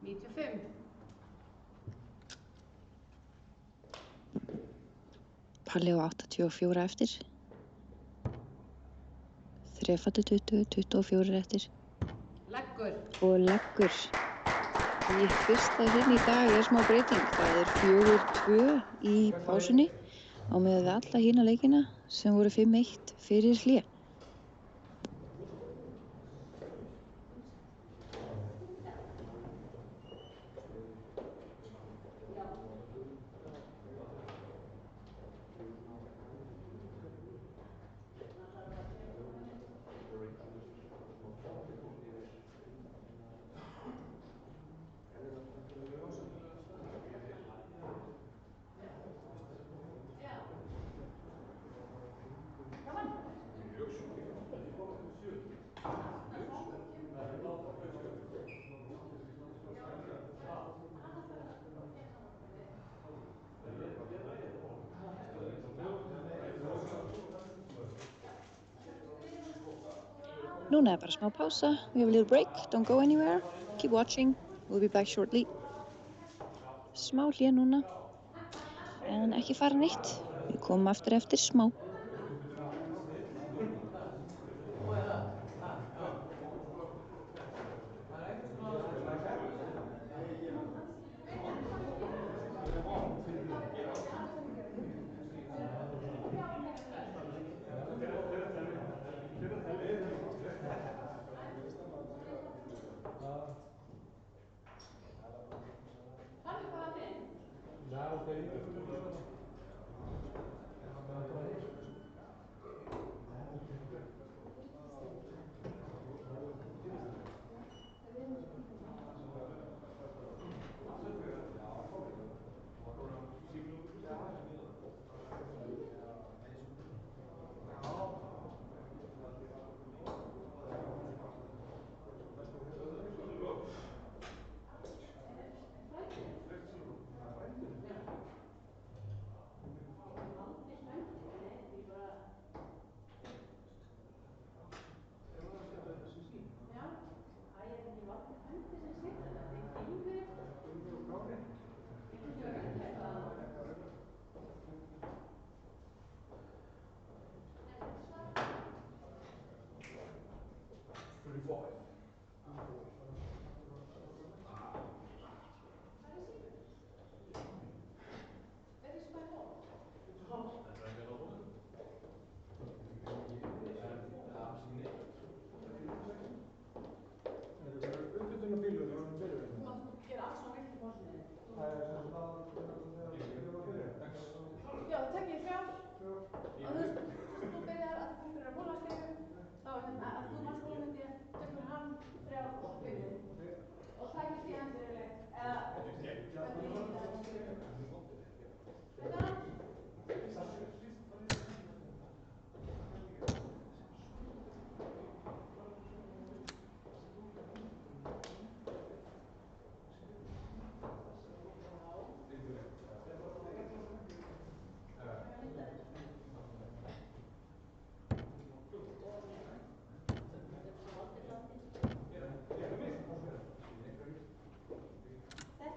Níutíu og fimm. Palli á 84 eftir. Þrefaldur 20, 24 eftir. Leggur. Og leggur. Í fyrsta sinn í dag er smá breyting. Það er 4-2 í pásunni á meðan við alla hína leikina sem voru 5-1 fyrir hlé. Núna er bara smá pása. We have a little break. Don't go anywhere. Keep watching. We'll be back shortly. Smá hlé núna. En ekki fara neitt. Við komum aftur eftir smá. Já, það tek ég 3 ár. Og þú veist, þú byrjar að fólk er að múlastíðu, þá að þú manns múlamyndi, tekur hann 3 ár og svo byrju. Og takir síðan fyrirlegt, eða hvernig ég nýta það, skilur. Veit það? Þetta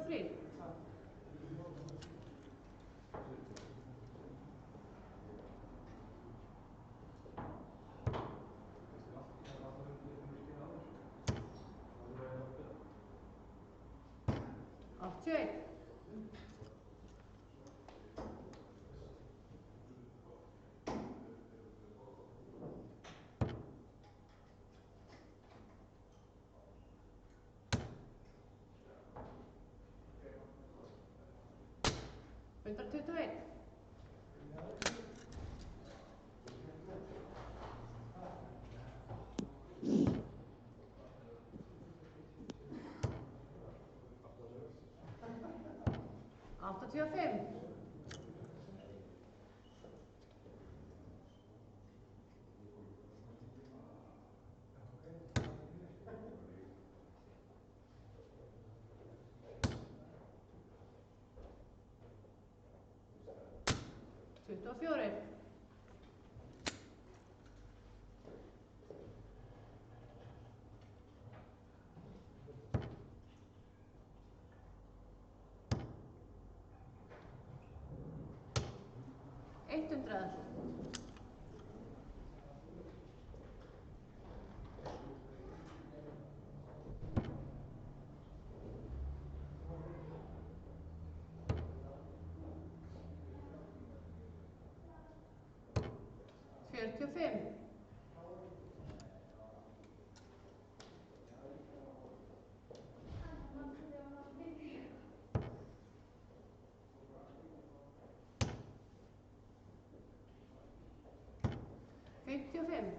23. Áttatíu og einn. Hundrað tuttugu og einn. Áttatíu og fimm. Tuttugu og fjórir. Hundrað. Fjörutíu og fimm. Fimmtíu og fimm.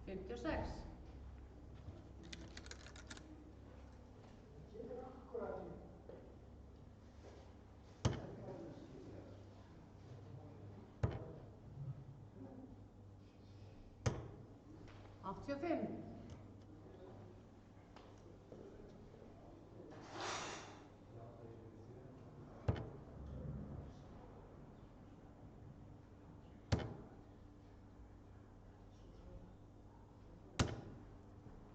Fimmtíu og sex. Áttatíu og fimm.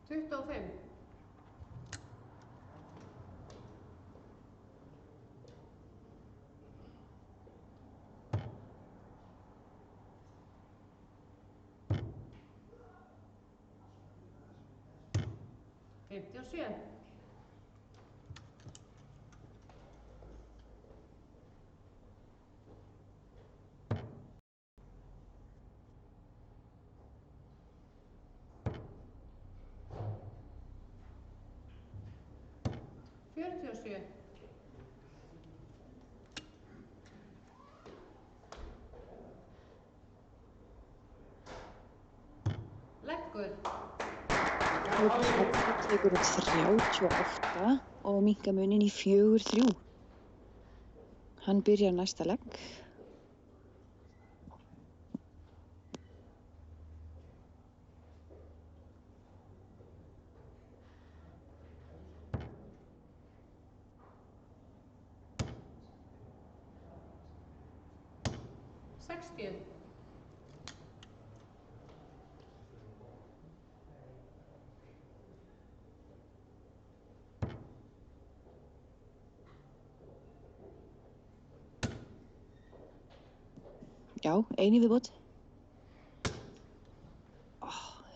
Tuttugu og fimm. Fimmtíu og sjö. Fjörutíu og sjö. Leggur. Það tekur út 38 og minnka munin í 4-3. Hann byrjar næsta legg. Sextíu. Já, einu viðbót.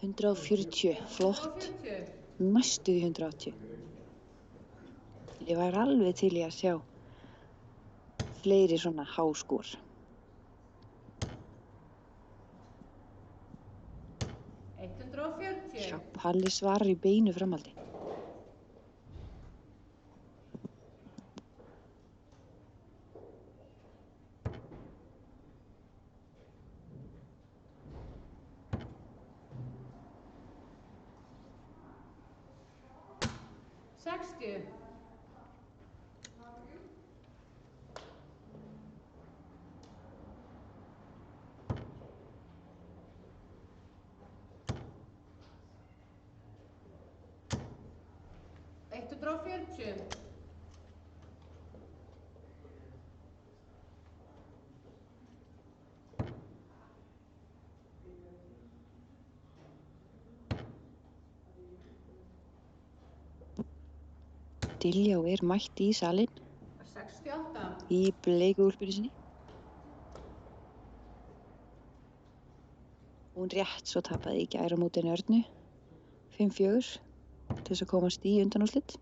140, flott. 140. Næstu í 180. Ég var alveg til í að sjá fleiri svona háskor. 140. Já, Palli svarar í beinu framhaldi. Sextíu. 140. Diljá er mætt í salinn 68. í bleiku úlpunni sinni. Hún rétt svo tapaði í gær á móti Örnu 5-4 til þess að komast í undanúrslit.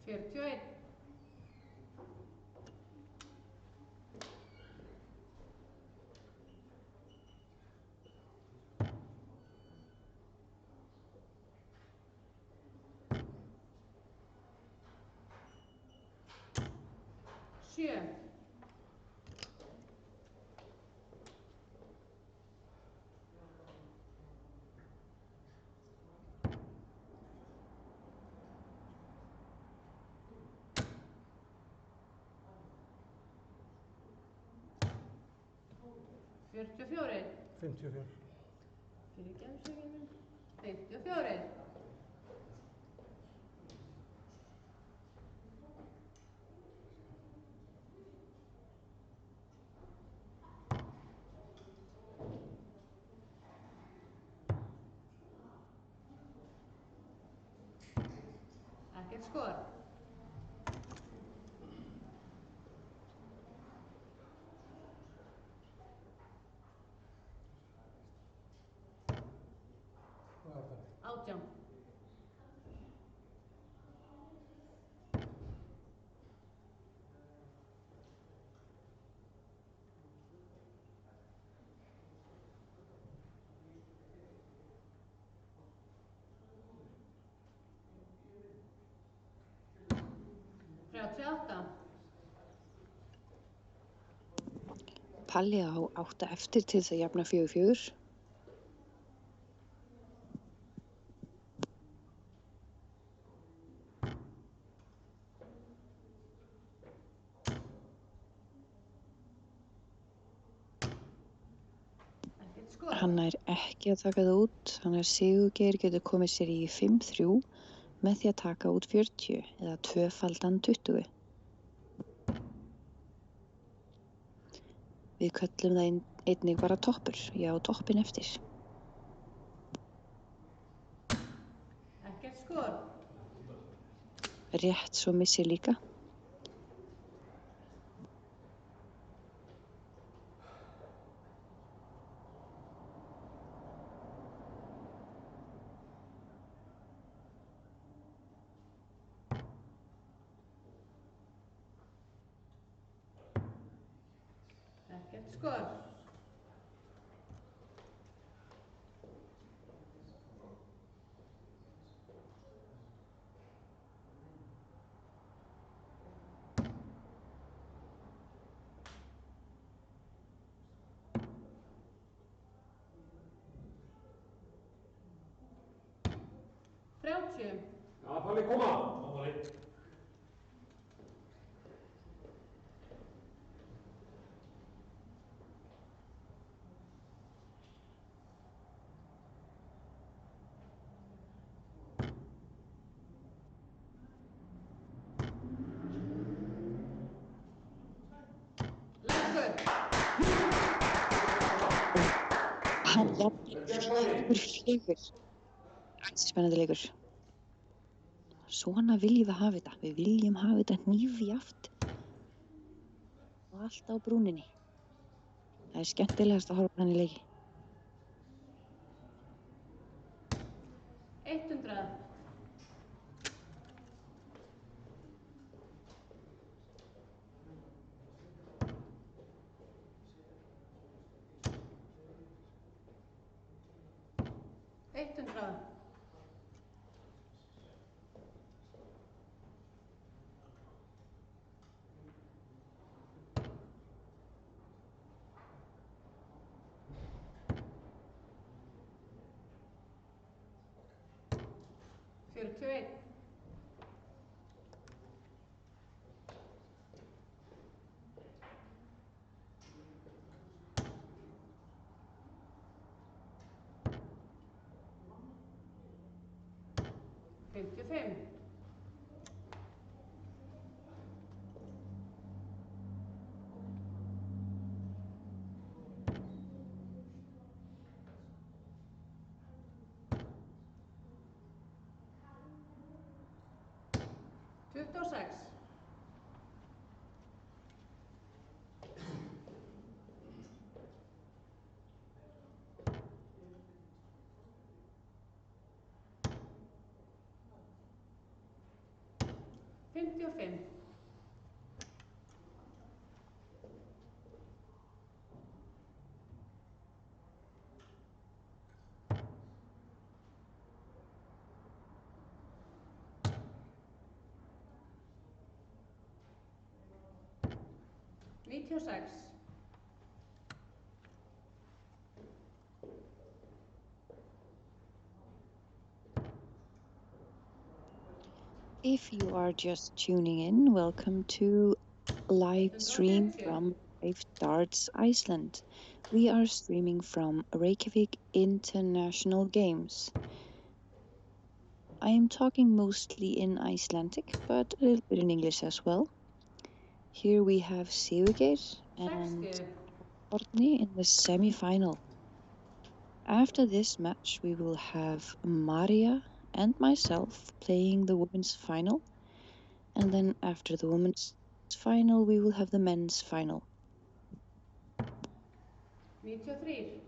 40. Fyrirgefðu, Sigurður minn. 54. Ekkert skor. Hvað er það? 18. Palli á 8 eftir til þess að jafna 4-4. Hann nær ekki að taka það út, þannig að Sigurgeir getur komið sér í 5-3 með því að taka út 40 eða tvöfaldan 20. Við köllum það einnig bara toppur, ég á toppinn eftir. Ekkert skor. Rétt svo missir líka. Ekkert skor. Þrjátíu. Já, Palli, koma! Já, Palli. 40. Jafnvel 4-4. Ansi spennandi leikur. Svona viljum við hafa þetta. Við viljum hafa þetta hnífjaft og allt á brúninni. Það er skemmtilegast að horfa á þannig leiki. 100. 100. 41. 55. 26. 55. 96. 'If you are just tuning in, welcome to live stream from Live Darts Iceland. We are streaming from Reykjavik International Games. I am talking mostly in Icelandic, but a little bit in English as well. Here we have Sigurgeir and 60. Árni in the semi-final. After this match, we will have Maria and myself playing the women's final, and then after the women's final, we will have the men's final. 93.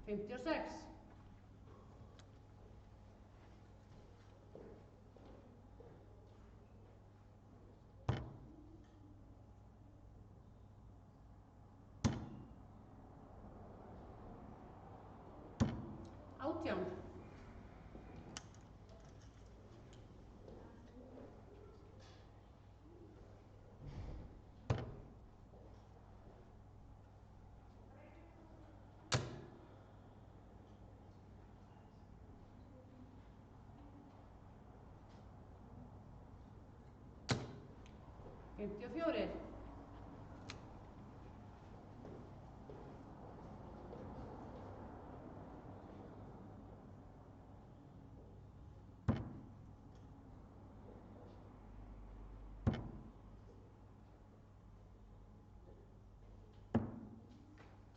56. 18. 54.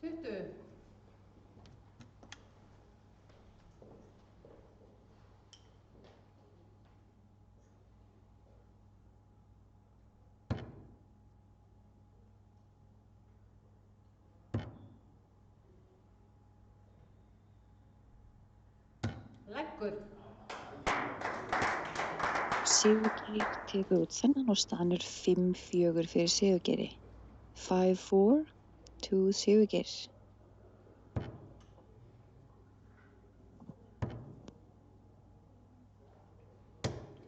20. 11. Sigurgeir tekur út þennan og staðan er 5-4 fyrir Sigurgeiri. 5-4 to Sigurgeir.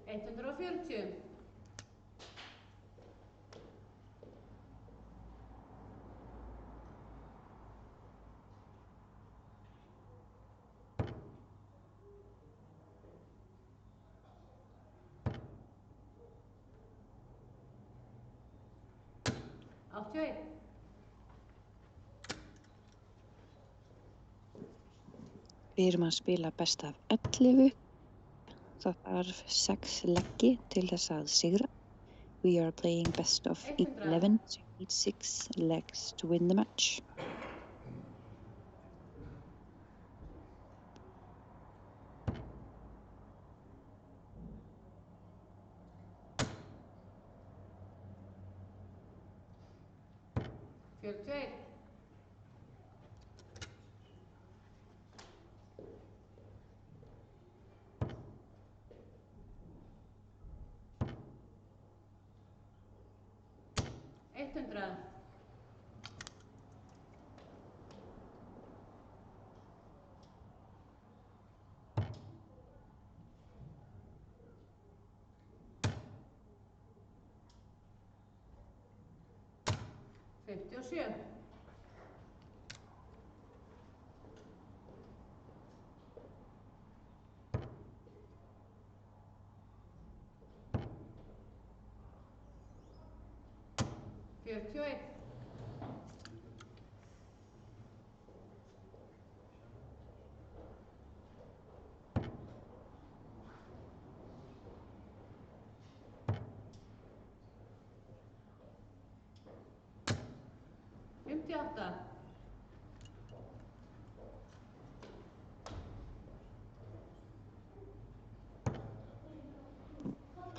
140. 81. 81. Við erum að spila best af 11. Það þarf 6 leggi til þess að sigra. We are playing best of 11, so you need 6 legs to win the match.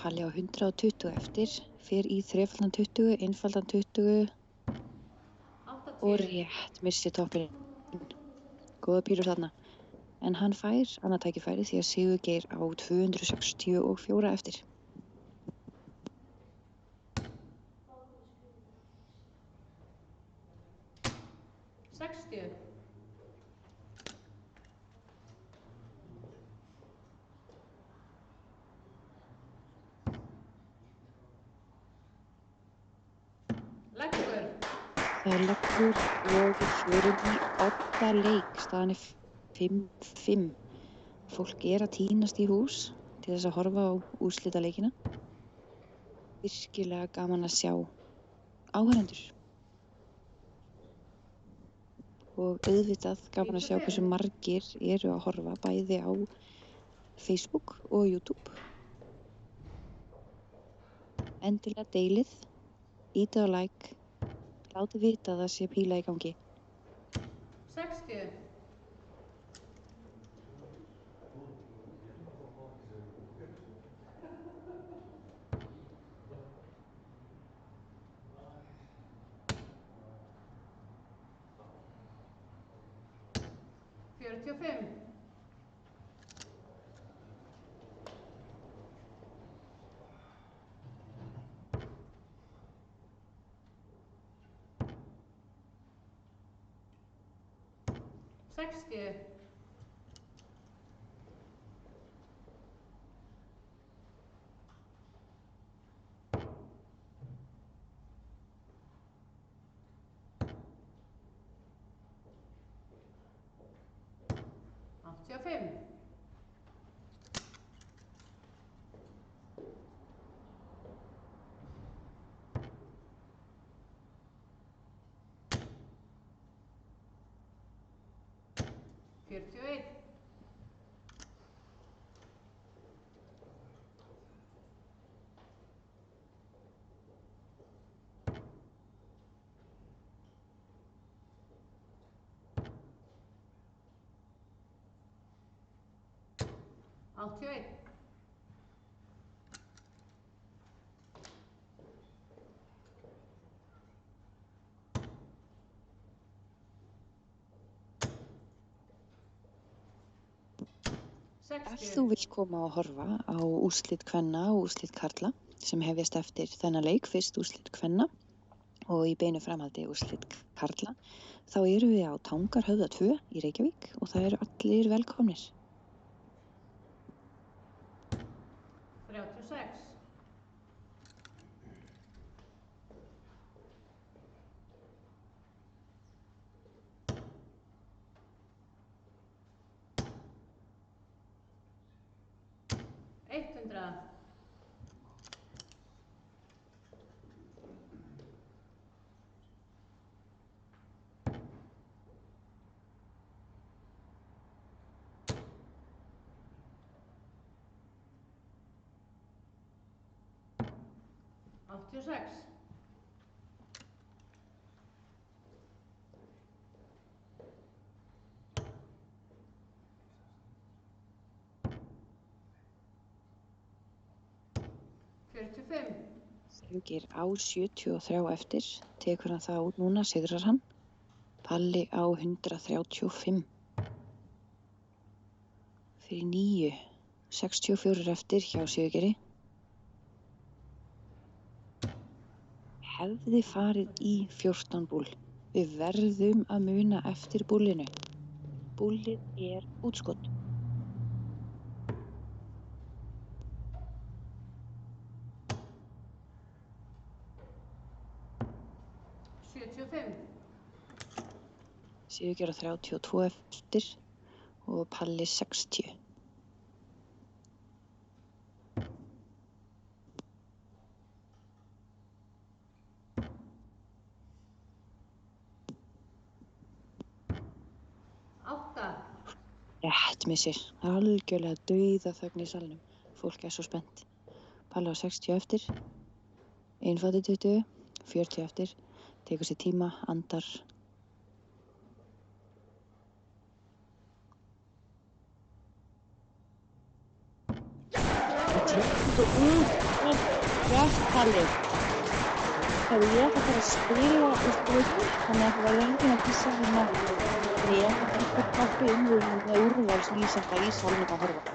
Palli á 120 eftir, fer í þrefaldan 20, einfaldan 20 og rétt missi toppinn. Góða pílur þarna. En hann fær annað tækifæri því að Sigurgeir á 264 eftir. Það er leggur og við förum í 8 leik, staðan er 5-5. Fólk er að tínast í hús til þess að horfa á úrslitaleikina. Virkilega gaman að sjá áhorfendur. Og auðvitað gaman að sjá hversu margir eru að horfa bæði á Facebook og YouTube. Endilega deilið, ítið á like. Látið vita að það sé píla í gangi. 60. Ef þú vill koma og horfa á úrslit kvenna og úrslit karla sem hefjast eftir þennan leik, fyrst úrslit kvenna og í beinu framhaldi úrslit karla, þá erum við á Tangarhöfða 2 í Reykjavík og það eru allir velkomnir. 36. 86. Sigurgeir á 73 eftir, tekur hann það út núna, sigrar hann. Palli á 135. Fyrir 9, 64 eftir hjá Sigurgeiri. Hefði farið í 14 búll. Við verðum að muna eftir búllinu. Búllið er útskot. Sigurgeir á 32 eftir og Palli 60. Rétt missir. Algjörlega dauðaþögn í salnum. Fólk er svo spennt. Palli á 60 eftir. Einfati 20, 40 eftir. Tekur sér tíma, andar. Rétt Palli. Þegar ég ætla að fara að spila þannig að það var enginn að pissa hérna. Ég ætla að eitthvað kappi með úrvalslýsenda í salnum að horfa.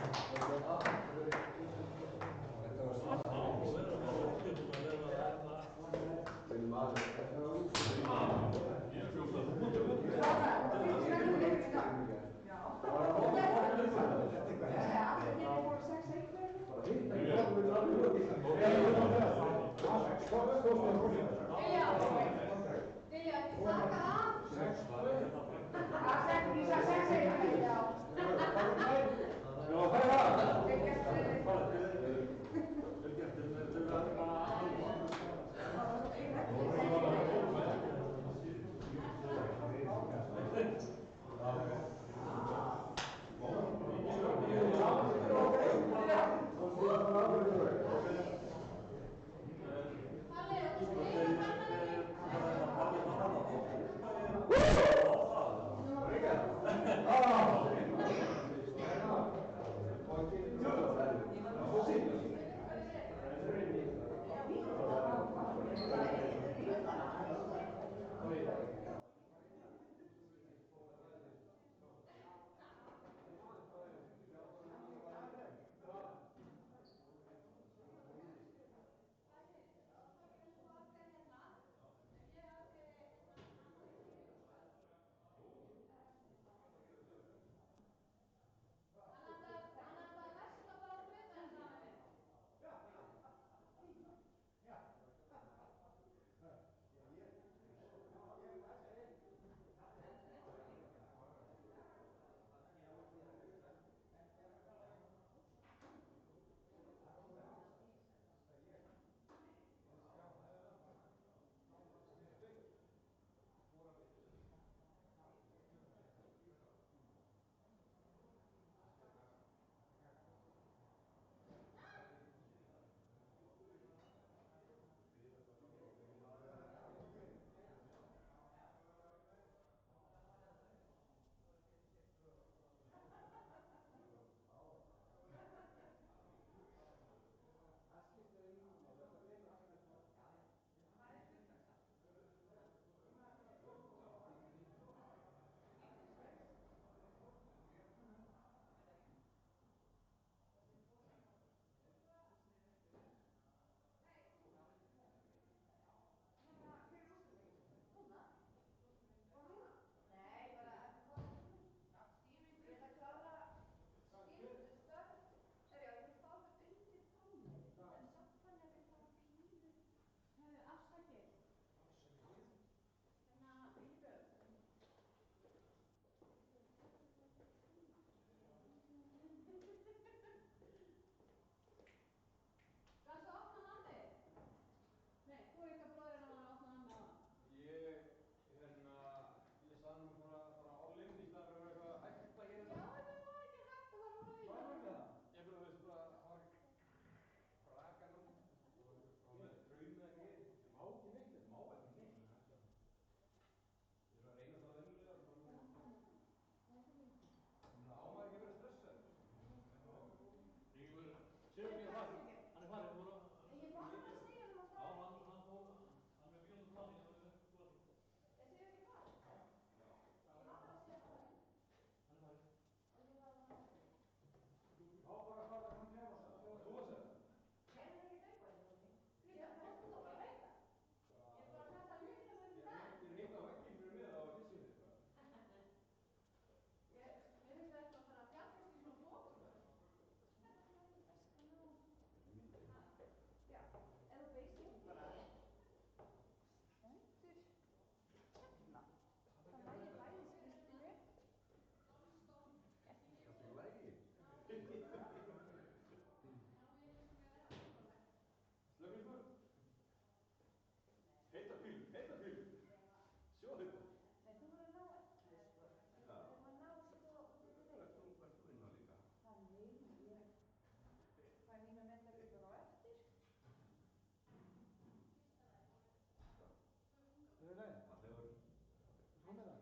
Kamerā.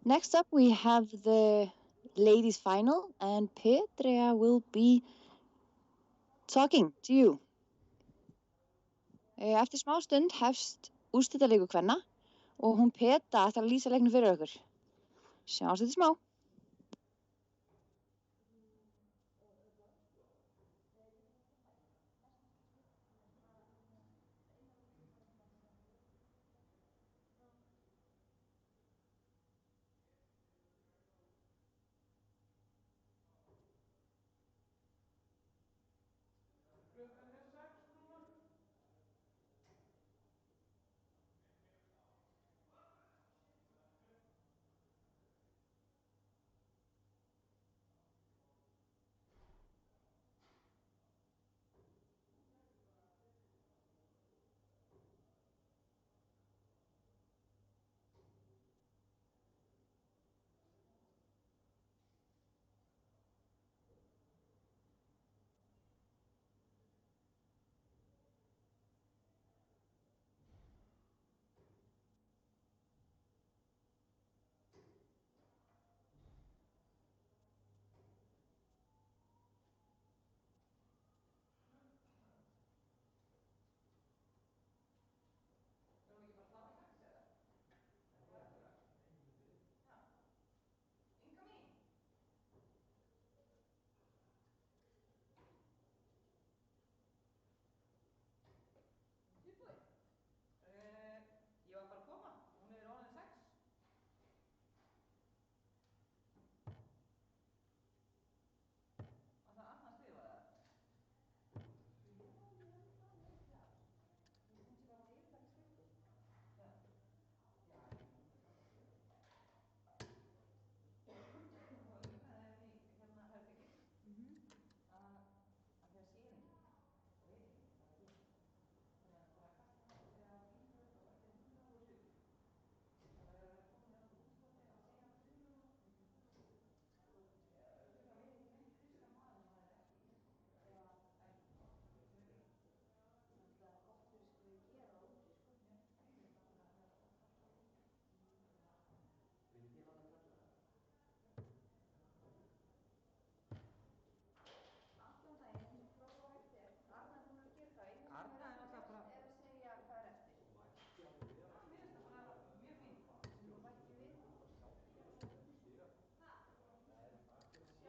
Next up we have the ladies final and Petrea will be talking to you. Eftir smá stund hefst úrslitaleikur kvenna og hún Peta ætlar að lýsa leiknum fyrir okkur. Sjáumst eftir smá. Ég var bara að koma, hún er orðin 6. Og það Arna skrifaði það. Hún sé bara að yfirtaka skriftir. Já. Já, ég var umræðið í herbyggið. Að þegar sér enginn. Og veit ekki hvað það er. Þannig að bara kasta hann þegar á bílur og þetta er húða og suð. Það er að vera komin á húsgóti að segja það suður og það veit ekki neitt fyrsta maður sem það er ekki. Já, ekki. Það er gott fyrir sko að gera það úti, sko. Já, ég er bara að vera að kalla það úti. Vildi ég láta kalla það? Allan daginn, eins og prófa hægt er. Arna er búin að gera það. Arna er alltaf bara að segja hvað er eftir. Mér finnst það bara mjög fínt. Nú bætti við. Mér finnst það bara mjög slæm að henda kemur.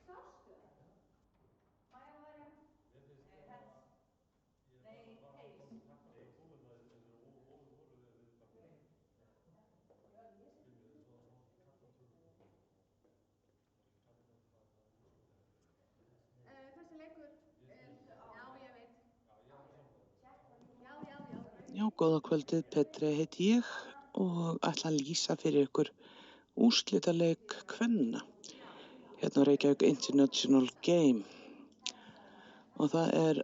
Sástu það? Maja var já. Mér finnst það að nei, heils. Takk fyrir að koma með þessu voru við bara nei. Já, ég sé það. Svo þessi leikur já, ég veit. Já, góða kvöldið, Petrea heiti ég og ætla að lýsa fyrir ykkur úrslitaleik kvenna hérna á Reykjavík International Game og það er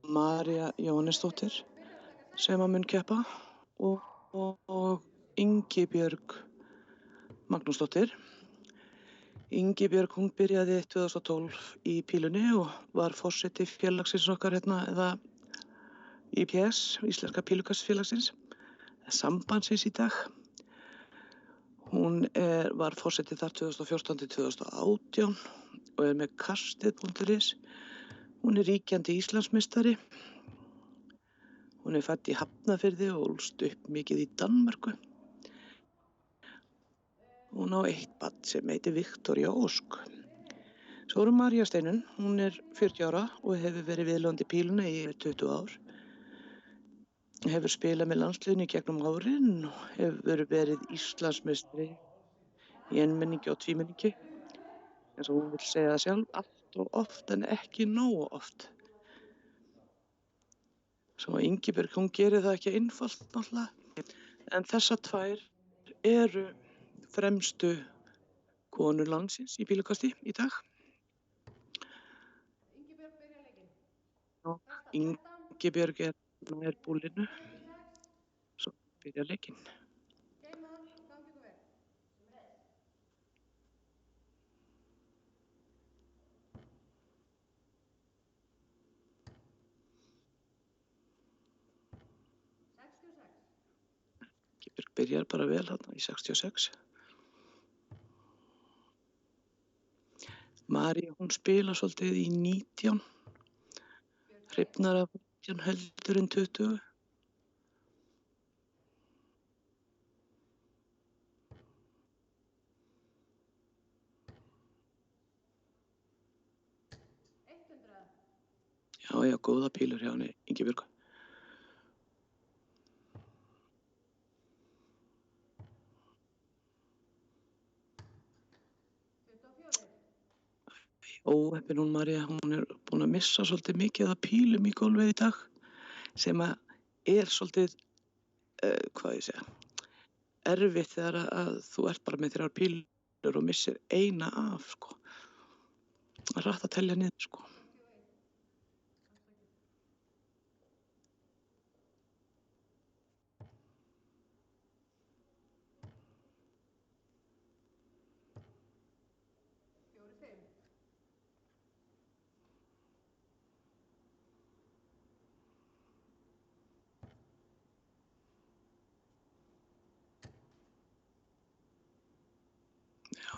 María Jóhannesdóttir sem að mun keppa og Ingibjörg Magnúsdóttir. Ingibjörg, hún byrjaði 2012 í pílunni og var forseti félagsins okkar hérna, eða IPS, Íslenska pílukastfélagsins, sambandsins í dag. Hún var forseti þar 2014 til 2018 og er með kastið.is. Hún er ríkjandi Íslandsmeistari. Hún er fædd í Hafnarfirði og ólst upp mikið í Danmörku. Hún á eitt barn sem heitir Viktoría Ósk. Svo er María Steinunn, hún er 40 ára og hefur verið viðlóðandi í píluna í 20 ár. Hefur spilað með landsliðinu í gegnum árin og hefur verið Íslandsmeistari í einmenningi og tvímenningi. Eins og hún vil segja það sjálf, allt og oft en ekki nógu oft. Svo Ingibjörg, hún gerir það ekki einfalt náttúrulega, en þessar tvær eru fremstu konur landsins í pílukasti í dag. Ingibjörg byrja leikinn. Og Ingibjörg er nær búlinu, svo byrja leikinn. Geyma hann, gangi ykkur vel. Ingibjörg byrjar bara vel þarna í 66. María, hún spila svolítið í 19, hrifnar af 19 heldur en 20. Já, góða pílur hjá henni, Ingibjörg. Óheppin hún María, hún er búin að missa svolítið mikið af pílum í gólfið í dag sem er svolítið, erfitt þegar að þú ert bara með 3 pílur og missir eina af, sko. Það er rætt að telja niður, sko.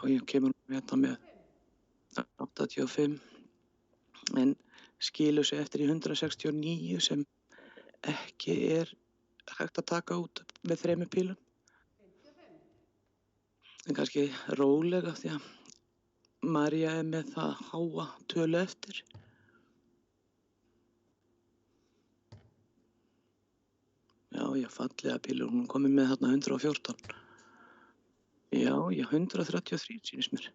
Já, ég kemur hérna með 85 en skilur sig eftir í 169 sem ekki er hægt að taka út með 3 pílum. En kannski rólega því að María er með það háa tölu eftir. Já, fallega pílur, hún komið með þarna 114. Já, 133 sýnist mér.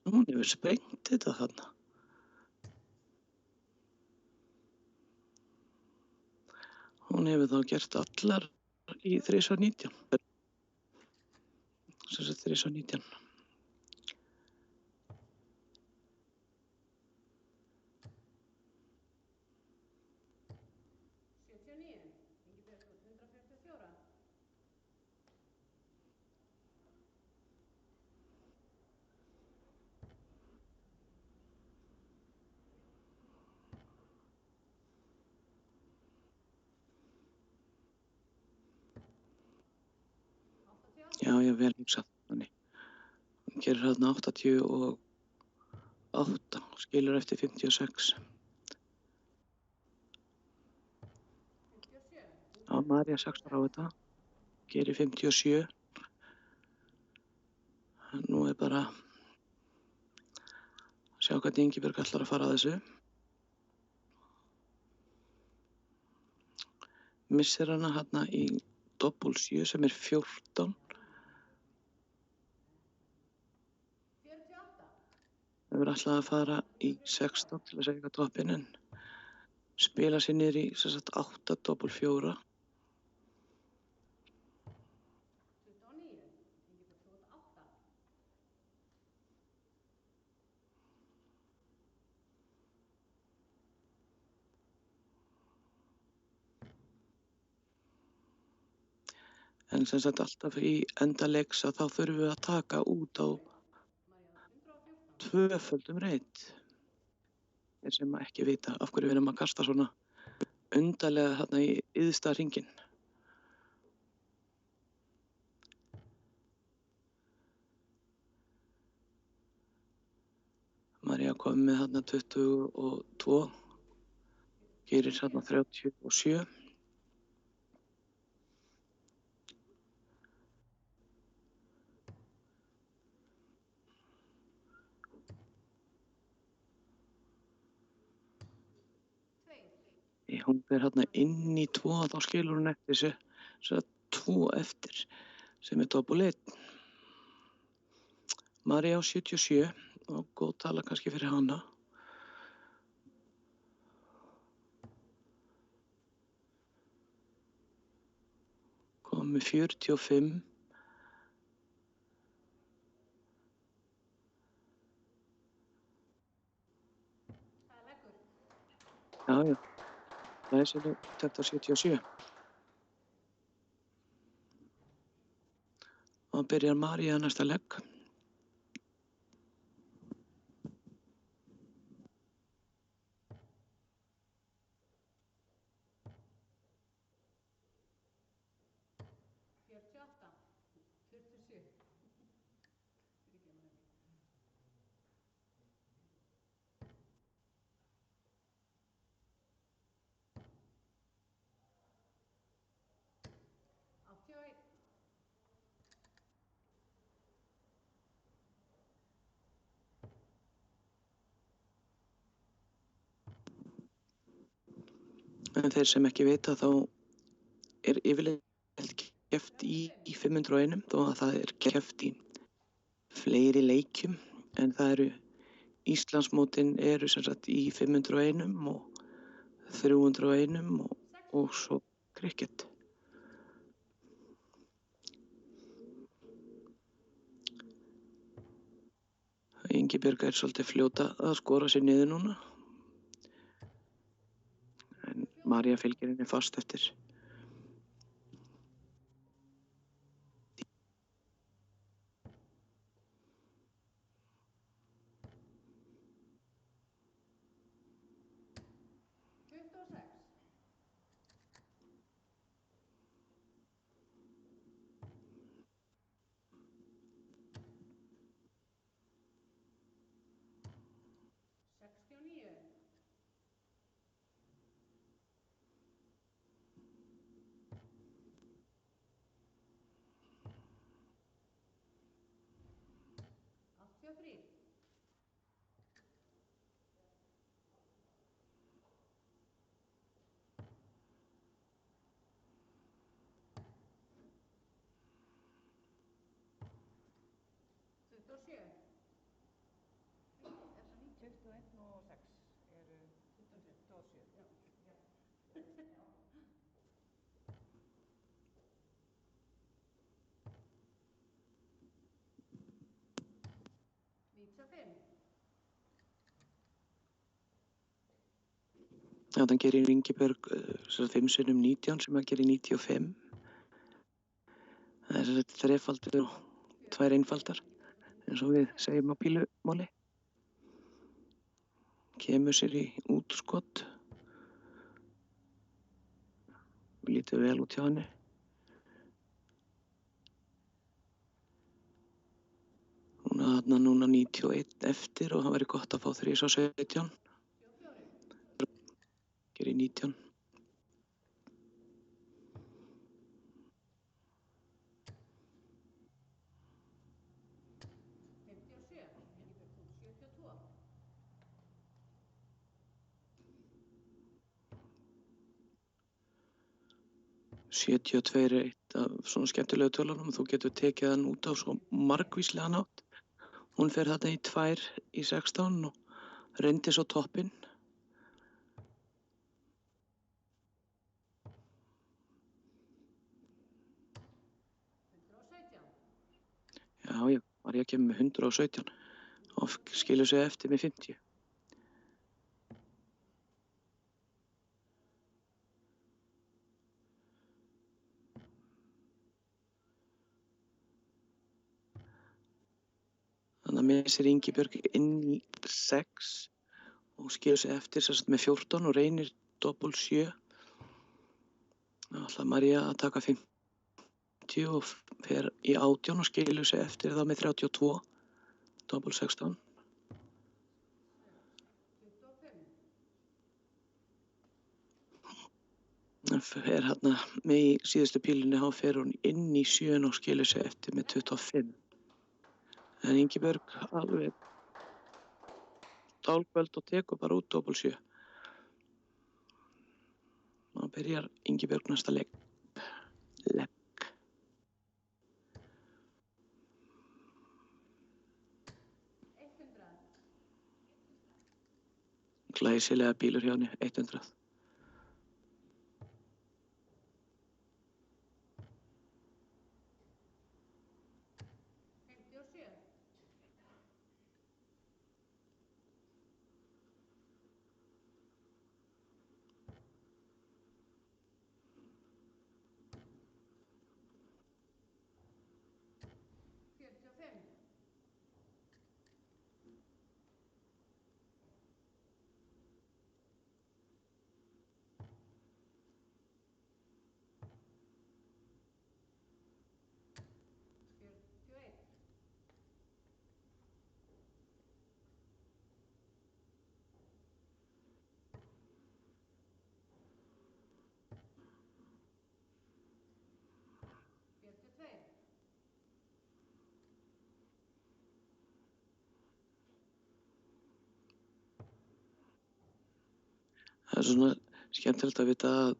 Hún hefur sprengt þetta þarna. Hún hefur þá gert allar í 319. Sem sagt 319. Já, vel hugsað þannig. Hún gerir þarna 88, skilur eftir 56. Já, María 16 á þetta, gerir 57. Nú er bara að sjá hvernig Ingibjörg ætlar að fara að þessu. Missir hana hérna í doppul 7 sem er 14. Það verður alltaf að fara í 16 til að segja toppinn en spila sér niður í 8 doppul 4. En sem sagt alltaf í endaleiks að þá þurfum við að taka út á tvöföldum reit. Þeir sem ekki vita af hverju við erum að kasta svona undarlega þarna í yðsta hringinn. María kom með þarna 22, gerir þarna 37. Hún fer hérna inn í 2 og þá skilur hún eftir þessi 2 eftir sem er doppel 1. María á 77 og góð tala kannski fyrir hana. Kom með 45. Já, já. Það er svolítið þetta 77. Og byrjar María næsta legg. En þeir sem ekki vita þá er yfirleitt keppt í 501 þó að það er keppt í fleiri leikjum en það eru Íslandsmótin eru sem sagt í 501 og 301 og svo cricket. Ingibjörg er svolítið fljóta að skora sér niður núna. En María fylgir henni fast eftir. Þannig gerir Ingibjörg 5 sinnum 19 sem að gerir 95. Það er þrefaldur og 2 einfaldar, eins og við segjum á pílumáli. Kemur sér í útskot. Lítur vel út hjá henni. Hún er þarna núna 91 eftir og það væri gott að fá 3 á 17. Gerir 19. Sjötíu og 2 er eitt af svona skemmtilegu tölunum og þú getur tekið hann út á svo margvíslega nátt. Hún fer þarna í 2 í 16 og reyndi svo toppinn. Já, María kemur með 117 og skilur sig eftir með 50. Þarna missir Ingibjörg inn í 6 og skilur sig eftir sem sagt með 14 og Reynir doppul 7. Þá ætlar María að taka 50 og fer í 18 og skilur sig eftir þá með 32, doppul 16. Fer hérna með í síðustu pílunni, þá fer hún inn í 7 og skilur sig eftir með 25. En Ingibjörg alveg dálkvöld og tekur bara út doppul 7. Þá byrjar Ingibjörg næsta legg. Glæsilega bílur hjá henni, 100. Það svona skemmtilegt að vita að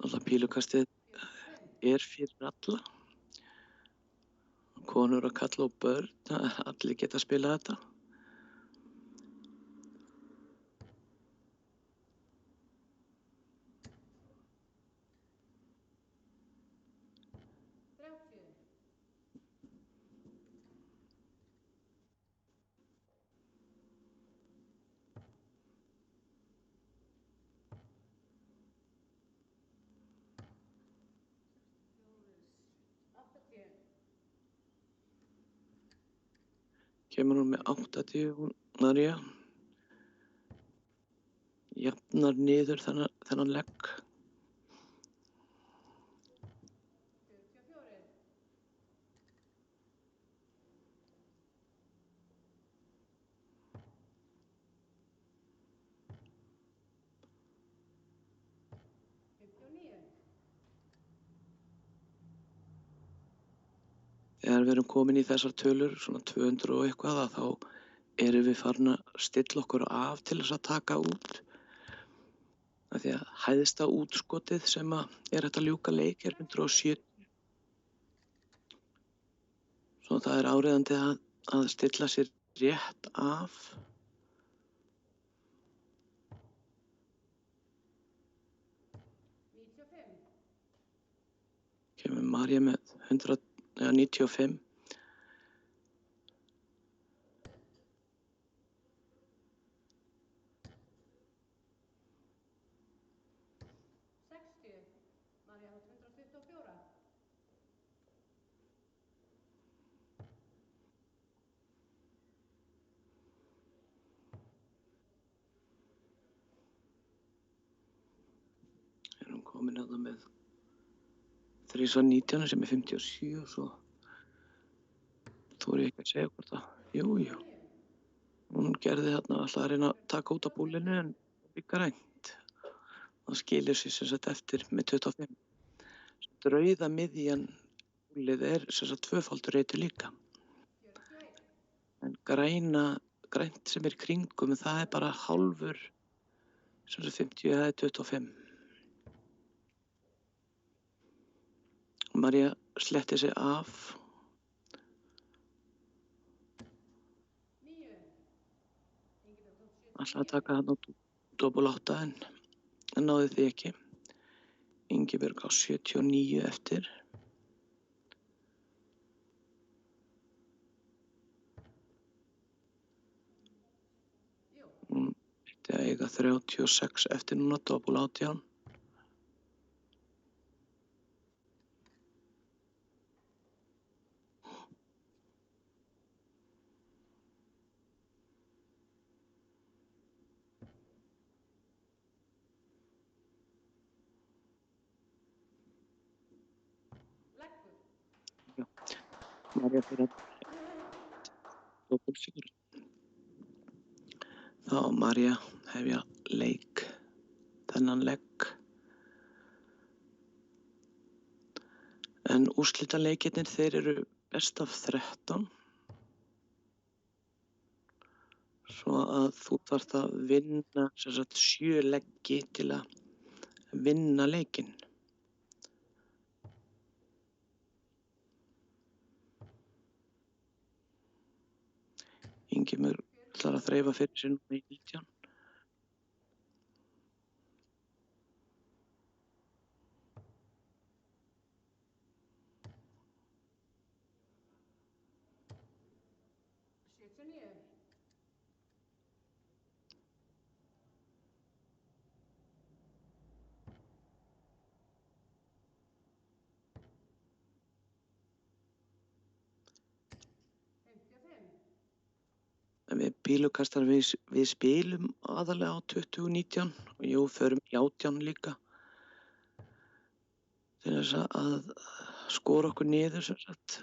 alltaf pílukastið fyrir alla. Konur og kalla og börn, allir geta spilað þetta. Kemur hún með 80, María. Jafnar niður þennan legg. Þegar við erum komin í þessar tölur, svona 200 og eitthvað, þá erum við farin að stilla okkur af til þess að taka út. Af því að hæðsta útskotið sem er hægt að ljúka leik 170. Svo það er áríðandi að stilla sér rétt af. Kemur María með 95. Erum komin að það með 319 sem er 57 og svo þori ég ekki að segja hvort það. Jú. Hún gerði þarna alltaf að reyna að taka út á búlinu en líka rænt. Það skilur sér sem sagt eftir með 25. Rauða miðjan búlið er sem sagt tvöfaldur reitur líka. En grænt sem er í kringum, það er bara hálfur sem sagt 50 eða 25. María sletti sig af. Ætlaði að taka hann á doppul 8 en náði því ekki. Ingibjörg á 79 eftir. Hún ætti að eiga 36 eftir núna, doppul 18. Marja fyrir að doppelfjóra. Þá á Marja hefja leik, þennan legg. En úrslitaleikirnir þeir eru best af 13. Svo að þú þarft að vinna 7 leggi til að vinna leikinn. Ingimur ætlar að þreifa fyrir sér núna í 19. En við pílukastar við spilum aðalega á 2019 og jú, förum í 18 líka til þess að skora okkur niður sem sagt.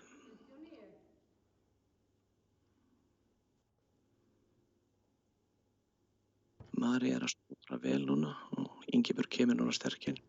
Mari að skora vel núna og Ingibjörg kemur núna sterk inn.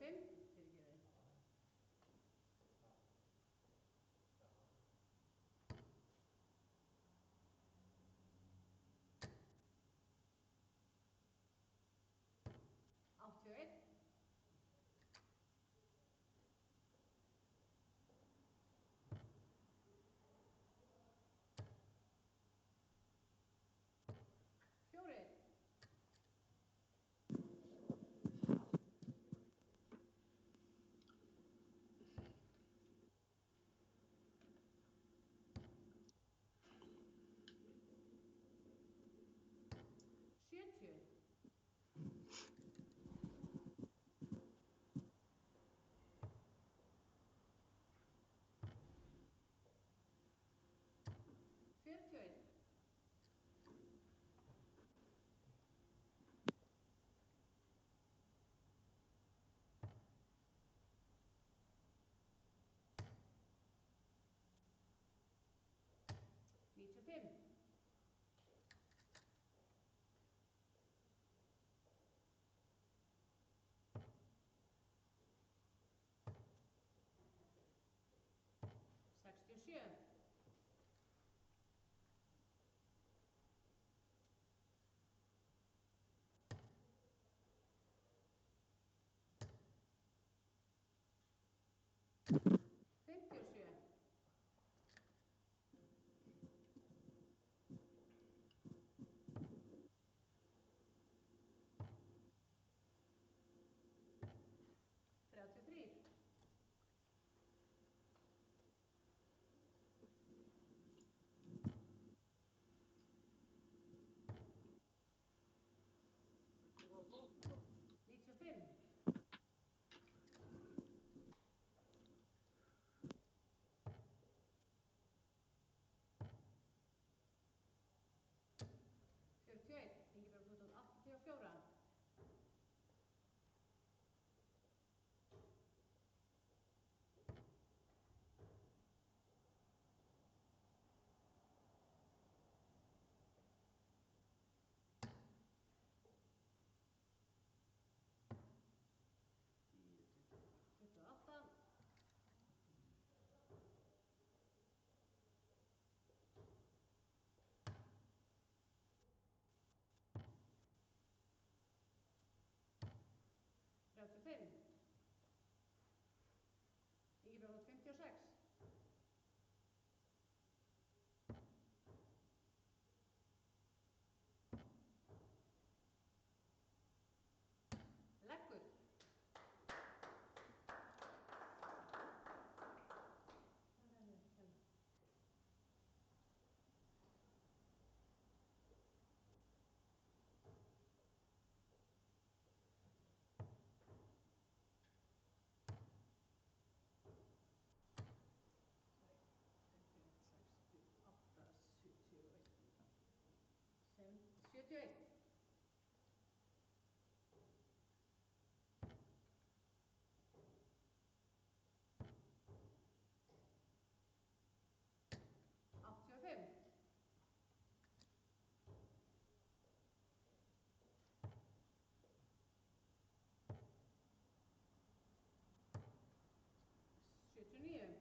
fyrirgefið. 81. 4. 70. 41. 95. 67. 57. 33. 95. 41. Ingibjörg, þú tók 84. 28. 35. Ingibjörg, 56. 11. 71. 85. 79. 80.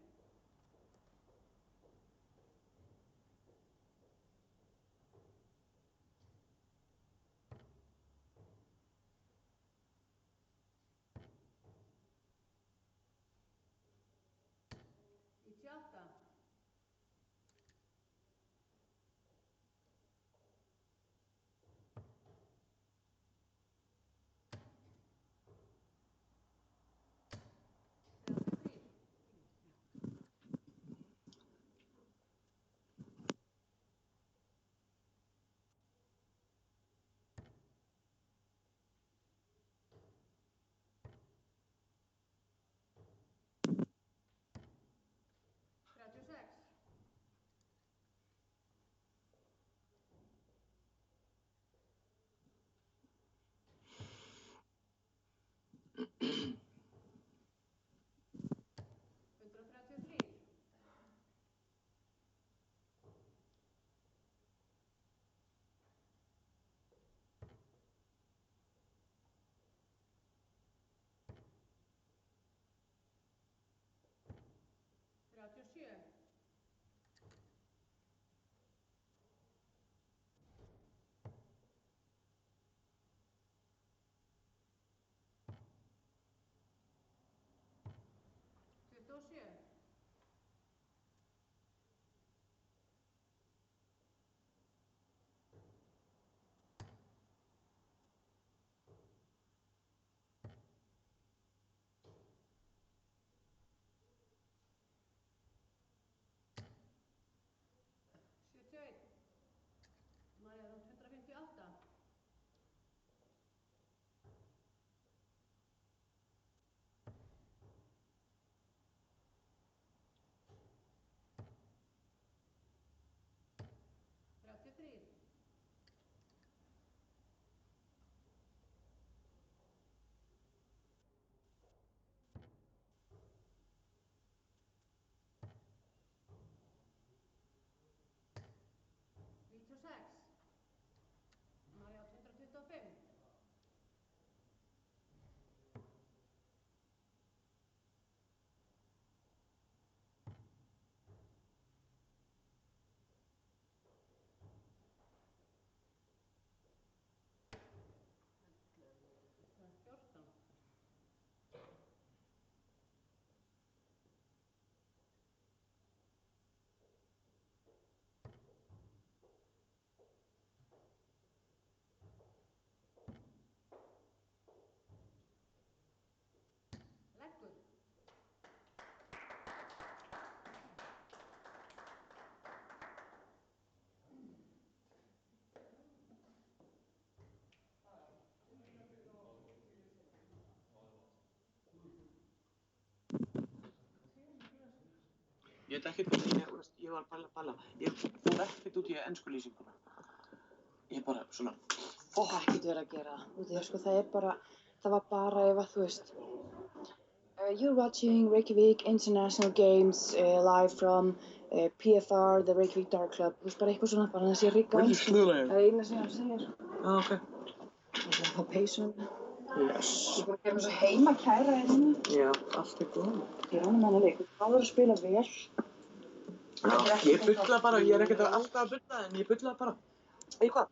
Ég veit ekkert ég var að pæla. Ég fór ekkert út í ensku lýsinguna. Ég bara svona, Ekkert verið að gera. Út í það sko, það var bara ef að þú veist, you're watching Reykjavík International Games live from PFR, the Reykjavík Dart Club. Þú veist, bara eitthvað svona, bara þessi rigga á ensku. Það er eina sem hann segir. ok. Það er á peysunum. Yes. Ég er búin að gera mér svo heima kæra hérna. Já, allt er góð. Ég ánum hann að leik. Þú báður að spila vel. Já, ég bulla bara, ég er ekkert alltaf að bulla, en ég bulla bara. Eitthvað.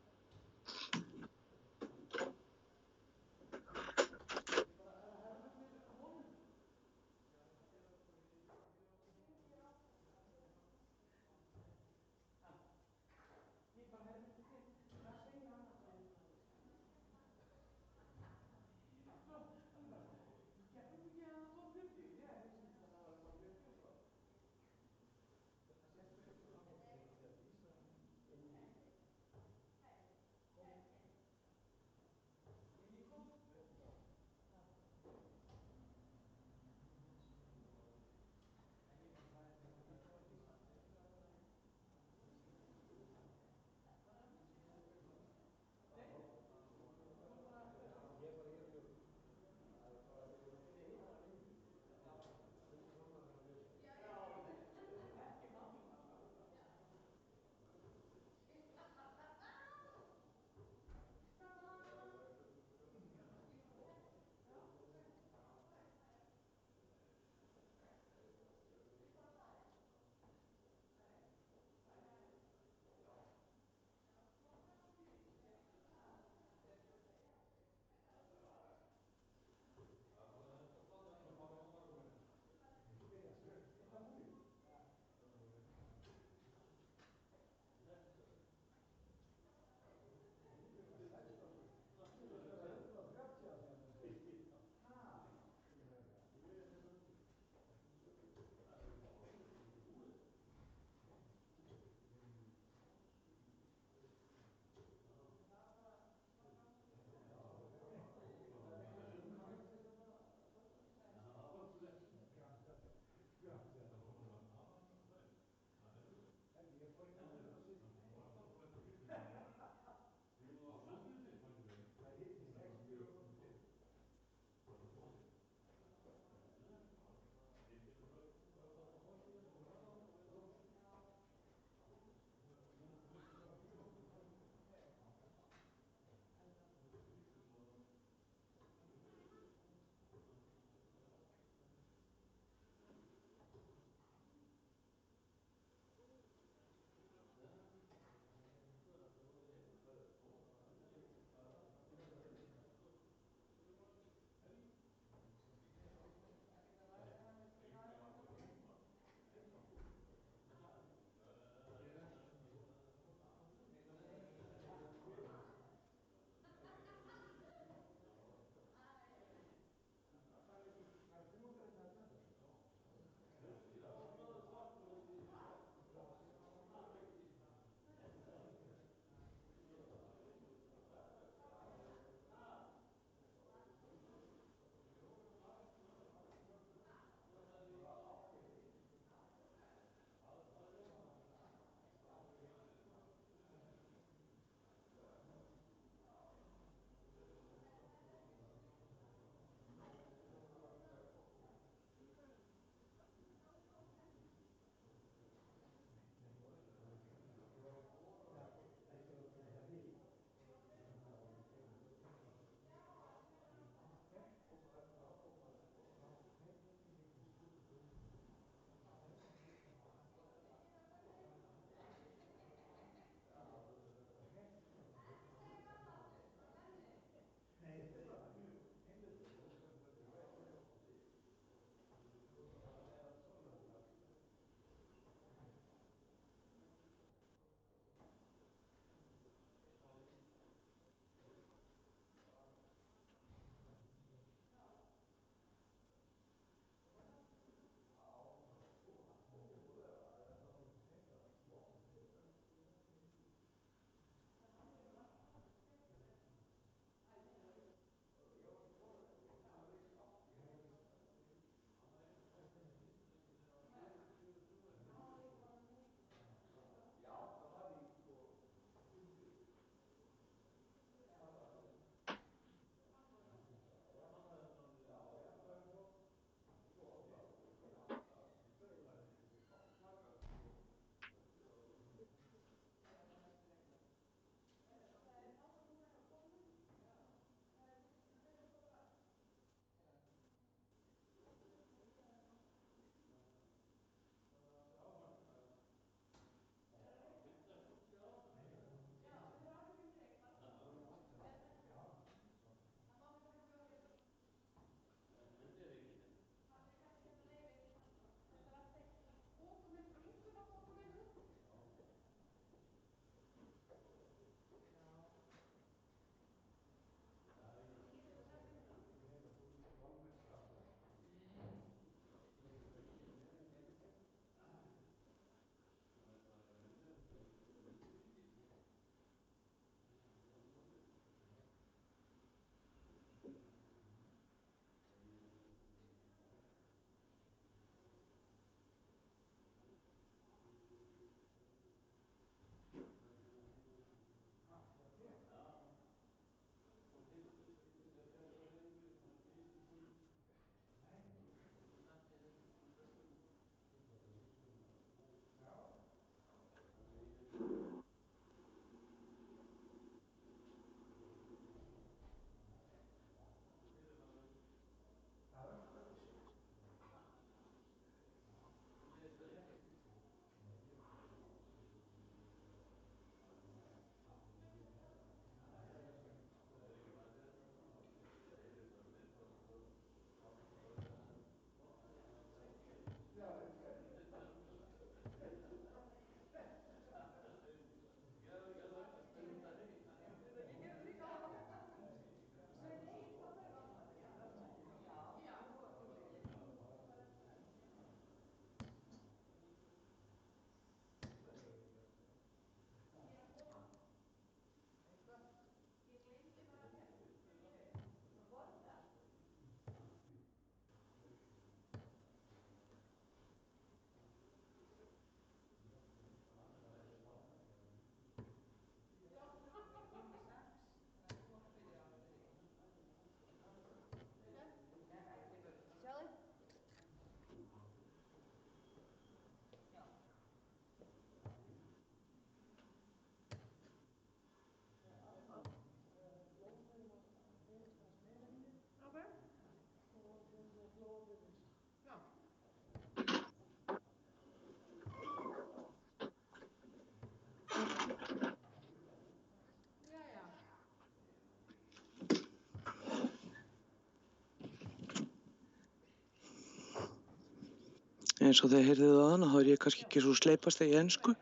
Eins og þið heyrðuð á hana, þá ég kannski ekki svo sleipast í ensku,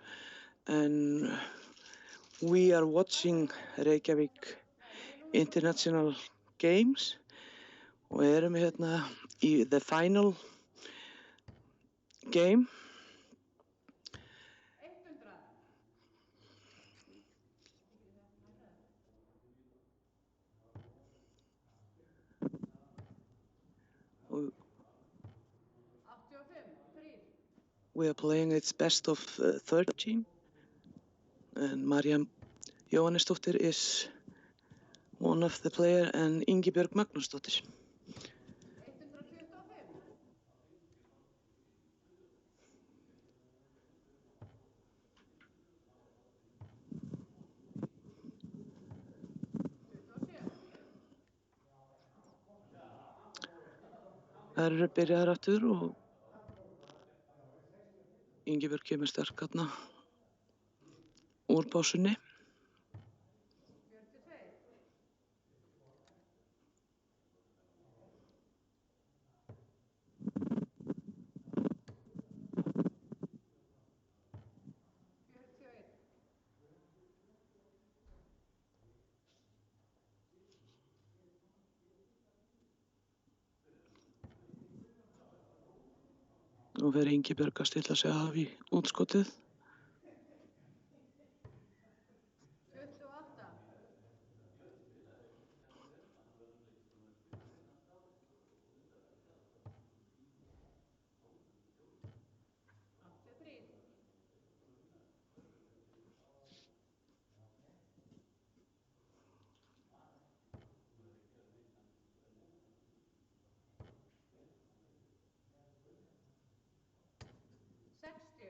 en we are watching Reykjavík International Games og erum hérna í the final game. 100. Og 85. 3. we are playing its best of 13, and María Jóhannesdóttir is one of the player, and Ingibjörg Magnúsdóttir. 125. Þær eru byrjaðar aftur og Ingibjörg kemur sterk þarna úr pásunni. 42. Nú fer Ingibjörg að stilla sig af í útskotið. 28. 83. 60.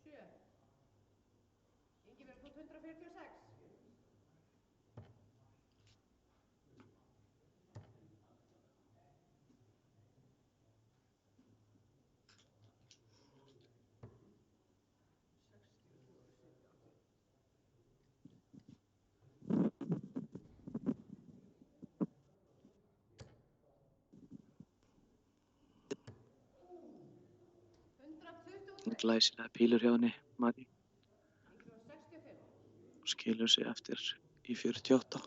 97. Ingibjörg út 146. 123. Glæsilega pílur hjá henni, Marí. 165. Skilur sig eftir í 48.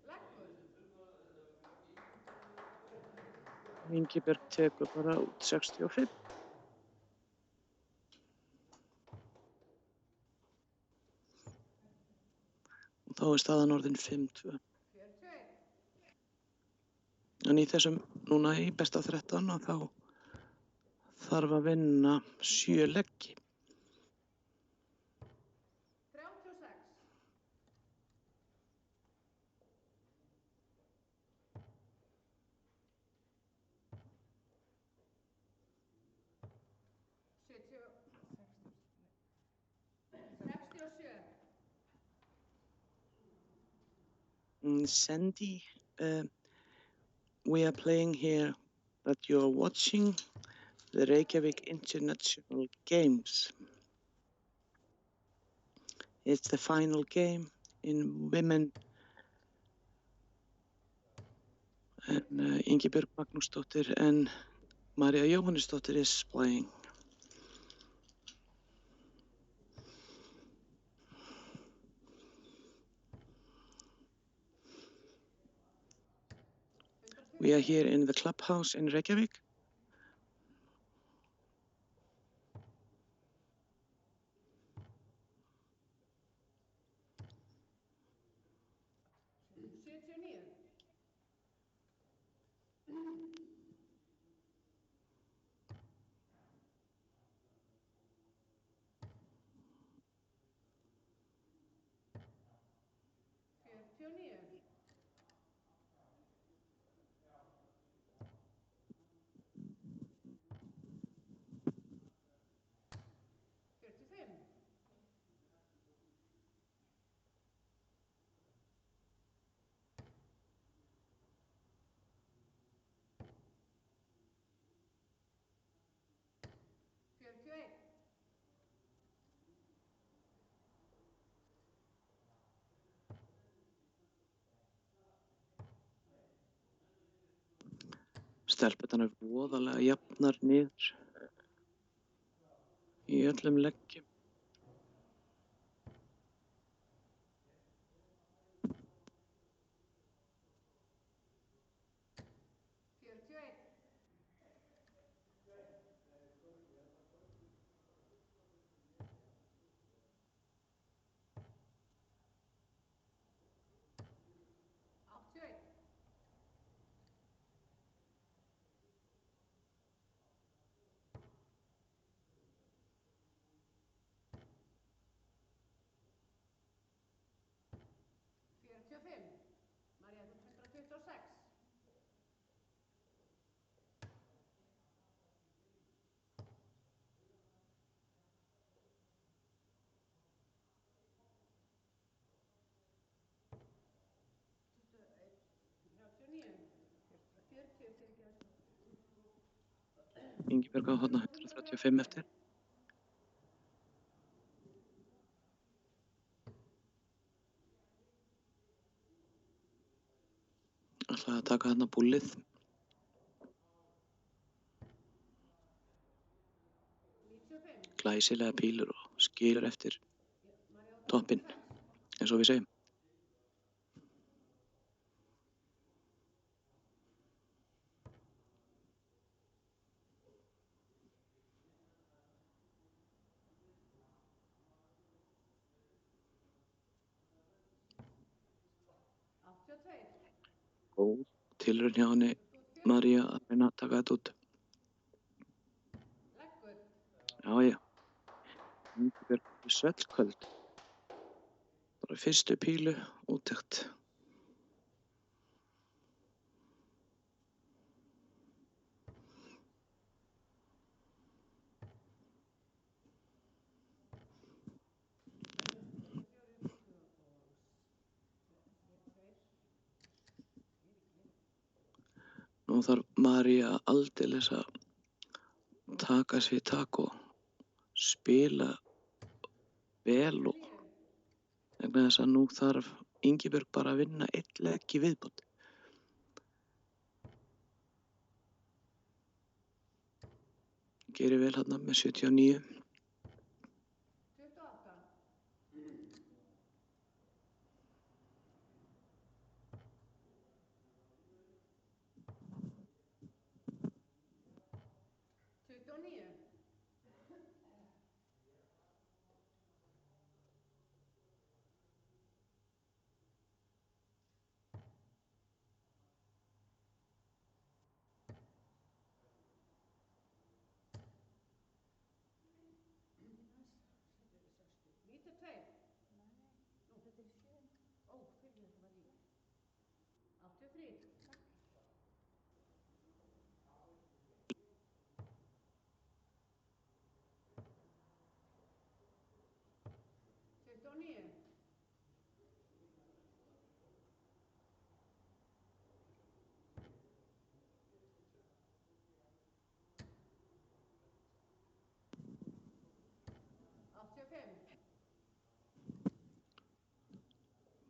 Leggur. Ingibjörg tekur bara út 65. Og þá er staðan orðin 5-2. 41. En í þessum, núna í besta 13, og þá þarf að vinna 7 leggi. 36. 67. Sandy, we are playing here that you're watching the Reykjavík International Games. It's the final game in women, and Ingibjörg Magnúsdóttir and María Jóhannesdóttir is playing. We are here in the clubhouse in Reykjavík. Stelpurnar eru voðalega jafnar niður í öllum leggjum. Ingibjörg á þarna 135 eftir. Ætlaði að taka þarna búllið. Glæsilega pílur og skilur eftir toppinn, eins og við segjum. Góð tilraun hjá henni María að reyna að taka þetta út. Já. Ingibjörg er svellköld. Bara fyrstu pílu úttekt. Nú þarf María aldeilis að taka sig í tak og spila vel og vegna þess að nú þarf Ingibjörg bara að vinna einn leik í viðbót. Gerir vel hérna með 79.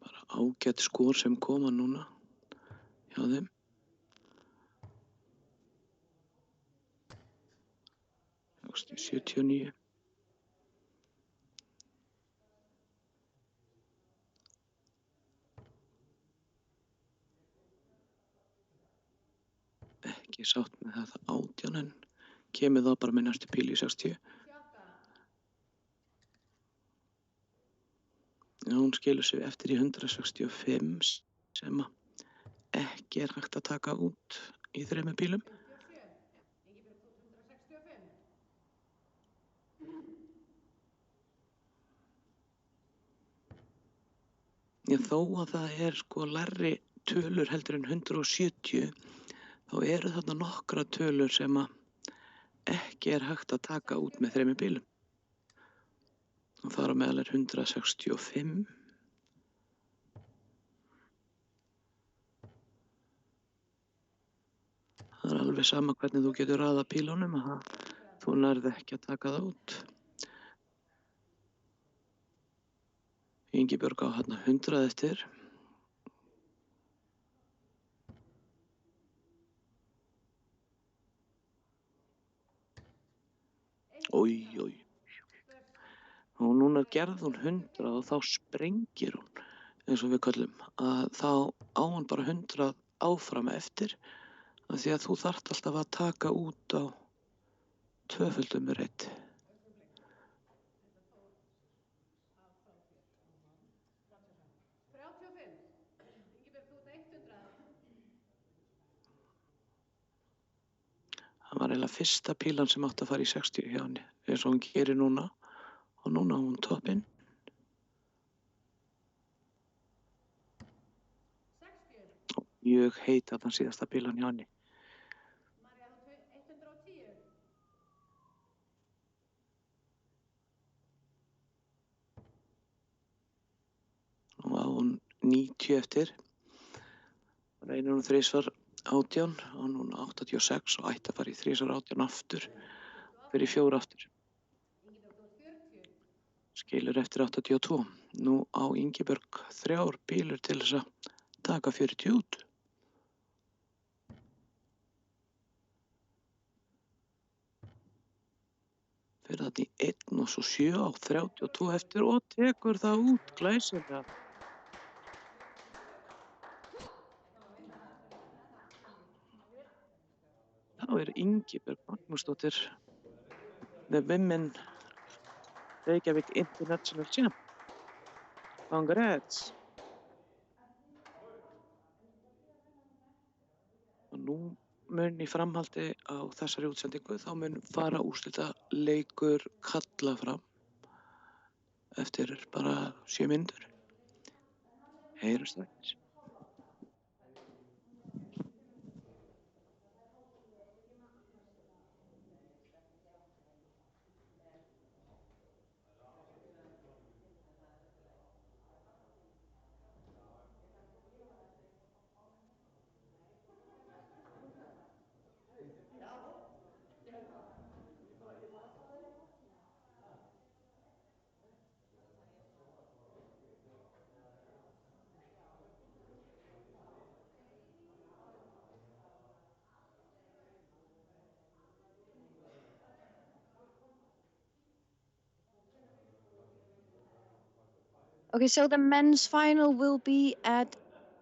Bara ágætt skor sem koma núna hjá þeim. Högst í 79. Ekki sátt með þetta 18 en kemur það bara með næstu píl í 60. Hún skilur sig eftir í 165 sem ekki er hægt að taka út í 3 pílum. Þó að það er lægri tölur heldur en 170 þá eru þarna nokkra tölur sem ekki er hægt að taka út með 3 pílum. Og þar á meðal er 165. Það er alveg sama hvernig þú getur raðað pílunum að þú nærð ekki að taka það út. Ingibjörg á hérna 100 eftir. Oj, oj. Og núna gerði hún 100 og þá sprengir hún, eins og við köllum, að þá á hún bara 100 áfram eftir, af því að þú þarft alltaf að taka út á tvöföldum með reitt. Það var eiginlega fyrsta pílan sem átti að fara í 60 hjá henni, eins og hún gerir núna, og núna á hún toppinn. 60. Mjög heit að þann síðasta pílan hjá henni. Marja, 110. Nú á hún 90 eftir. Reynir hún 3 18 og núna 86 og ætti að fara í 3 18 aftur. Fyrir 4 aftur. Skilur eftir 82. Nú á Ingibjörg 3 pílur til þess að taka 40 út. Fyrir þetta í 1 og svo 7 á 32 eftir og tekur það út glæsilega. Þá Ingibjörg Magnúsdóttir the Women Reykjavík International Champ. Congrats. Og nú mun í framhaldi á þessari útsendingu þá mun fara úrslitaleikur karla fram eftir bara 7 mínútur. Heyrumst það eftir. Okay, so the men's final will be at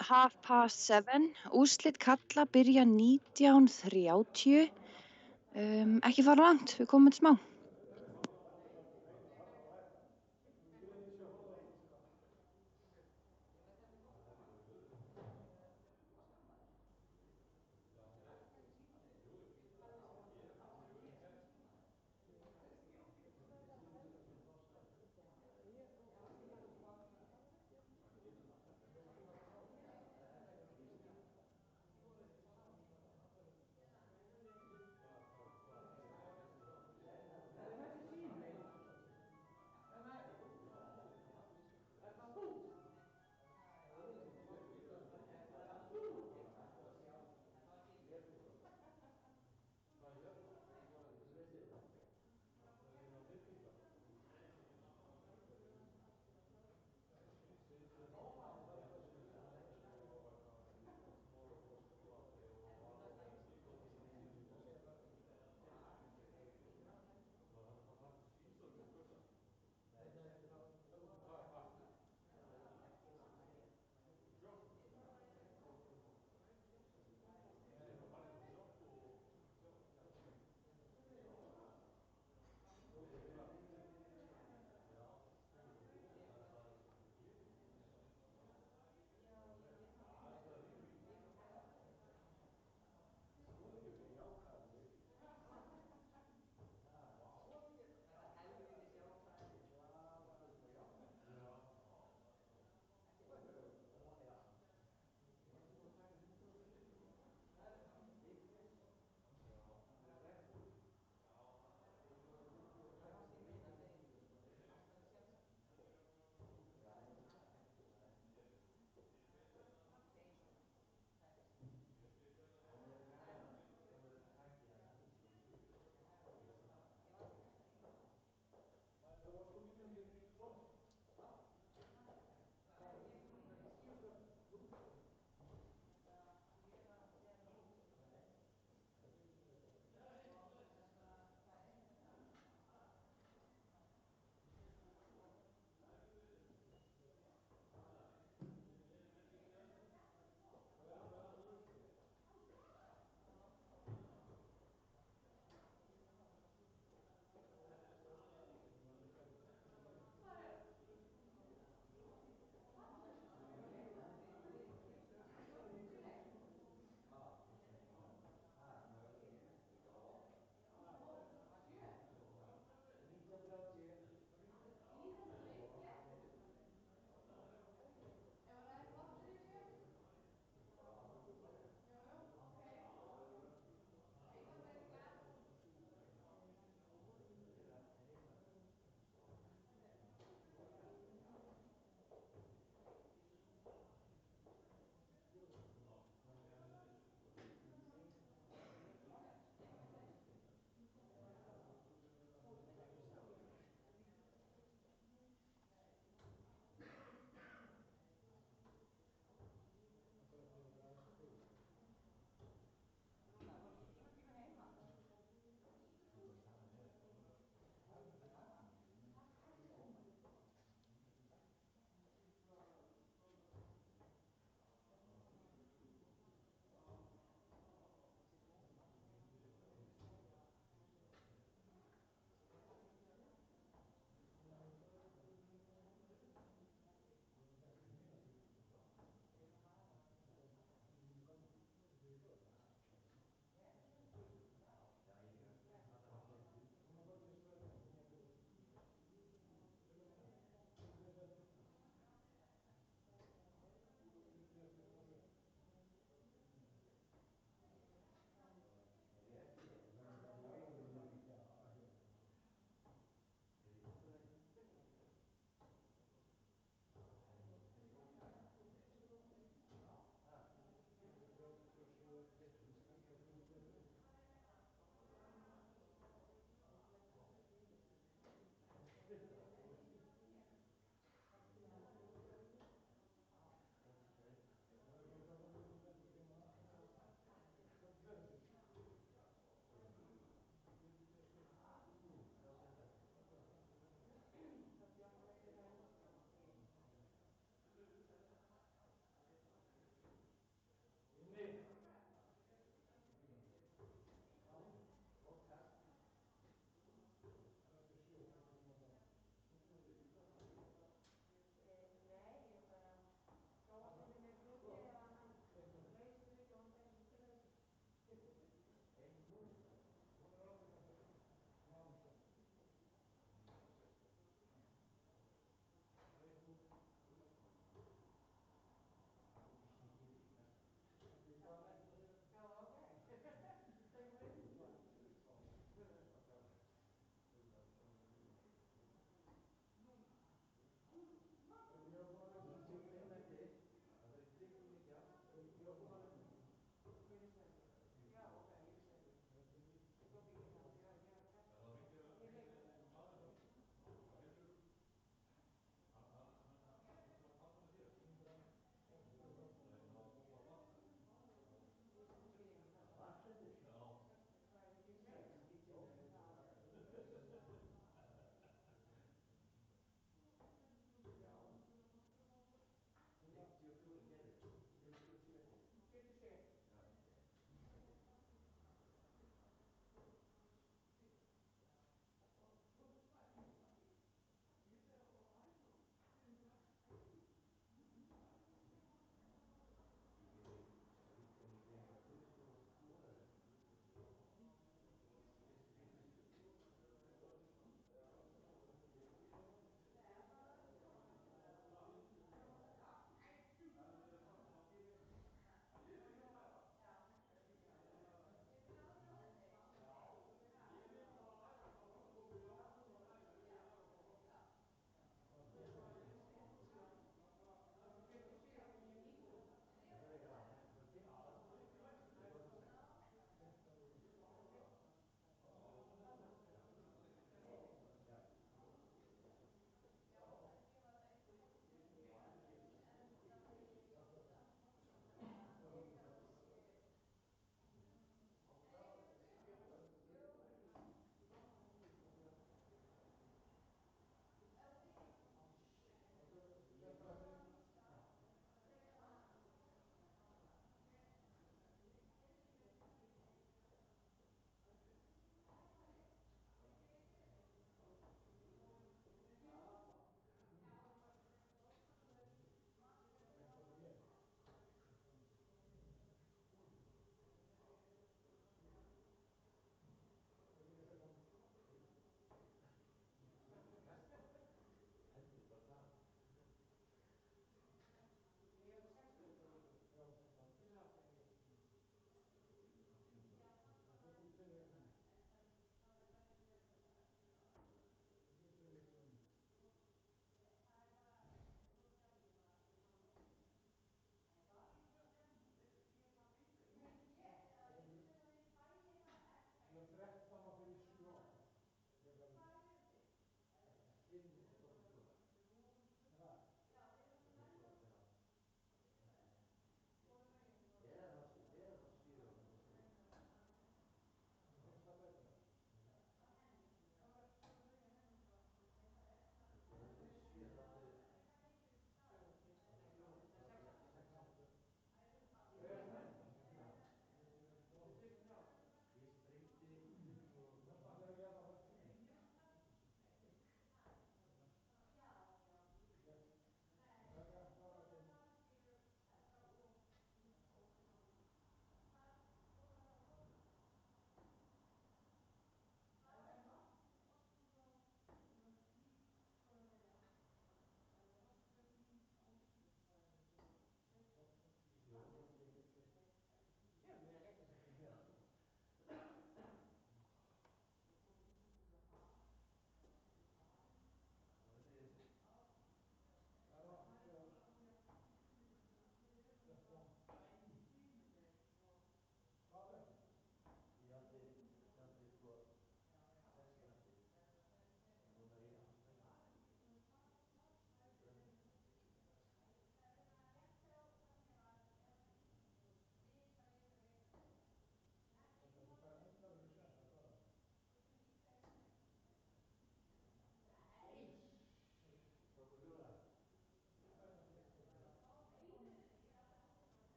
7:30. Úrslit karla byrja 19:30. Ekki fara langt, við komum smá.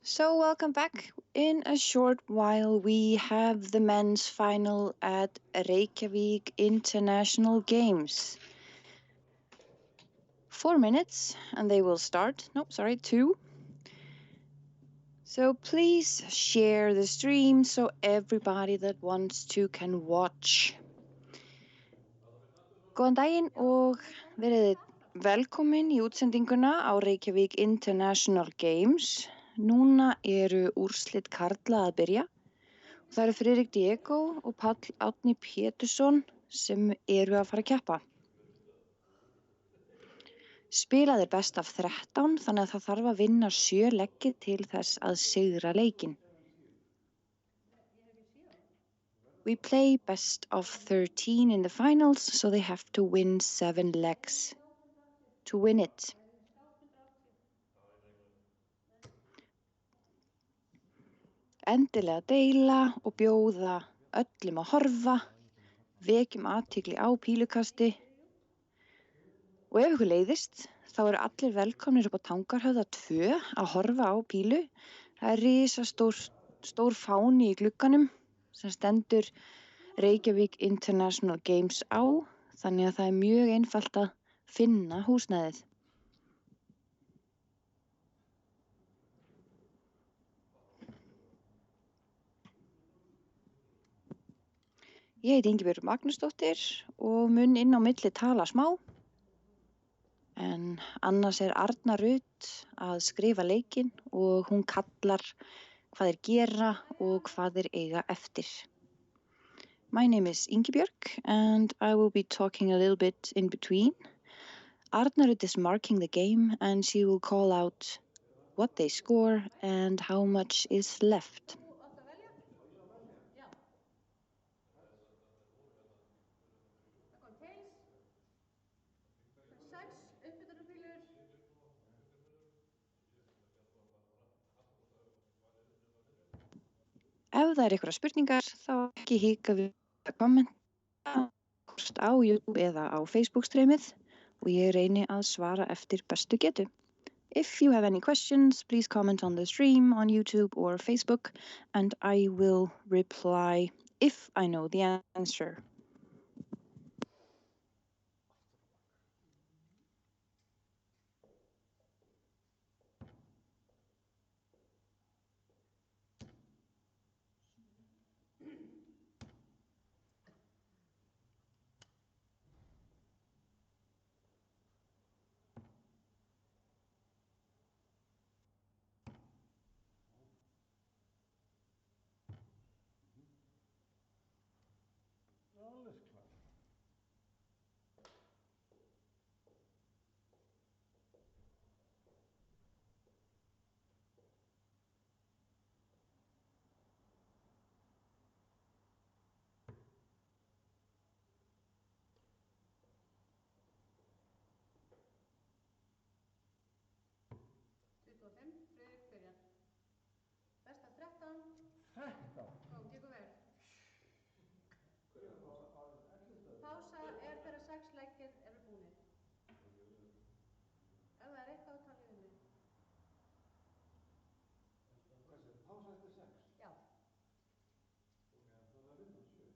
So welcome back. In a short while, we have the men's final at Reykjavik International Games. 4 minutes and they will start. Nope, sorry, 2. So please share the stream so everybody that wants to can watch. Góðan daginn og verið velkomin í útsendinguna á Reykjavik International Games. Núna eru úrslit karla að byrja. Það eru Friðrik Diego og Páll Árni Pétursson sem eru að fara að keppa. Spilað er best af 13, þannig að það þarf að vinna 7 leggi til þess að sigra leikinn. We play best of 13 in the finals, so they have to win 7 legs to win it. Endilega deila og bjóða öllum að horfa, vekjum athygli á pílukasti og ef ykkur leiðist þá eru allir velkomnir upp á Tangarhöfða 2 að horfa á pílu. Það er risastór fáni í glugganum sem stendur Reykjavík International Games á, þannig að það er mjög einfalt að finna húsnæðið. Ég heiti Ingibjörg Magnúsdóttir og mun inn á milli tala smá, en annars er Arna Rut að skrifa leikinn og hún kallar hvað þeir gera og hvað þeir eiga eftir. My name is Ingibjörg and I will be talking a little bit in between. Arna Rut is marking the game and she will call out what they score and how much is left. Ef það eru einhverjar spurningar þá ekki hika við að kommenta hvort á YouTube eða á Facebook-streamið og ég reyni að svara eftir bestu getu. If you have any questions, please comment on the stream on YouTube or Facebook and I will reply if I know the answer. Friðrik byrjar. Best af 13. 13? Góð, tekur vel. Pása er þegar 6 leikir eru búnir. Ef það er eitthvað þá talið við mig. Hvað séu, pása eftir 6? Já. Það var að vinna 7.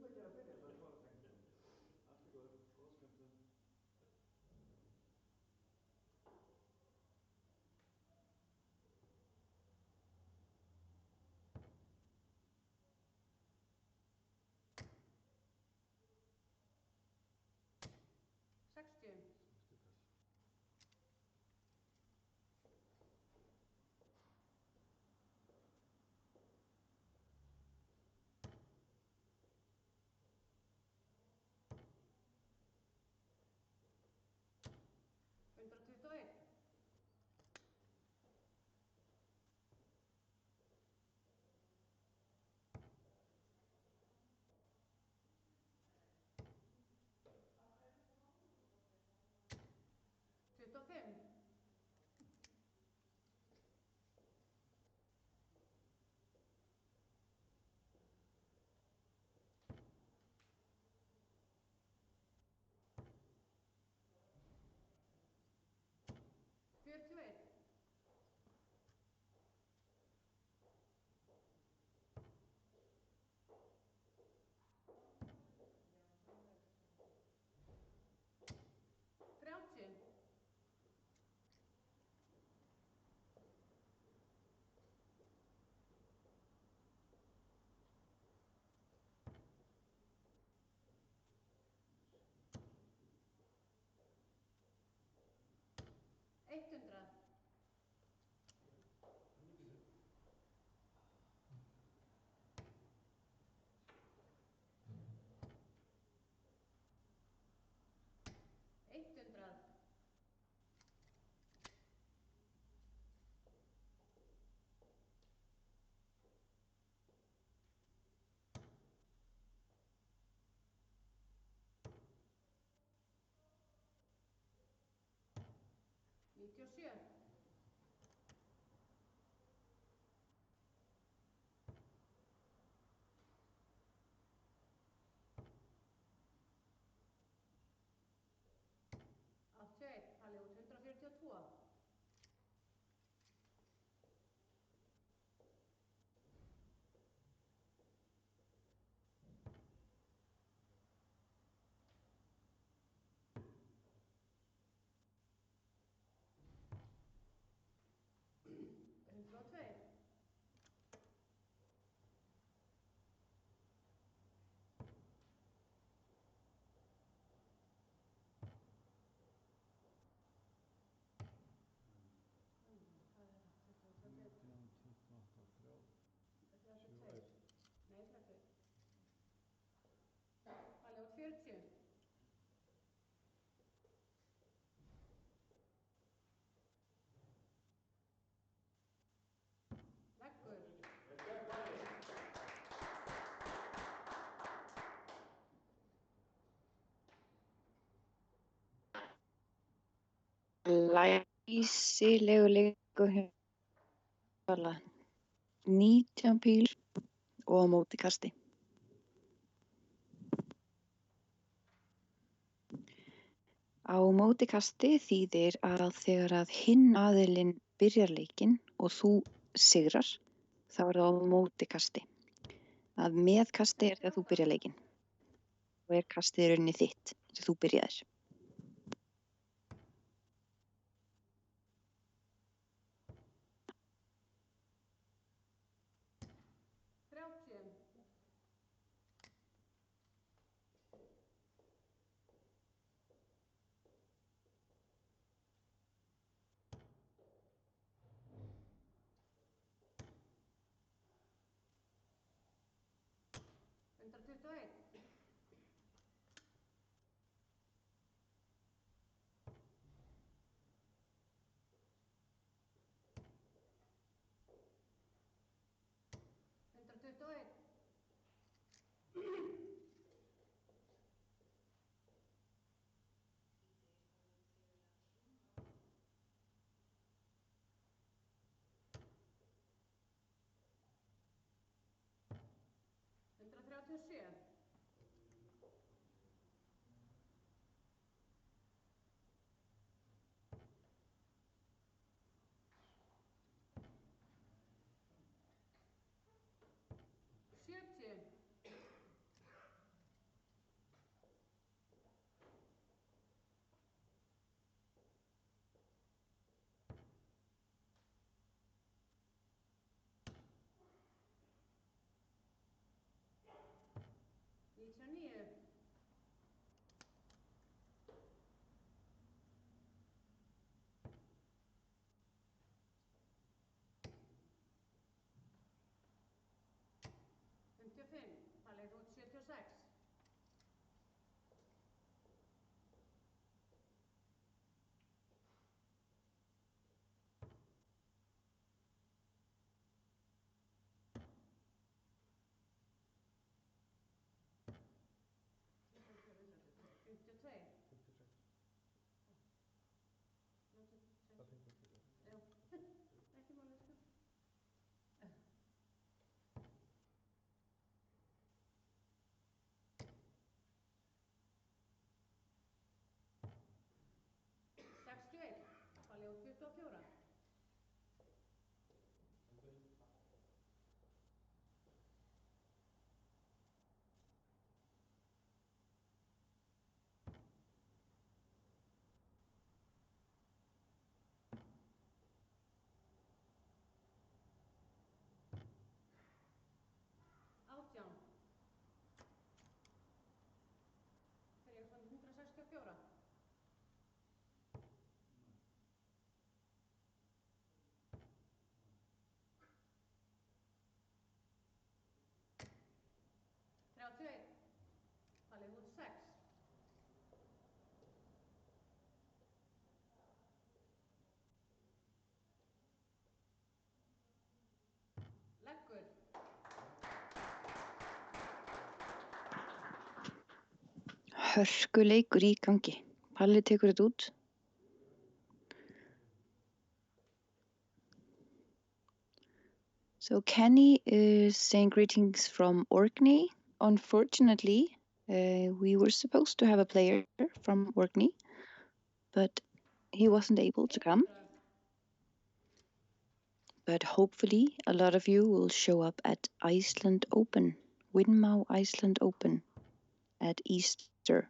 Að gera að byrja, það er bara tengt. Allt er góð, góð skemmtun. 97. Talið út 142. Nei, 30. Talið út 40. Leggur. Læsilegu leikur hjá Vala. 19 píl og á móti kasti. Á móti kasti þýðir að þegar að hinn aðilinn byrjar leikinn og þú sigrar, þá er það á móti kasti. Að með kasti er þegar þú byrjar leikinn. Og er kastið í rauninni þitt sem þú byrjaðir. Talið út 76. Talið út 24. Átján. Þegar ég fann 164. Talið út 6. Leggur. Hörkuleikur í gangi. Palli tekur þetta út. So Kenny is saying greetings from Orkney. Unfortunately, we were supposed to have a player from Orkney, but he wasn't able to come. But hopefully a lot of you will show up at Iceland Open, Winmau Iceland Open at Easter.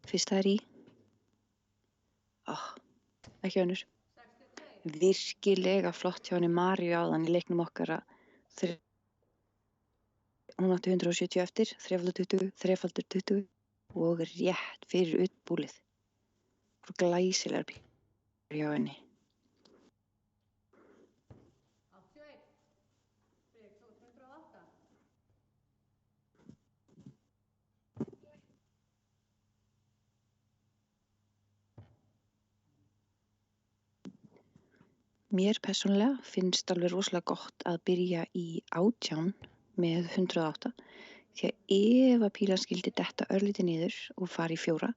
Fyrsta er í. Ekki önnur. Virkilega flott hjá henni Maríu áðan í leiknum okkar að hún átti 170 eftir, 3x20, 3x20 og rétt fyrir utan búlið. Og glæsilegar pílur hjá henni. Mér persónulega finnst alveg rosalega gott að byrja í 18 með 108 því að ef að pílan skildi detta örlítið niður og fara í 4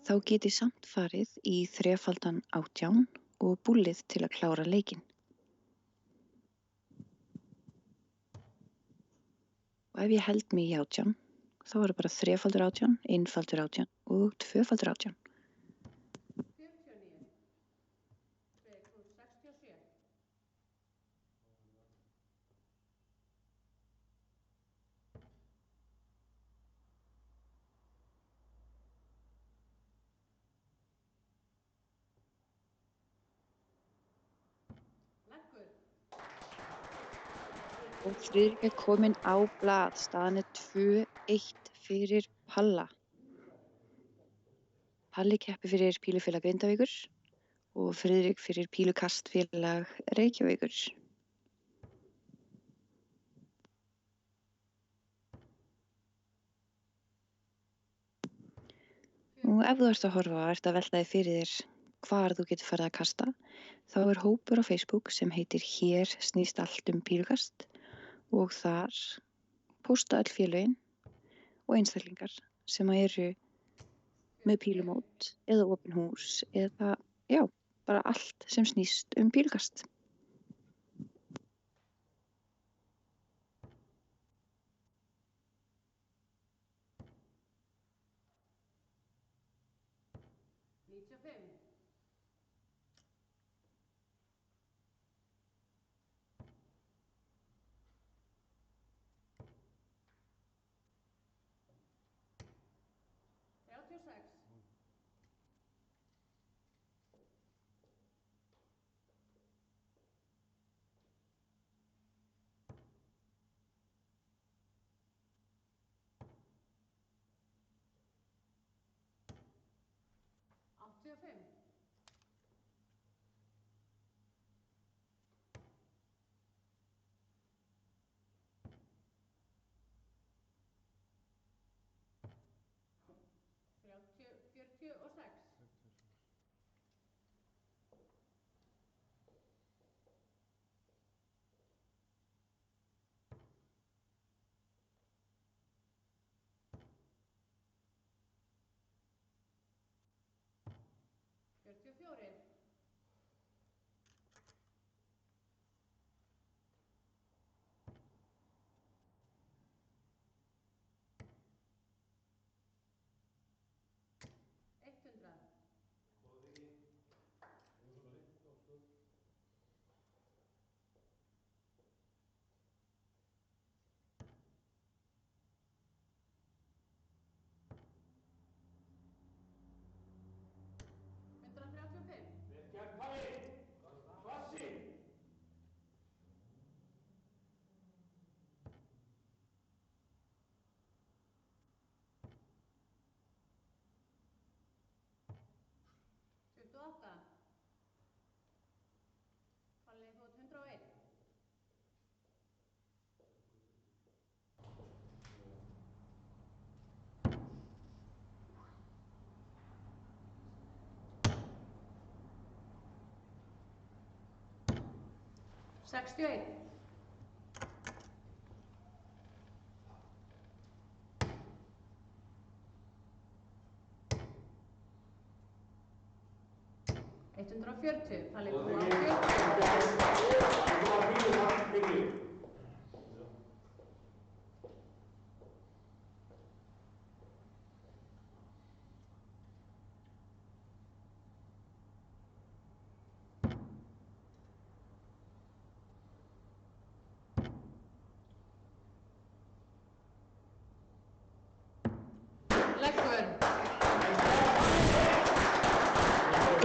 þá geti samt farið í 3x18 og búlið til að klára leikinn. Og ef ég held mig í 18 þá er það bara 3x18, 1x18 og 2x18. Og Friðrik er kominn á blað, staðan er 2-1 fyrir Palla. Palli keppir fyrir Pílufélag Grindavíkur og Friðrik fyrir Pílukastfélag Reykjavíkur. Og ef þú ert að horfa og ert að velta þig fyrir þér hvar þú getur farið að kasta, þá er hópur á Facebook sem heitir Hér snýst allt pílukast og þar pósta öll félögin og einstaklingar sem eru með pílumót eða opin hús eða bara allt sem snýst pílukast. 95.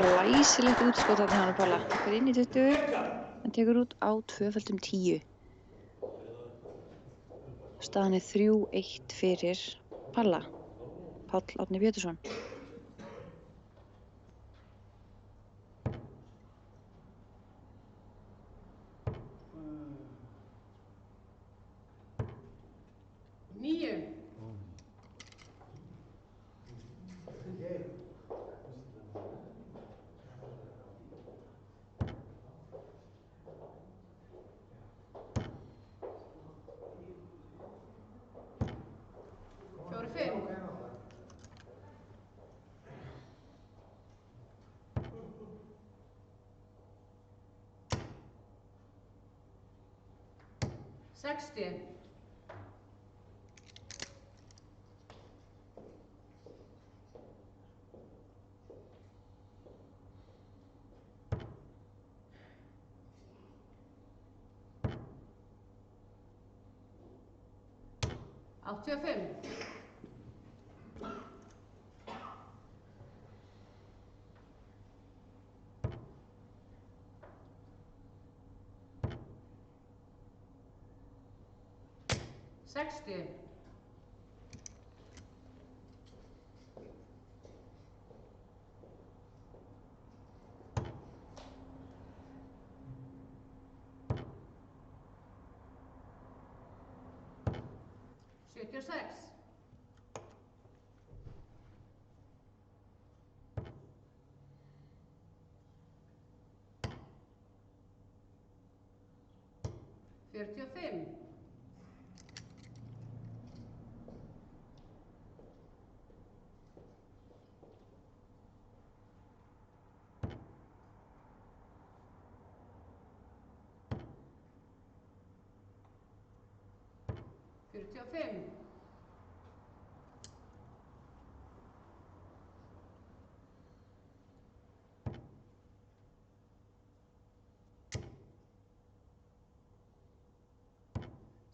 Glæsilegt útskot þarna hjá honum Palla. Fer inn í 20 en tekur út á 2x10. Staðan er 3-1 fyrir Palla. Páll Árni Pétursson.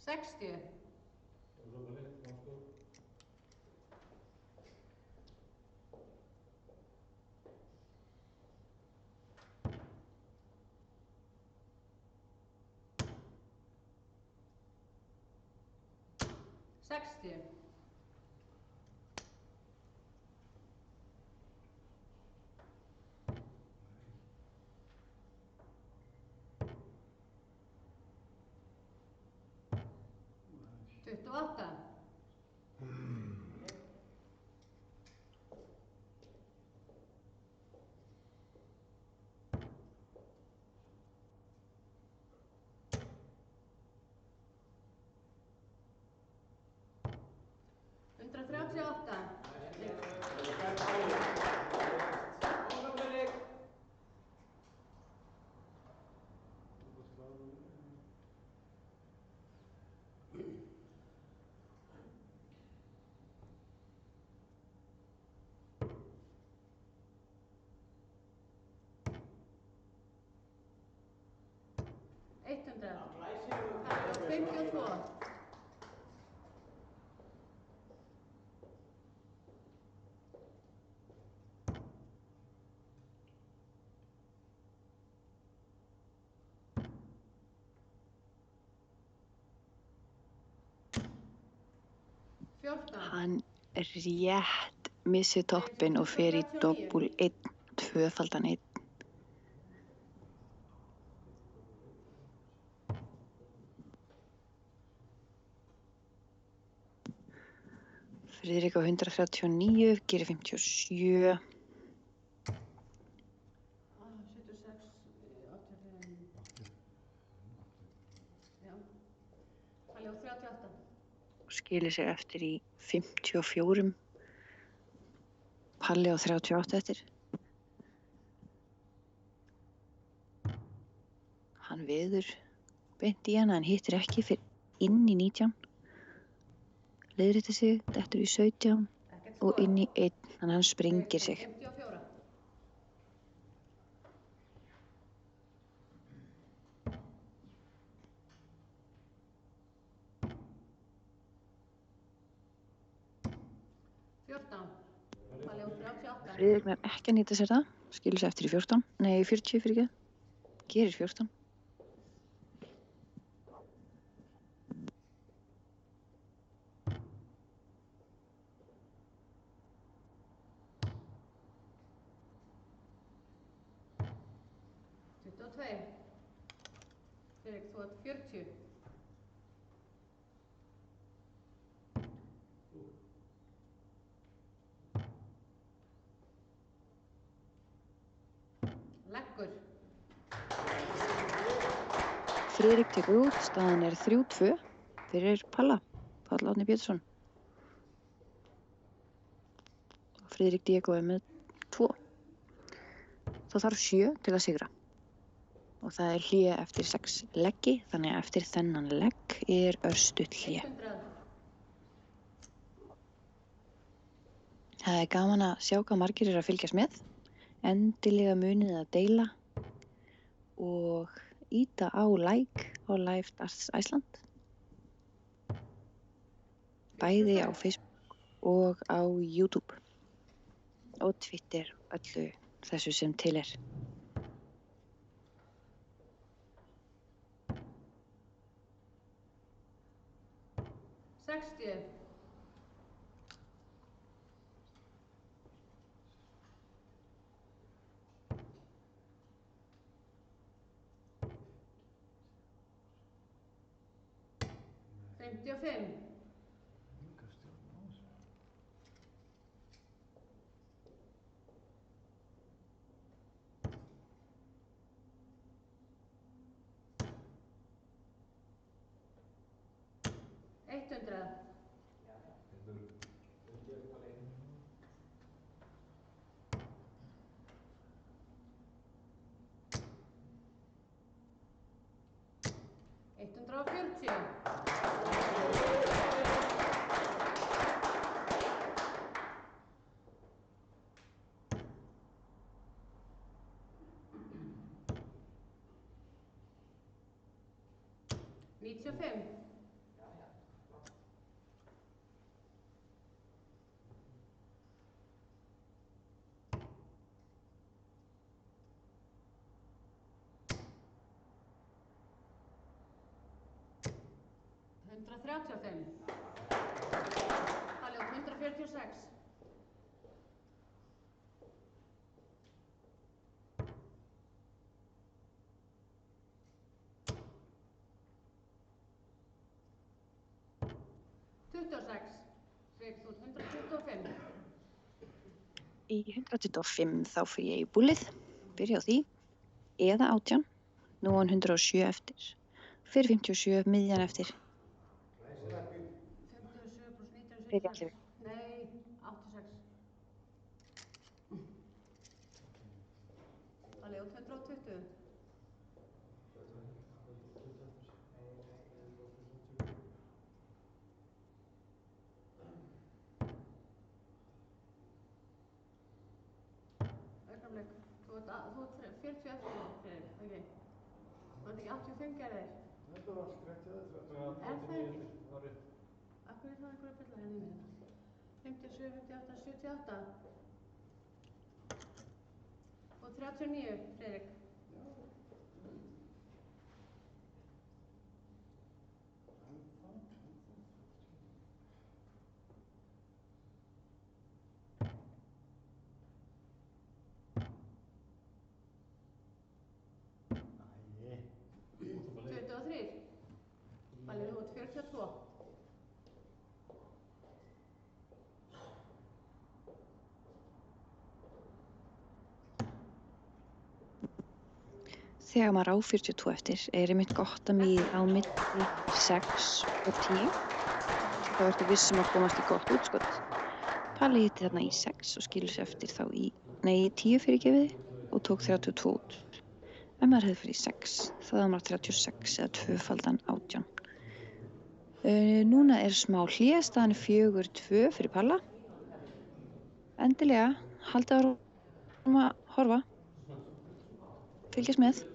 60. Og svo bara litt, sko. Sextíu. Tuttugu og átta. Hundrað þrjátíu og átta. Hundrað. Það er 52. Hann rétt missir toppinn og fer í doppul 1, tvöfaldan 1. Friðrik á 139, gerir 57. 76, 85. Já. Palli á 38. Og skilir sig eftir í 54. Palli á 38 eftir. Hann veður beint í hana en hittir ekki fyrir inn í 19. Leiðréttir sig, dettur í 17 og inn í 1, þannig að hann sprengir sig. 54. Palli á 38. Friðrik nær ekki að nýta sér það, skilur sig eftir í 14, nei 40 fyrir ekki, gerir 14. Friðrik, þú ert 40. Leggur. Friðrik tekur út, staðan er 3-2 fyrir Palla, Páll Árni Pétursson. Friðrik Diego er með 2. Það þarf 7 til að sigra. Og það er hlé eftir 6 leggi, þannig að eftir þennan legg er örstutt hlé. 100. Það er gaman að sjá hvað margir eru að fylgjast með. Endilega munið að deila og íta á like á Live Darts Iceland. Bæði á Facebook og á YouTube og Twitter, öllu þessu sem til er. Sextíu. Fimmtíu og 5. Hundrað. Hundrað og 40. Níutíu og 5. 135. Talið út 146. 26. Sveik þú 125. Í 125 þá fyrir ég í búlið, byrja á því, eða 18, nú á hann 107 eftir, fyrir 57 miðjan eftir, 57 pluss 19, fyrir 76. 11. Nei, 86. Talið út 120. Augnablik. Þú ert 40 eftir, Friðrik, ekki? Þú ert ekki 85 gerðir? Þetta var allt rétt hjá þér. Er það ekki? Það var rétt. Akkur er það einhverja bylla hérna í mér? 57, 58, 78. Og 39, Friðrik. Nei. 23. Valið út 42. Þegar maður á 42 eftir er einmitt gott að miða á milli 6 og 10. Þá ertu viss að komast í gott útskot. Palli hitti þarna í 6 og skilur sér eftir þá í 10 fyrirgefiði og tók 32 út. Ef maður hefði fyrir 6 þá hefði maður 36 eða tvöfaldan 18. Núna er smá hlé, staðan er 4-2 fyrir Palla. Endilega, haldið áfram að horfa. Fylgjast með.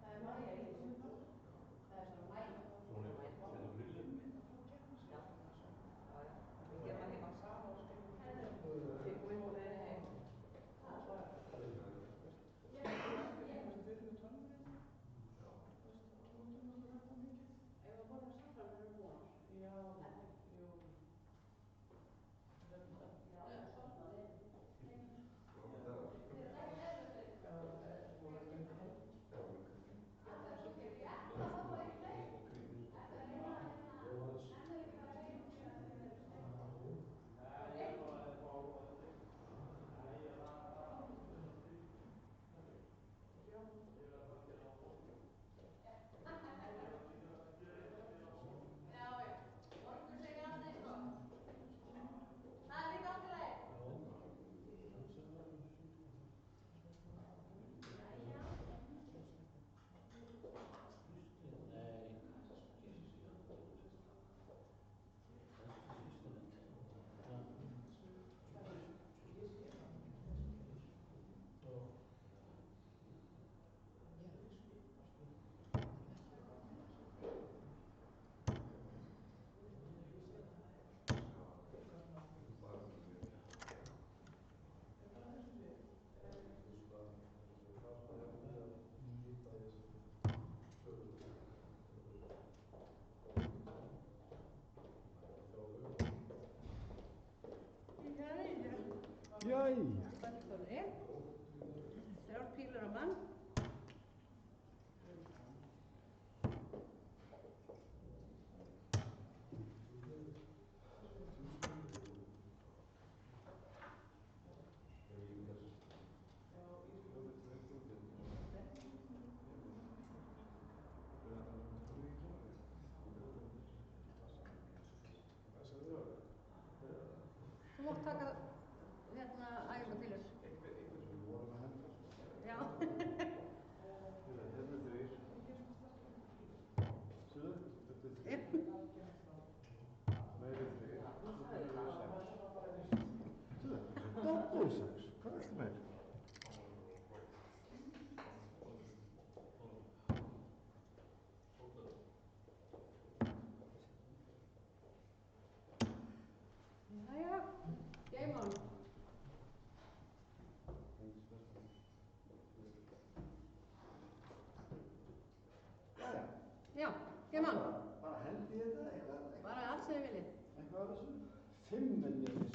Það er Maja í þessu. Það er svona Maja. Jæja. Spennskóli. 3 pílur á mann. Þú mátt taka æfingapílur. Við vorum að henda sko. Já. Hérna 3. Sjöðu, þetta 3. Meiri 3. Þetta 6. Sjöðu, double 6. Hvað er þetta meir? Jæja, game on. Jæja. Já, game on. Bara hendi ég þetta eitthvað? Bara allt sem þið viljið. Eitthvað af þessu? 5 en ég vissi til að ég.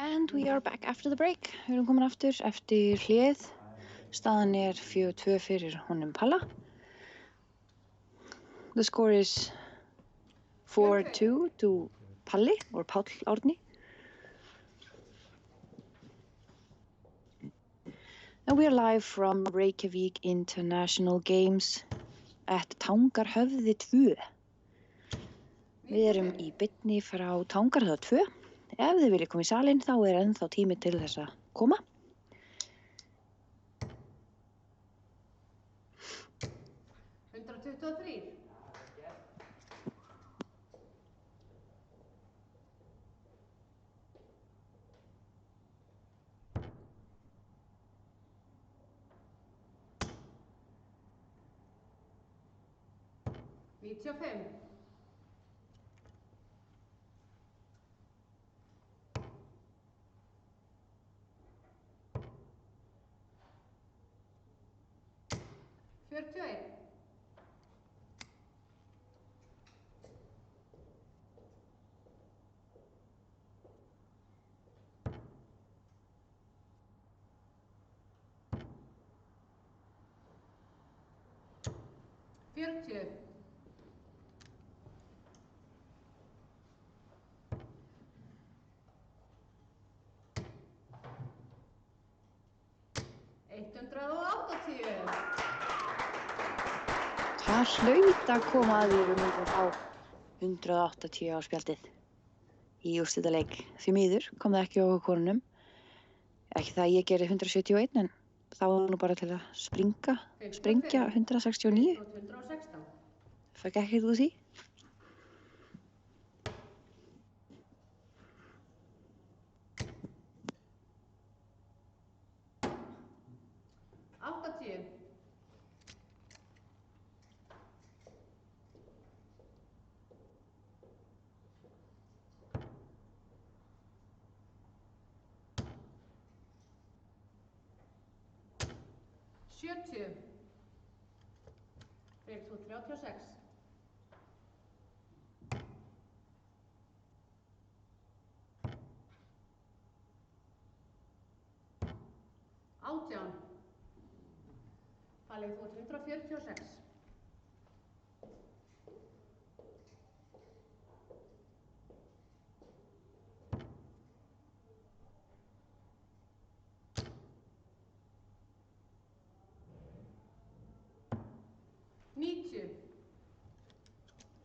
And we are back after the break. Við erum komin aftur eftir hléð. Staðan er 4-2 fyrir honum Palla. The score is 4-2 to Palli, or Páll Árni. And we are live from Reykjavík International Games at Tangarhöfði 2. Við erum í beinni frá Tangarhöfða 2. Ef þið viljið koma í salinn þá er ennþá tími til þess að koma. Nítján. 41. 40. Það hlaut að koma að því við myndum fá 180 á spjaldið í úrslitaleik. Því miður kom það ekki á konunum. Ekki það að ég geri 171 en þá var nú bara til að sprengja 169. 116. Fæk ekkert úr því. Fyrir þú 36. Átján. Falið þú 146.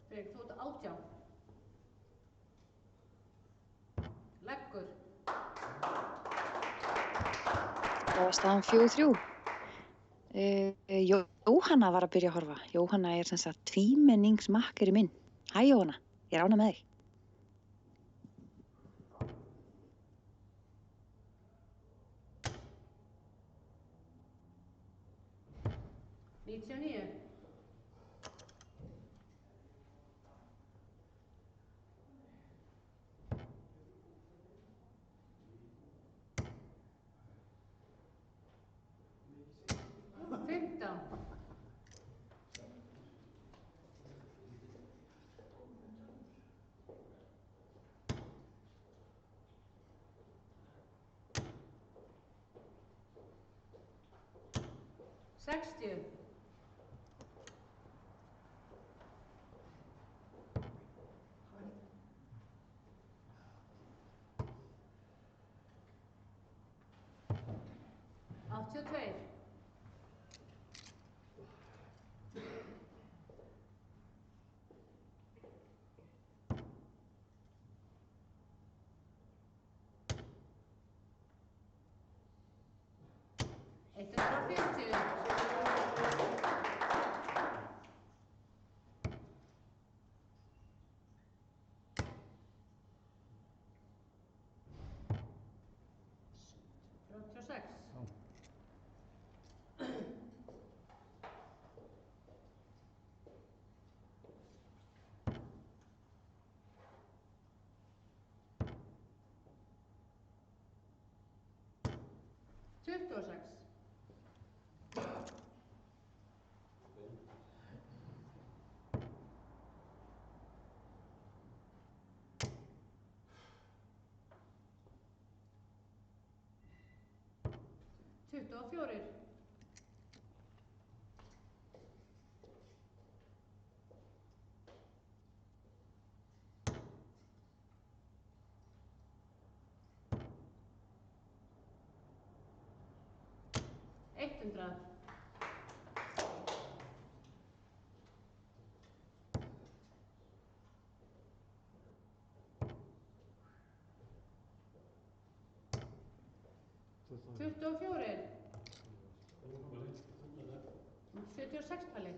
Fyrir þú 18. Leggur. Það var staðan 4-3. Jóhanna var að byrja að horfa. Jóhanna er sem sagt tvímenningsmakkeri minn. Hæ Jóhanna, ég er ánægð með þig. 99. 60. Áttatíu og tveir. Eitt hundrað og 50. 36. 26. 24. 100. 24. 76 tali.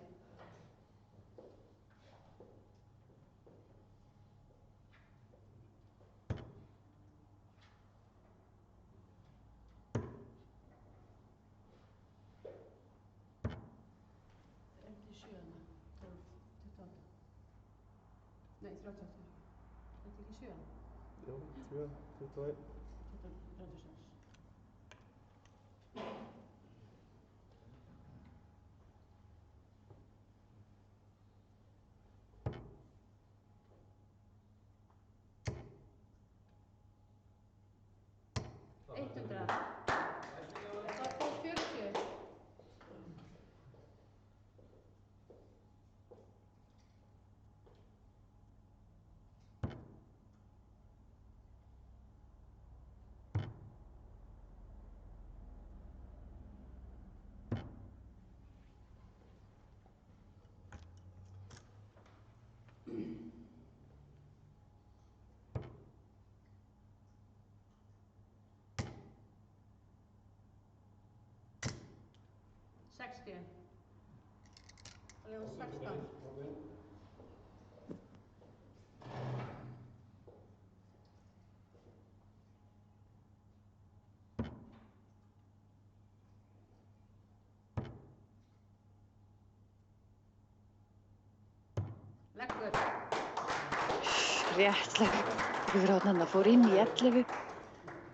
37, 12, 28. Nei, 38. Þetta ekki 7? Jú, 7, 21. 36. 100. Þetta var 1240. 60. Það er 16. Leggur. Rétt leggur fyrir hótnanda. Fór inn í 11,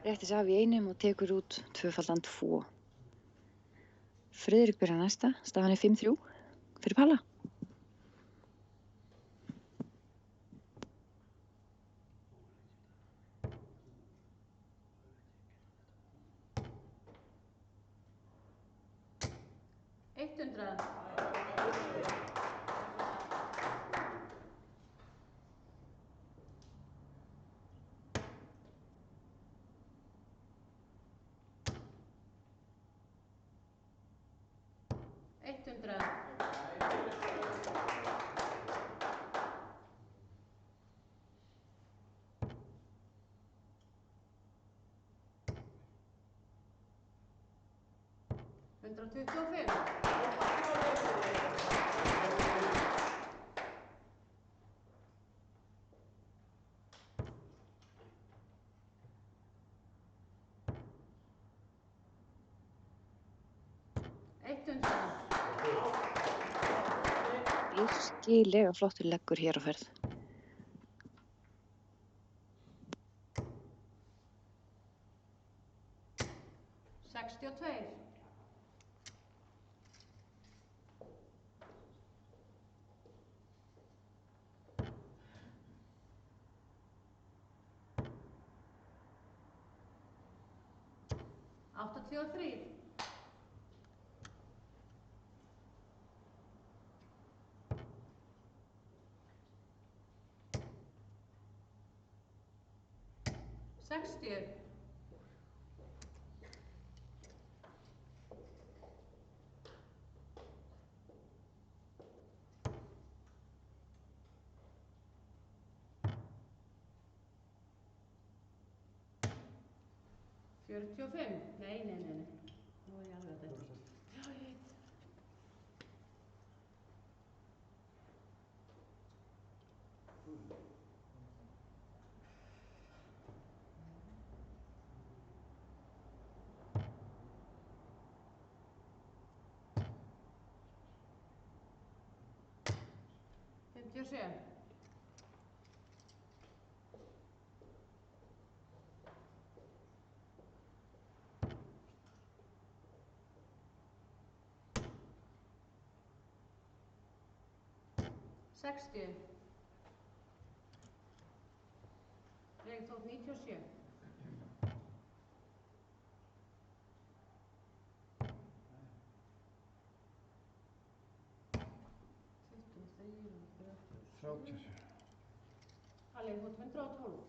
rétti sig af í einum og tekur út tvöfaldan 2. Friðrik byrjar næsta, staðan er 5-3 fyrir Palla. Virkilega flottur leggur hér á ferð. 62. 83. 60. $45. Nei. Nú er ég alveg að þetta. Já, ég veit. $57. $60. Reyktótt 97. Halli, þú ert 112.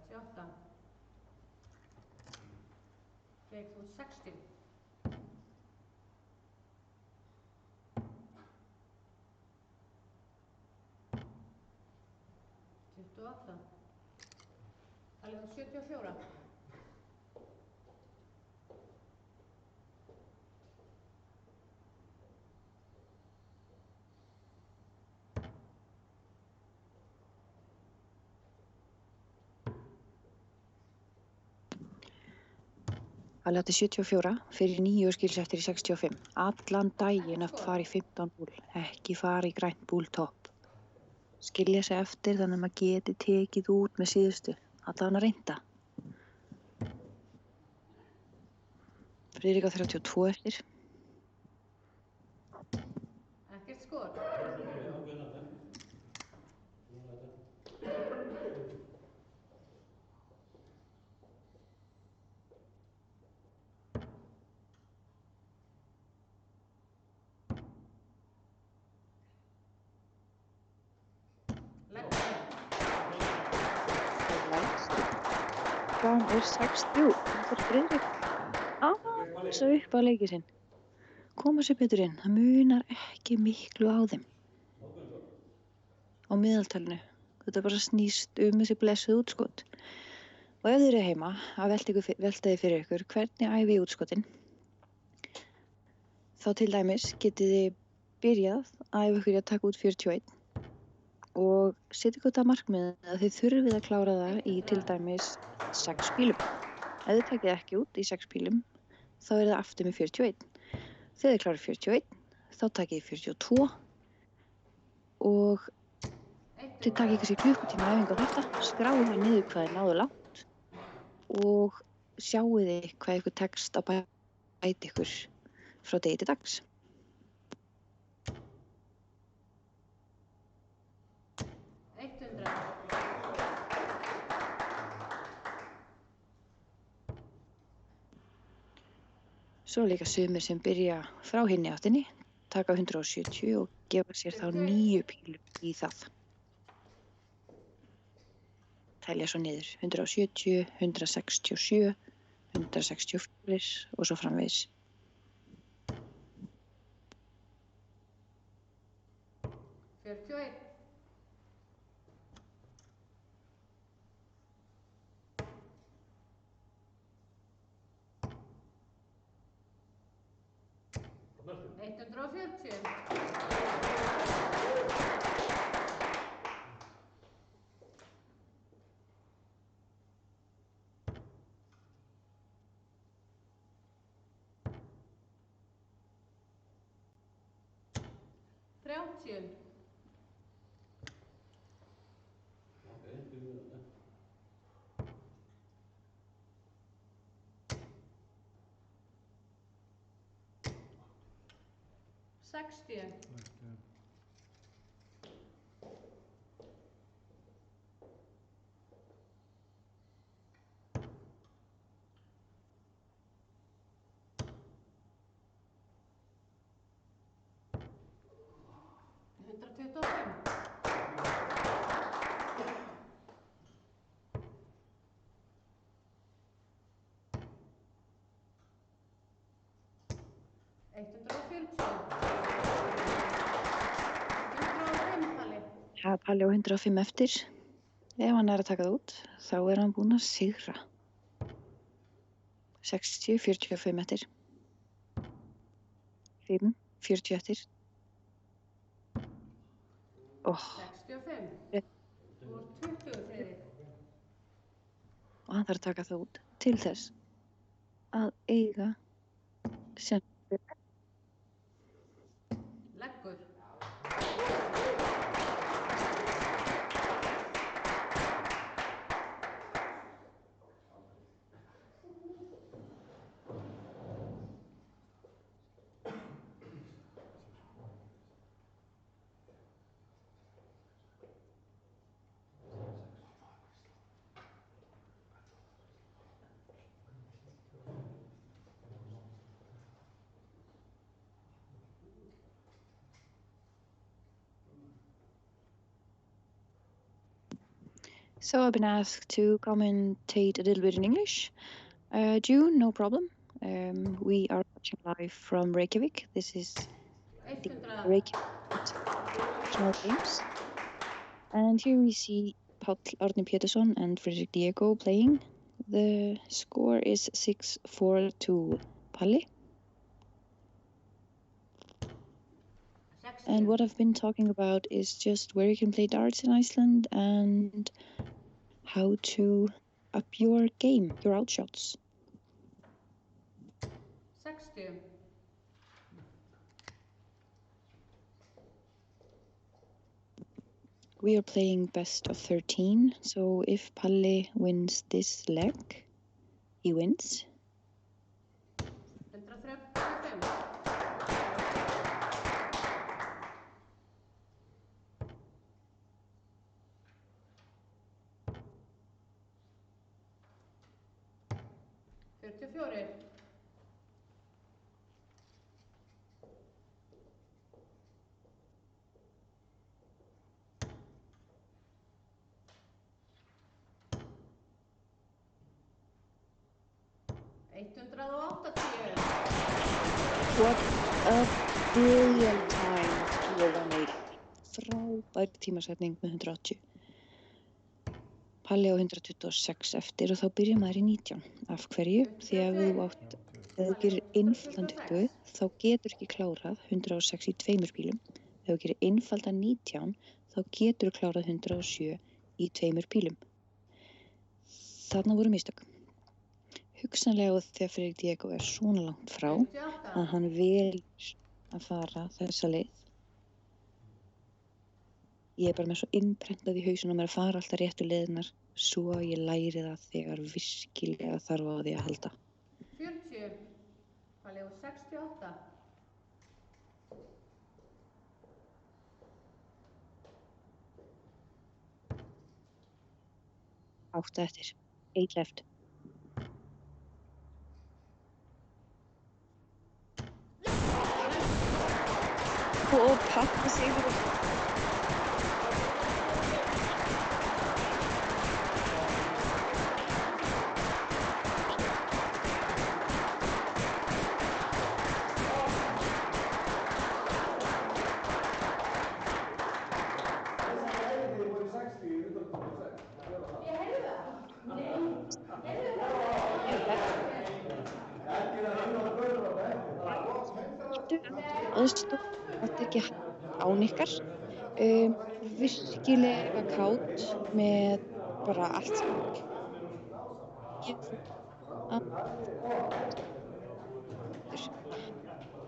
$38. Reyktótt 60. $28. Halli, þú ert 74. Halli átti 74 fyrir 9 og skils eftir í 65. Allan daginn að fara í 15 búl, ekki fara í grænt búl topp. Skilja sig eftir þannig að maður geti tekið út með síðustu. Allavega reynda. Friðrik á 32 eftir. Ekkert skor. Staðan er 6-3. Það er Friðrik aðeins að upp á leikinn sinn. Koma sér betur inn. Það munar ekki miklu á þeim. Á miðaltalinu. Þetta bara snýst þessi blessuð útskot. Og ef þið eru heima að velta þið fyrir ykkur hvernig æfi ég útskotin, þá til dæmis getið þið byrjað að æfa ykkur í að taka út 41 og setja ykkur þetta markmið að þið þurfið að klára það í til dæmis 6 pílum. Ef þið takið ekki út í 6 pílum, þá er það aftur með 41. Þegar þið klárar 41, þá takið þið 42 og þið takið kannski klukkutíma æfingu á þetta, skráið það niður hvað þið náðu langt og sjáið þið hvað ykkur tekst að bæta ykkur frá degi til dags. Svo líka sumir sem byrja frá hinni áttinni, taka 170 og gefa sér þá 9 pílum í það. Telja svo niður 170, 167, 164 og svo framvegis. 60. Það er Palli á 105 eftir. Ef hann er að taka það út, þá er hann búinn að sigra. 60, 45 eftir. 5, 40 eftir. 65. Þú ert 20, Friðrik. Og hann þarf að taka það út til þess að eiga sem Leggur. So I've been asked to commentate a little bit in English. June, no problem. We are watching live from Reykjavik. This is the Reykjavik International Games. And here we see Páll Árni Pétursson and Friðrik Diego playing. The score is 6-4 to Palli. And what I've been talking about is just where you can play darts in Iceland and how to up your game, your outshots. 60. We are playing best of 13, so if Palli wins this leg, he wins. 44. What a brilliant time to do a 180. Frábær tímasetning með 180. Palli á 126 eftir og þá byrjar maður í 19. Af hverju? Því að ef þú gerir einfaldan 20, þá getur ekki klárað 106 í 2 pílum. Ef þú gerir einfaldan 19, þá getur klárað 107 í 2 pílum. Þarna voru mistök. Hugsanlega þegar Friðrik Diego er svona langt frá að hann velur að fara þessa leið. Ég er bara með svo innprentað í hausinn á mér að fara alltaf réttu leiðirnar svo að ég læri það þegar virkilega þarf á því að halda. 40. Palli á 68. 8 eftir. 8 left. Og Palli sigur. Þetta er ekki án ykkar. Virkilega kátt með bara allt.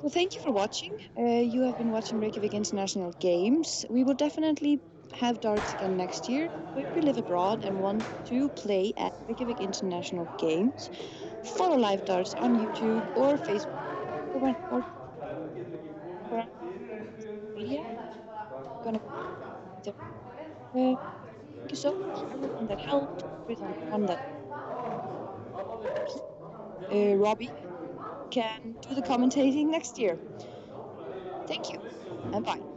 Well, thank you for watching. You have been watching Reykjavik International Games. We will definitely have darts again next year. If you live abroad and want to play at Reykjavik International Games, follow live darts on YouTube or Facebook. media. Gonna thank you so much to everyone that helped, everyone that Robbie can do the commentating next year. Thank you and bye.